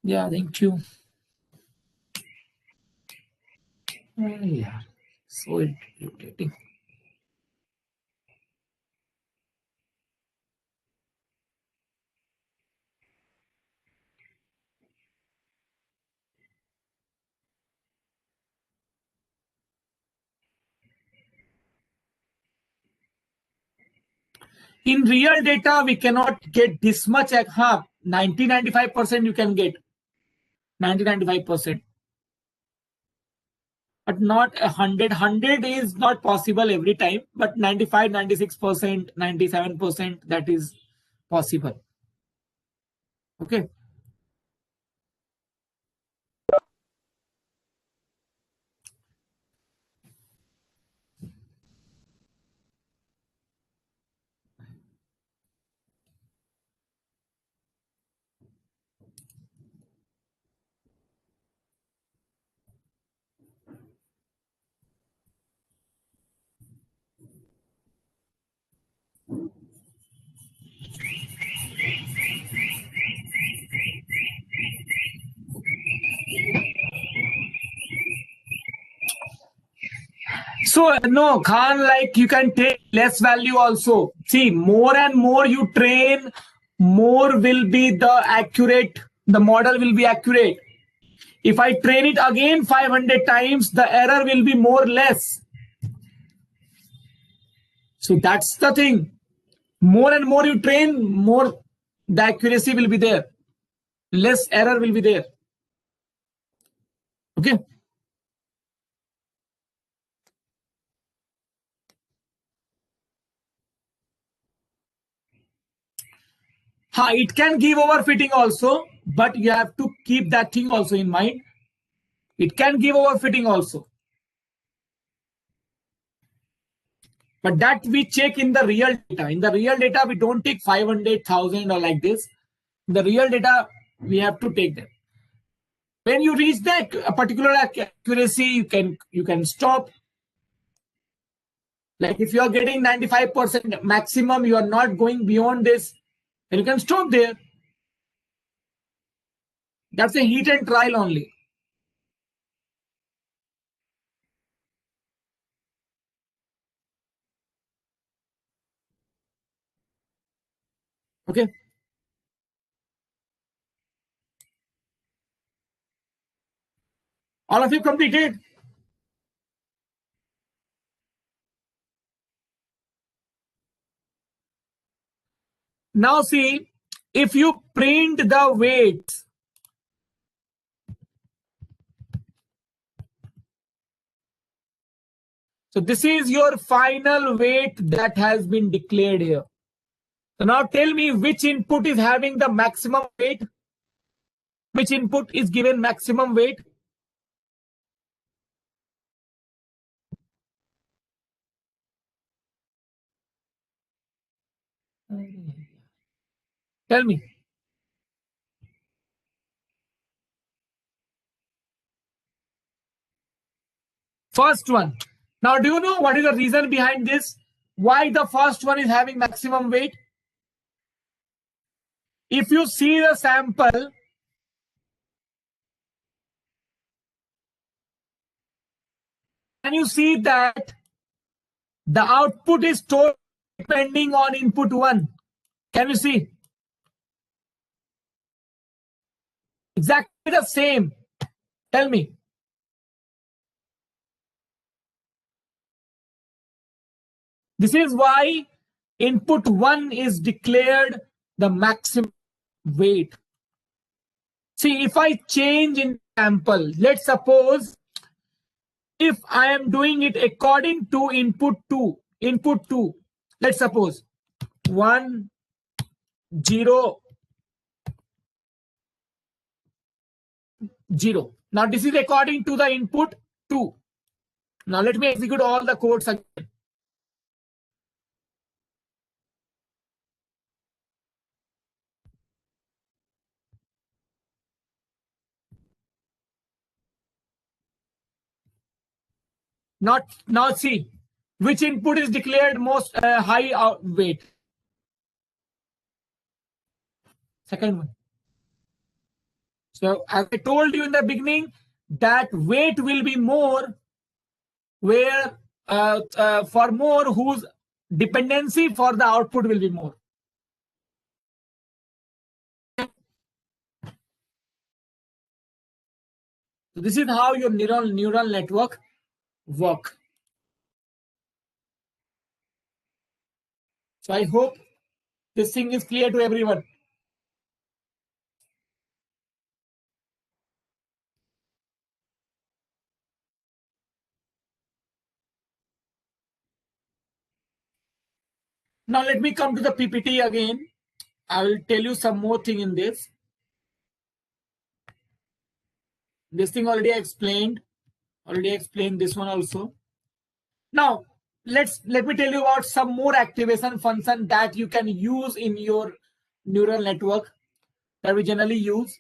Yeah, thank you. Yeah, so irritating. In real data, we cannot get this much. 90-95% you can get. 90-95%. But not 100. 100 is not possible every time. But 95-96%, 97%, that is possible. Okay. So no, Khan, like you can take less value also. See, more and more you train, more will be the accurate, the model will be accurate. If I train it again 500 times, the error will be more less. So that's the thing. More and more you train, more the accuracy will be there. Less error will be there. Okay. It can give overfitting also, but you have to keep that thing also in mind. It can give overfitting also. But that we check in the real data. In the real data, we don't take 500,000 or like this. In the real data, we have to take them. When you reach that particular accuracy, you can stop. Like if you are getting 95% maximum, you are not going beyond this, and you can stop there. That's a heat and trial only. Okay. All of you completed? Now see, if you print the weights, so this is your final weight that has been declared here. So now tell me which input is having the maximum weight, which input is given maximum weight. Tell me. First one. Now, do you know what is the reason behind this? Why the first one is having maximum weight? If you see the sample, can you see that the output is stored depending on input 1? Can you see? Exactly the same. Tell me. This is why input 1 is declared the maximum weight. See, if I change in sample, let's suppose if I am doing it according to input 2, let's suppose 1, 0, 0. Now this is according to the input 2. Now let me execute all the codes again. Now see which input is declared most high weight. Second one. So as I told you in the beginning, that weight will be more where for more whose dependency for the output will be more. So this is how your neural network work. So I hope this thing is clear to everyone. Now let me come to the PPT again. I will tell you some more thing in this. This thing already explained. Already explained this one also. Now let me tell you about some more activation function that you can use in your neural network that we generally use.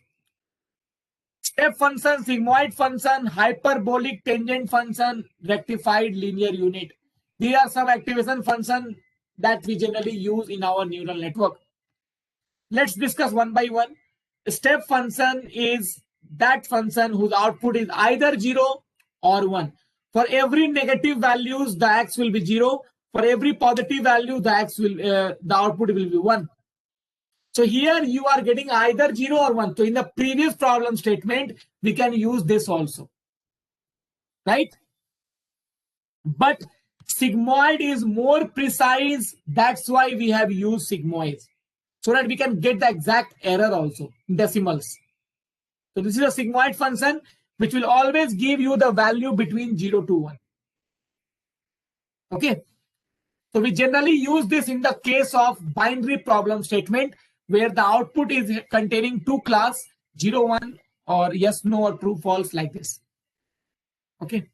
Step function, sigmoid function, hyperbolic tangent function, rectified linear unit. These are some activation functions that we generally use in our neural network. Let's discuss one by one. Step function is that function whose output is either 0 or 1. For every negative values, the x will be 0. For every positive value, the output will be 1. So here you are getting either 0 or 1. So in the previous problem statement, we can use this also. Right? But sigmoid is more precise. That's why we have used sigmoids. So that we can get the exact error also in decimals. So this is a sigmoid function which will always give you the value between 0 to 1. Okay. So we generally use this in the case of binary problem statement where the output is containing two class 0, 1 or yes, no or true, false like this. Okay.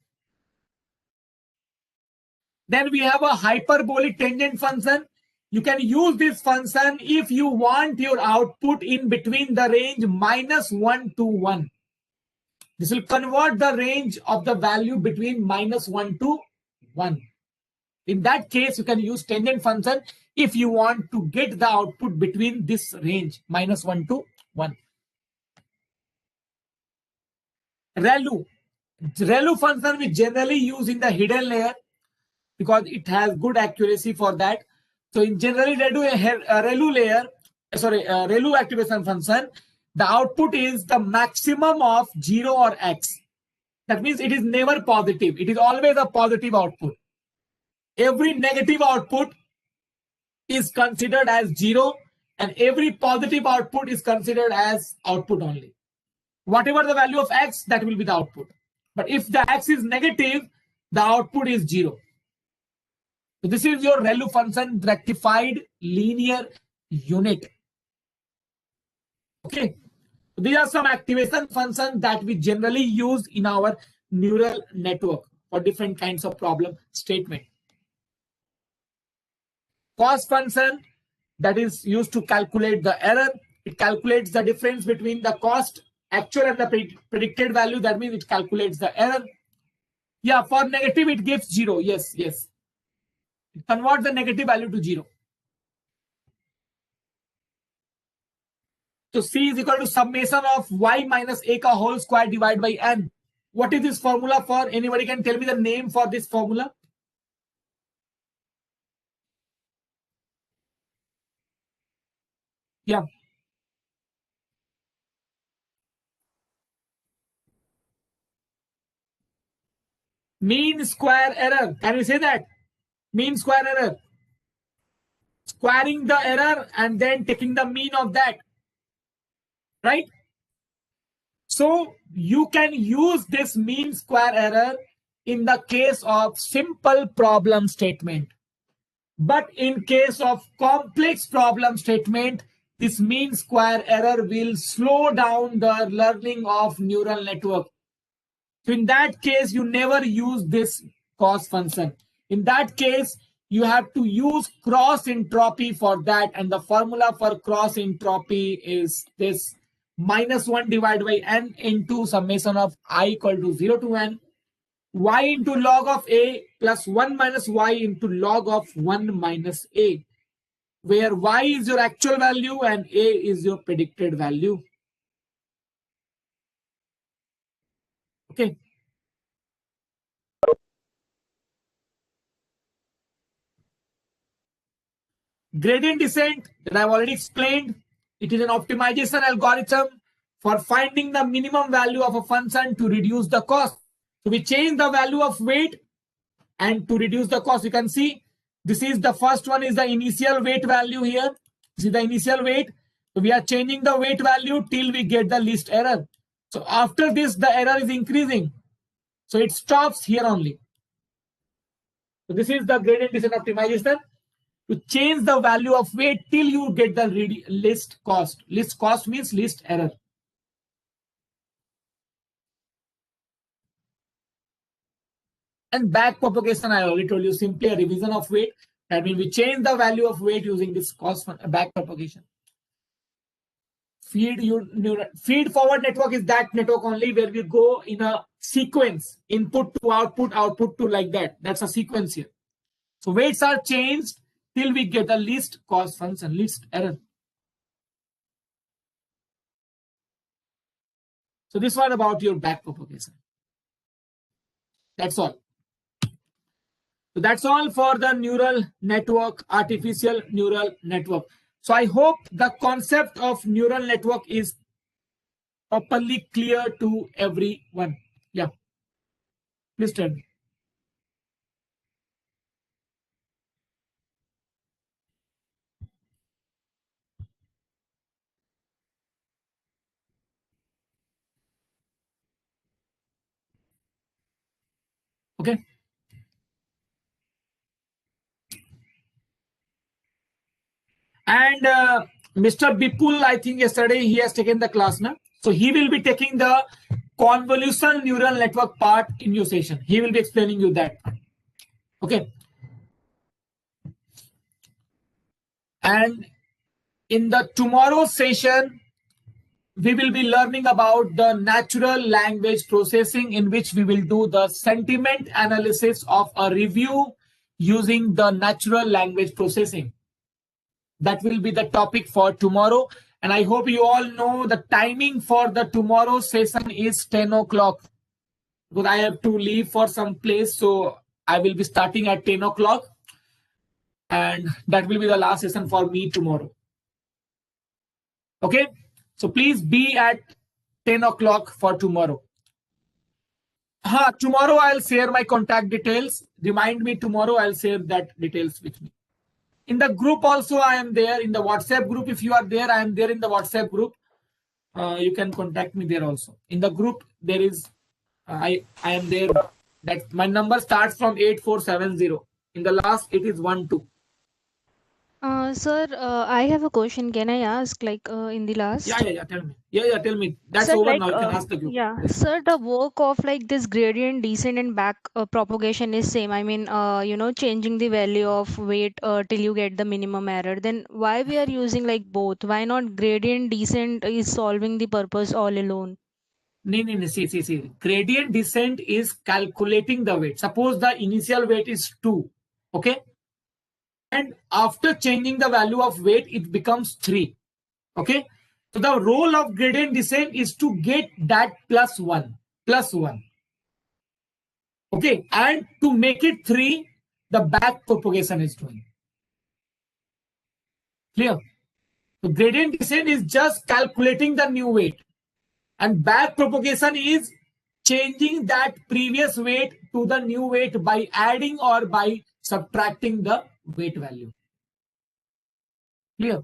Then we have a hyperbolic tangent function. You can use this function if you want your output in between the range -1 to 1. This will convert the range of the value between -1 to 1. In that case, you can use tangent function if you want to get the output between this range, -1 to 1. ReLU function we generally use in the hidden layer because it has good accuracy for that. So in generally ReLU activation function, the output is the maximum of 0 or x. That means it is never positive. It is always a positive output. Every negative output is considered as 0 and every positive output is considered as output only. Whatever the value of x, that will be the output. But if the x is negative, the output is 0. So this is your ReLU function, rectified linear unit. Okay. These are some activation functions that we generally use in our neural network for different kinds of problem statement. Cost function that is used to calculate the error. It calculates the difference between the cost actual and the predicted value. That means it calculates the error. Yeah, for negative it gives 0. Yes, yes. It converts the negative value to 0. So C is equal to summation of y minus a ka whole square divided by n. What is this formula for? Anybody can tell me the name for this formula? Yeah. Mean square error. Can we say that? Mean square error. Squaring the error and then taking the mean of that. Right? So you can use this mean square error in the case of simple problem statement. But in case of complex problem statement, this mean square error will slow down the learning of neural network. So in that case, you never use this cost function. In that case, you have to use cross entropy for that. And the formula for cross entropy is this -1 divided by n into summation of I equal to 0 to n, y into log of a plus 1 minus y into log of 1 minus a, where y is your actual value and a is your predicted value. Okay. Gradient descent that I've already explained. It is an optimization algorithm for finding the minimum value of a function to reduce the cost. So we change the value of weight, and to reduce the cost, you can see this is the first one is the initial weight value here. This is the initial weight. So we are changing the weight value till we get the least error. So after this, the error is increasing. So it stops here only. So this is the gradient descent optimization to change the value of weight till you get the least cost. Least cost means least error. And back propagation, I already told you, simply a revision of weight. That means we change the value of weight using this cost back propagation. Feed forward network is that network only where we go in a sequence, input to output, output to like that. That's a sequence here. So weights are changed till we get the least cost function, least error. So this one about your back propagation. That's all. So that's all for the neural network, artificial neural network. So I hope the concept of neural network is properly clear to everyone. Yeah. Please tell me. Okay. And Mr. Bipul, I think yesterday he has taken the class now. So he will be taking the convolution neural network part in your session. He will be explaining you that. Okay. And in the tomorrow session, we will be learning about the natural language processing, in which we will do the sentiment analysis of a review using the natural language processing. That will be the topic for tomorrow. And I hope you all know the timing for the tomorrow session is 10 o'clock. Because I have to leave for some place. So I will be starting at 10 o'clock. And that will be the last session for me tomorrow. Okay. So please be at 10 o'clock for tomorrow. Tomorrow I'll share my contact details. Remind me tomorrow, I'll share that details with me. In the group also, I am there. In the WhatsApp group, if you are there, I am there in the WhatsApp group. You can contact me there also. In the group, there is, I am there. That my number starts from 8470. In the last, it is 12. Sir, I have a question. Can I ask, like, in the last? Yeah. Tell me. Yeah. Tell me. That's Sir, over like, now. You can ask the group. yeah, Yes. sir, the work of like this gradient descent and back propagation is same. I mean, changing the value of weight till you get the minimum error. Then why we are using like both? Why not gradient descent is solving the purpose all alone? No. See. Gradient descent is calculating the weight. Suppose the initial weight is 2. Okay. And after changing the value of weight, it becomes 3. Okay. So the role of gradient descent is to get that plus 1. Okay. And to make it 3, the back propagation is doing. Clear? So gradient descent is just calculating the new weight. And back propagation is changing that previous weight to the new weight by adding or by subtracting the weight value. Clear?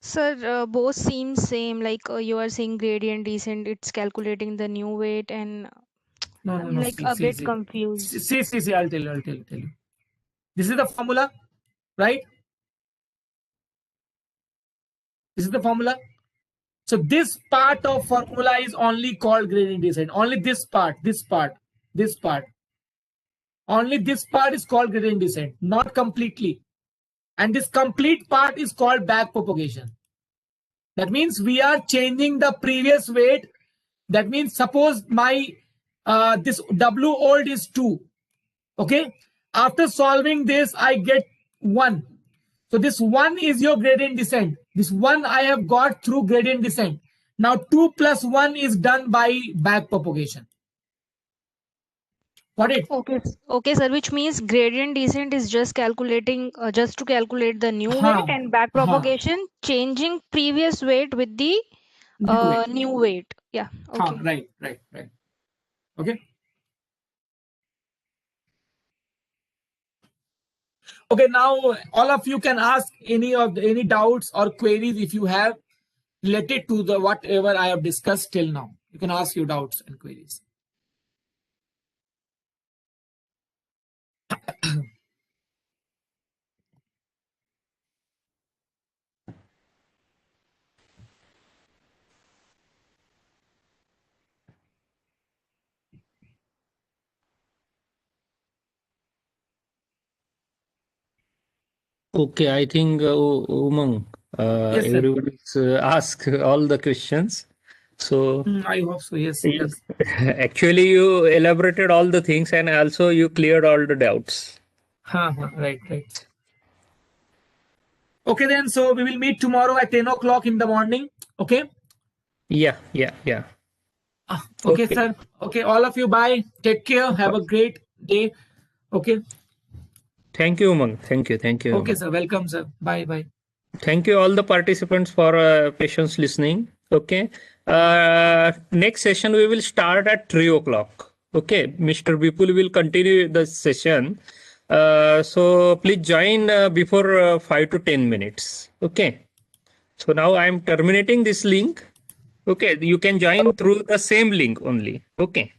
Sir, both seem same. Like you are saying gradient descent, it's calculating the new weight, and I'm No. like a bit confused. See. I'll tell you. This is the formula, right? This is the formula. So this part of formula is only called gradient descent. Only this part. Only this part is called gradient descent, not completely. And this complete part is called back propagation. That means we are changing the previous weight. That means suppose my this W old is 2. Okay. After solving this, I get 1. So this 1 is your gradient descent. This 1 I have got through gradient descent. Now 2 plus 1 is done by back propagation. Got it? Okay, sir. Which means gradient descent is just calculating, just to calculate the new weight, and back propagation changing previous weight with the new weight. Yeah. Okay. Right. Okay. Okay, now all of you can ask any doubts or queries if you have related to the whatever I have discussed till now. You can ask your doubts and queries. Okay, I think Umang, Yes, sir. everybody's asked all the questions. So I hope so. Yes. actually, you elaborated all the things and also you cleared all the doubts. Right. Okay, then. So we will meet tomorrow at 10 o'clock in the morning. Okay. Yeah. Okay, sir. Okay, all of you. Bye. Take care. Have a great day. Okay. Thank you, Umang. Thank you. Okay, Umang. sir. Welcome, sir. Bye. Thank you all the participants for patience listening. Okay. Next session we will start at 3 o'clock. Okay. Mr. Vipul will continue the session. So please join before 5 to 10 minutes. Okay. So now I am terminating this link. Okay. You can join through the same link only. Okay.